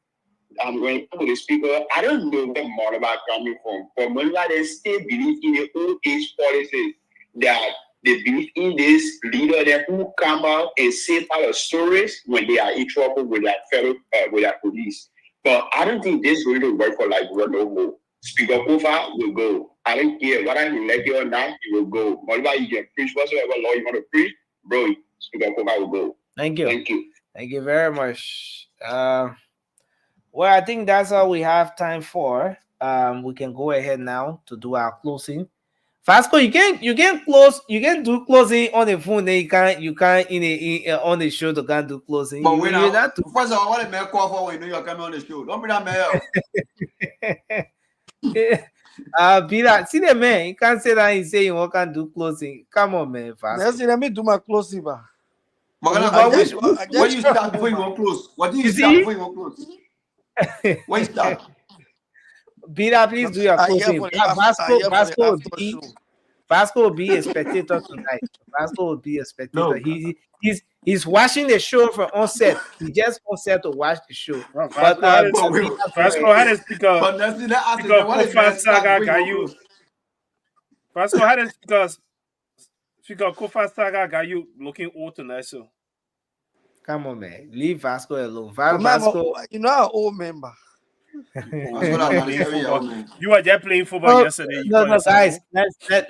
when it comes to the speaker, I don't know where Moraba coming from. But Moraba, they still believe in the old age policies that they believe in this leader that who come out and say all the stories when they are in trouble with their fellow, with their police. But I don't think this is going to work for like no more. Speaker Kofa will go. I don't care whether you like it or not, he will go. Whatever you can preach, whatsoever law you want to preach, bro, Speaker Kofa will go. Thank you. Thank you. Thank you very much. Well, I think that's all we have time for. We can go ahead now to do our closing. Vasco, you can close. You can do closing on the phone. Then you can't on the show to can't do closing. But first of all, I want to make a call for when you know you're coming on the show. Don't be that mail. Be that. See the man. You can't say that. He say you can't do closing. Come on, man. Vasco. Let me do my closing, ba. When you start before you won't close. What do you start before you won't close? When you start. Bida, please do your closing. Vasco will be a spectator tonight. Vasco will be a spectator. He's watching the show from onset. He just onset to watch the show. Vasco had to speak up. Vasco had to speak up. Kofa Saga got you looking old tonight, so. Come on, man. Leave Vasco alone. Vasco, you know our old member. You were just playing football yesterday. No, guys.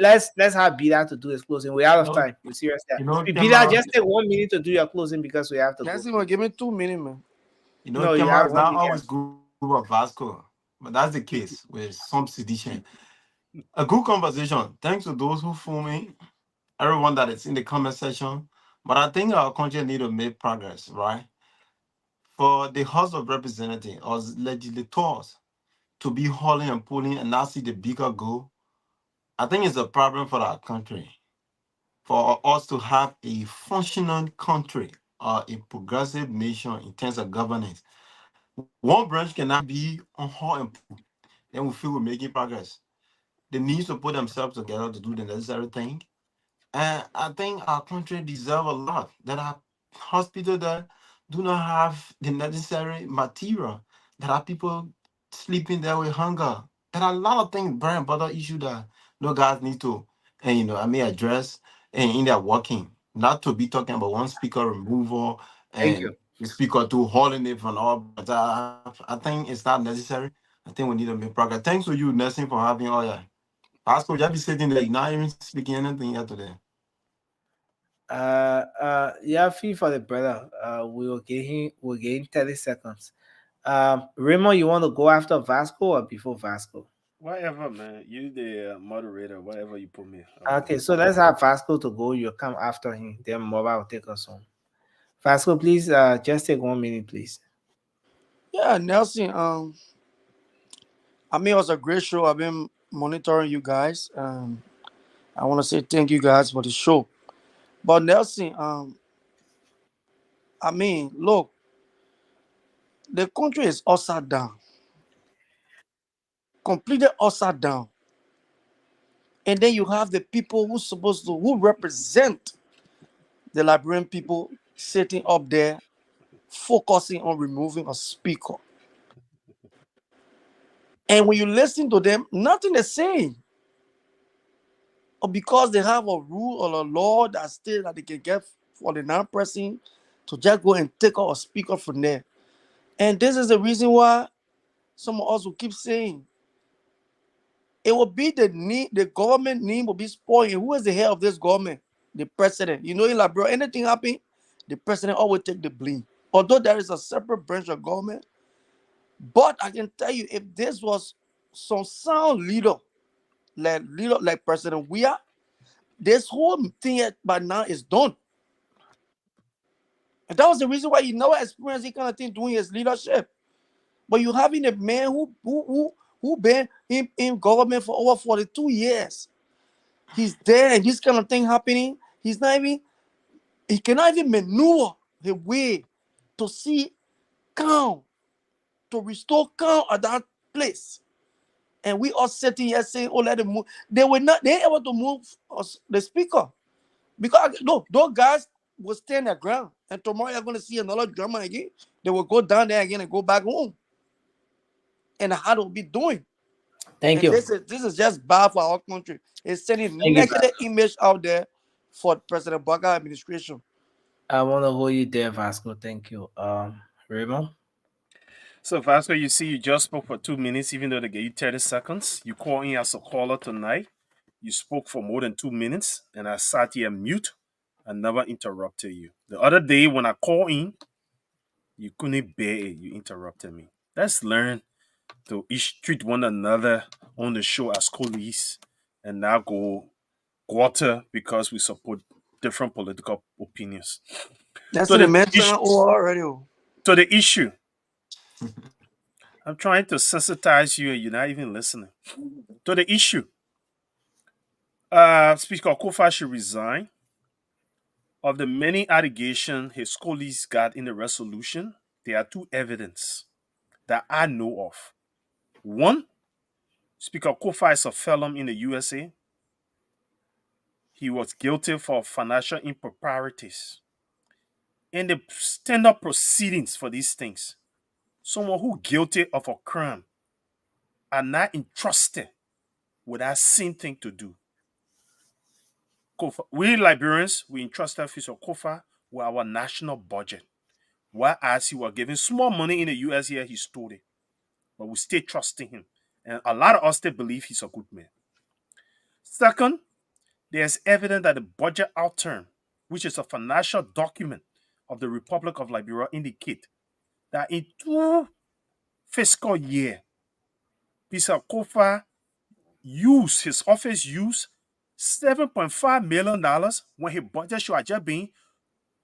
Let's have Bida to do his closing. We're out of time. We're serious. Bida, just take 1 minute to do your closing because we have to. Give me 2 minutes, man. You have not always good with Vasco, but that's the case with some sedition. A good conversation. Thanks to those who phone me, everyone that is in the comment section. But I think our country need to make progress, right? For the House of Representatives or legislators to be hauling and pulling and not see the bigger goal, I think it's a problem for our country. For us to have a functional country or a progressive nation in terms of governance, one branch cannot be on haul and pull. Then we feel we're making progress. They need to put themselves together to do the necessary thing. And I think our country deserves a lot. There are hospitals that do not have the necessary material. There are people sleeping there with hunger. There are a lot of things, bread and butter issue that guys need to, address in their working. Not to be talking about one speaker removal and the speaker to hauling it from all. But I think it's not necessary. I think we need to make progress. Thanks to you, Nelson, for having all that. Pascal, just be sitting there, not even speaking anything yet today. Fee for the brother. We'll get him 30 seconds. Raymond, you want to go after Vasco or before Vasco? Whatever, man. You the moderator, whatever you put me. Okay, so let's have Vasco to go. You come after him. Then Mobile will take us home. Vasco, please, just take 1 minute, please. Yeah, Nelson. It was a great show. I've been monitoring you guys. I want to say thank you guys for the show. But Nelson, look, the country is upside down. Completely upside down. And then you have the people who represent the Liberian people sitting up there focusing on removing a speaker. And when you listen to them, nothing they're saying. Or because they have a rule or a law that states that they can get for the non-person to just go and take out a speaker from there. And this is the reason why some of us will keep saying it will be the government name will be spoiled. Who is the head of this government? The president. You know, in Liberia, anything happen, the president always take the blame. Although there is a separate branch of government, but I can tell you, if this was some sound leader like President Weah, this whole thing by now is done. And that was the reason why he never experienced this kind of thing during his leadership. But you having a man who been in government for over 42 years. He's there and this kind of thing happening. He cannot even maneuver his way to see calm, to restore calm at that place. and we all sitting here saying, "Oh, let them move." They ain't able to move us, the speaker, because no, those guys will stand their ground, and tomorrow you're going to see another drama again. They will go down there again and go back home, and how they'll be doing. Thank you. This is just bad for our country. It's sending negative image out there for President Baga administration. I want to hold you there, Vasco. Thank you. Raymond? So, Vasco, you see, you just spoke for 2 minutes, even though they gave you 30 seconds. You call in as a caller tonight. You spoke for more than 2 minutes, and I sat here mute and never interrupted you. The other day, when I called in, you couldn't bear it. You interrupted me. Let's learn to each treat one another on the show as colleagues and not go quarter because we support different political opinions. That's the mention already. To the issue. I'm trying to sensitize you and you're not even listening. To the issue. Speaker Kofa should resign. Of the many allegations his colleagues got in the resolution, there are 2 evidence that I know of. One, Speaker Kofa is a felon in the USA. He was guilty for financial improprieties. In the standard proceedings for these things, someone who guilty of a crime are not entrusted with that same thing to do. Kofa, we Liberians, we entrusted Fisher Kofa with our national budget. Whereas he was giving small money in the US here, he stole it. But we stay trusting him. And a lot of us still believe he's a good man. Second, there's evidence that the budget outturn, which is a financial document of the Republic of Liberia, indicate that in 2 fiscal years, Mr. Kofa used, his office used $7.5 million when his budget should have just been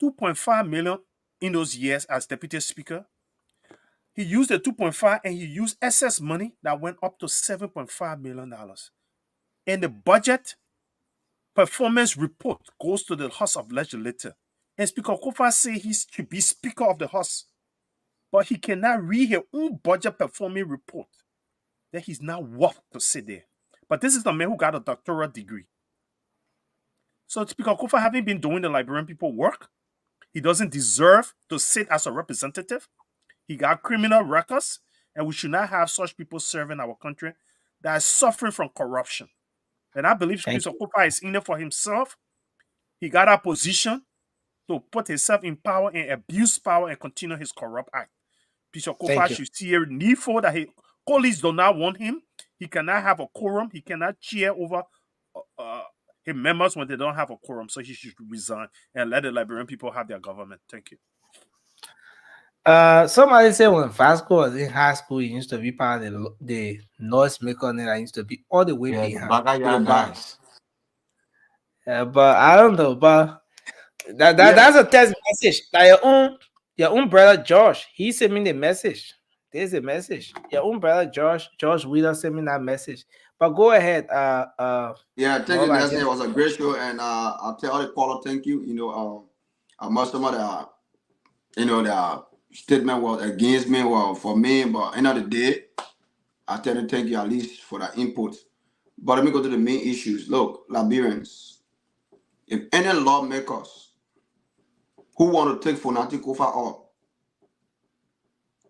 $2.5 million in those years as Deputy Speaker. He used the 2.5 and he used excess money that went up to $7.5 million. And the budget performance report goes to the House of Legislature. And Speaker Kofa says he should be Speaker of the House. But he cannot read his own budget performance report. That he's not worth to sit there. But this is the man who got a doctoral degree. So Speaker Kofa having been doing the Liberian people work, he doesn't deserve to sit as a representative. He got criminal records, and we should not have such people serving our country that are suffering from corruption. And I believe Speaker Kofa is in it for himself. He got a position to put himself in power and abuse power and continue his corrupt act. Bishop Kofa should see a need for that. His colleagues do not want him. He cannot have a quorum. He cannot cheer over his members when they don't have a quorum. So he should resign and let the Liberian people have their government. Thank you. Somebody said when Vasco was in high school, he used to be part of the noise maker, and I used to be all the way behind. But I don't know. But that's a text message. Like your own brother Josh, he sent me the message. There's a message. Your own brother Josh Wheeler sent me that message. But go ahead. Yeah, thank you, Nancy. It was a great show, and I'll tell the caller thank you. You know, most of them, the statement was against me, well, for me, but end of the day, I tell them thank you at least for that input. But let me go to the main issues. Look, Liberians, if any lawmakers who want to take Fonati Kofa up,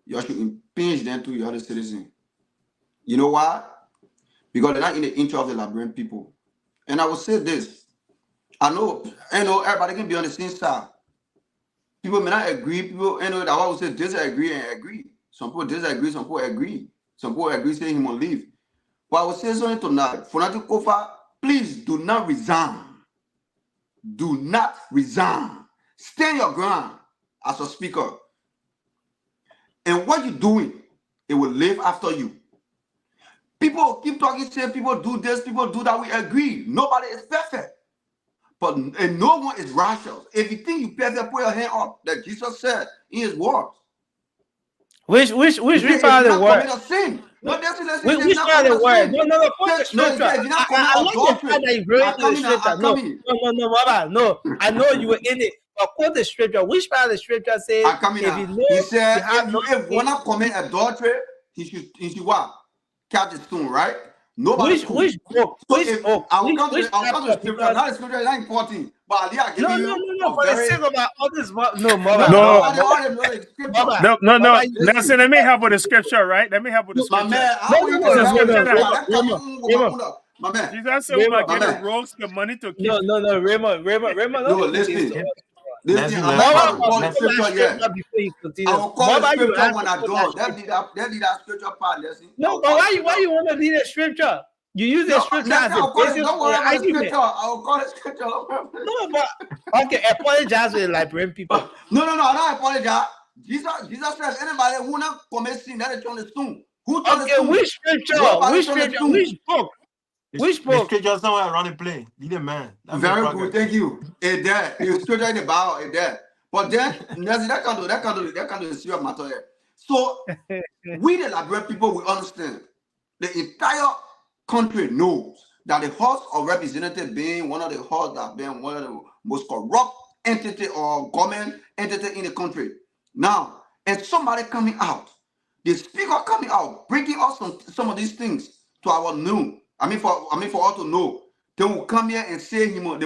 you should impinge them to your other citizens. You know why? Because they're not in the interest of the Liberian people. And I will say this. I know everybody can be on the same side. People may not agree. People, that I will say disagree and agree. Some people disagree, some people agree. Some people agree saying he will leave. But I will say something tonight. Fonati Kofa, please do not resign. Do not resign. Stand your ground as a speaker. And what you're doing, it will live after you. People keep talking, saying people do this, people do that. We agree. Nobody is perfect. And no one is righteous. If you think you perfect, put your hand up. That Jesus said in his words. Which part of the word? No, which part of the word? No, quote the scripture. I like the fact that you bring to the scripture. No, I know you were in it. But quote the scripture. Which part of the scripture says he said if one commit adultery, he should what? catch the stone, right? Nobody. Which book? So Which if book? I'll come to the chapter? scripture. Now the scripture is not important, but Ali, I give No, you for the very. sake of all this, no, No, Mama, Nelson, let me help with the scripture, right? Let me help with the scripture. My man, how will you It's a scripture that my man. Jesus said we're going to get the rogues the money to keep. No, Raymond. No, listen. Listen, I'm not going to call the scripture yet. I will call the scripture when I do. That need that scripture part, listen. No, but why you want to read the scripture? You use the scripture as a basis don't worry for about the argument. scripture. I will call the scripture. No, but okay, apologize with Liberian people. No, I don't apologize. Jesus says anybody who not commit sin, that is on the stone. Who told the stone? Which scripture? Which scripture? Which book? Which book? The scripture somewhere around the play. Be the man. Very good, thank you. It's there. It's scripture in the Bible. It's there. But then that can do the serious matter here. So we the Liberian people, we understand. The entire country knows that the House of Representatives being one of the houses that been one of the most corrupt entity or government entity in the country. Now, and somebody coming out, the speaker coming out, bringing us some of these things to our noon. For us to know. They will come here and say he will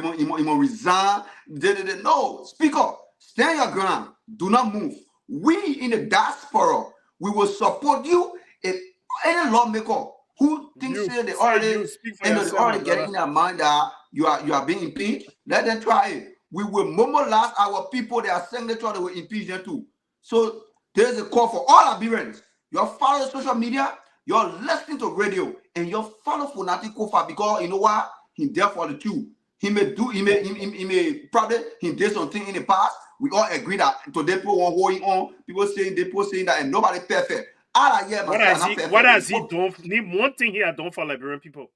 resign. No, speaker, stand your ground. Do not move. We in the diaspora, we will support you. If any lawmaker who thinks they already get in their mind that you are being impeached, let them try it. We will mobilize our people. They are saying they will impeach them too. So there's a call for all Liberians. You are following social media, you're listening to radio, and you're following Fonati Kofa because you know what? He's there for the truth. He may probably did something in the past. We all agree that today people want going on. People saying that, and nobody perfect. What has he done? Name one thing he had done for Liberian people.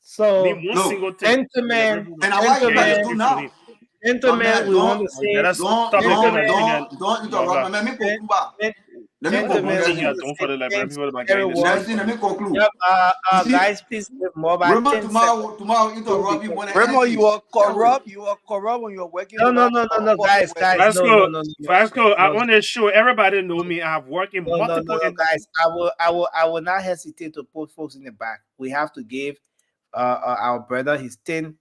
So, name one single thing. And I want you guys to do now. Gentlemen, we want to say, don't interrupt me. Let me conclude. Guys, please give more about tomorrow interrupt you. Remember, you are corrupt. You are corrupt when you're working. No, guys. Vasco, I want to show everybody know me. I have worked in multiple. Guys, I will not hesitate to put folks in the back. We have to give our brother his 10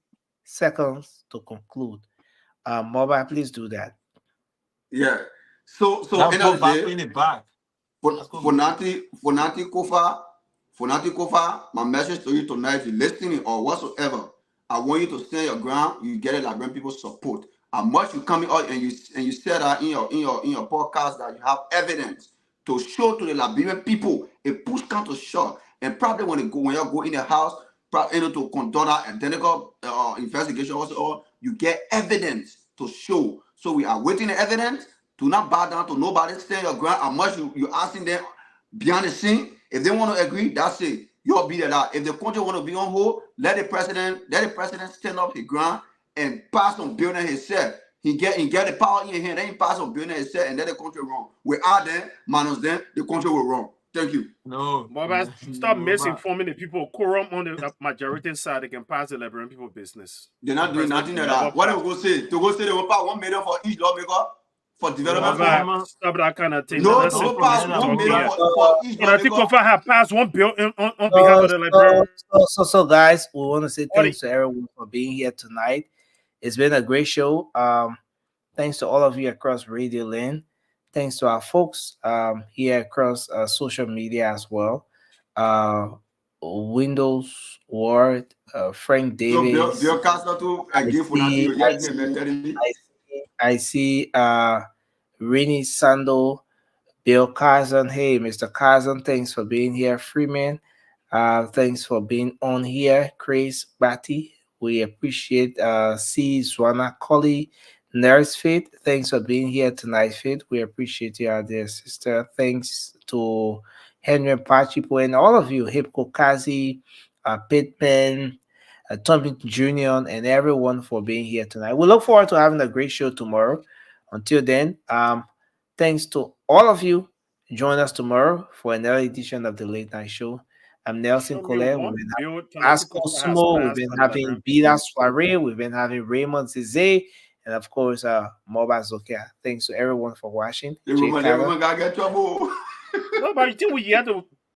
seconds to conclude. Mobile, please do that. Yeah. So end of the day, Fonati Kofa, my message to you tonight, if you're listening or whatsoever, I want you to stand your ground. You get it, Liberian people support. How much you coming out and you said that in your podcast that you have evidence to show to the Liberian people a push come to shove. And probably when you go in the house, probably to conduct an identical investigation also, you get evidence to show. So we are waiting the evidence. Do not bow down to nobody. Stand your ground. How much you asking them behind the scene? If they want to agree, that's it. You'll be there. If the country want to be on hold, let the president stand up his ground and pass on building himself. He get the power in his hand. Then he pass on building himself and let the country run. Without them, minus them, the country will run. Thank you. No, stop misinforming the people. Quorum on the majority side, they can pass the Liberian people business. They're not doing nothing like that. What they will go say? To go say they will pass 1 million for each lawmaker for development. Stop that kind of thing. No, they will pass 1 million for each lawmaker. I think Kofa have passed 1 bill on behalf of the Liberian. So guys, we want to say thanks to everyone for being here tonight. It's been a great show. Thanks to all of you across Radio Land. Thanks to our folks here across social media as well. Windows Ward, Frank Davis. I see Rini Sando, Bill Carson. Hey, Mr. Carson, thanks for being here. Freeman, thanks for being on here. Chris Batty, we appreciate. C. Zwana Colley. Nurse Faith, thanks for being here tonight, Faith. We appreciate you, our dear sister. Thanks to Henry Pachipo and all of you, Hipko Kazi, Pittman, Tommy Jr., and everyone for being here tonight. We look forward to having a great show tomorrow. Until then, thanks to all of you. Join us tomorrow for another edition of the Late Night Show. I'm Nelson Colette. We've been having Asco Smo. We've been having Bida Soiree. We've been having Raymond Zizé. And of course, Mobile Zokia. Thanks to everyone for watching. Everyone gotta get trouble. No, but you think we have to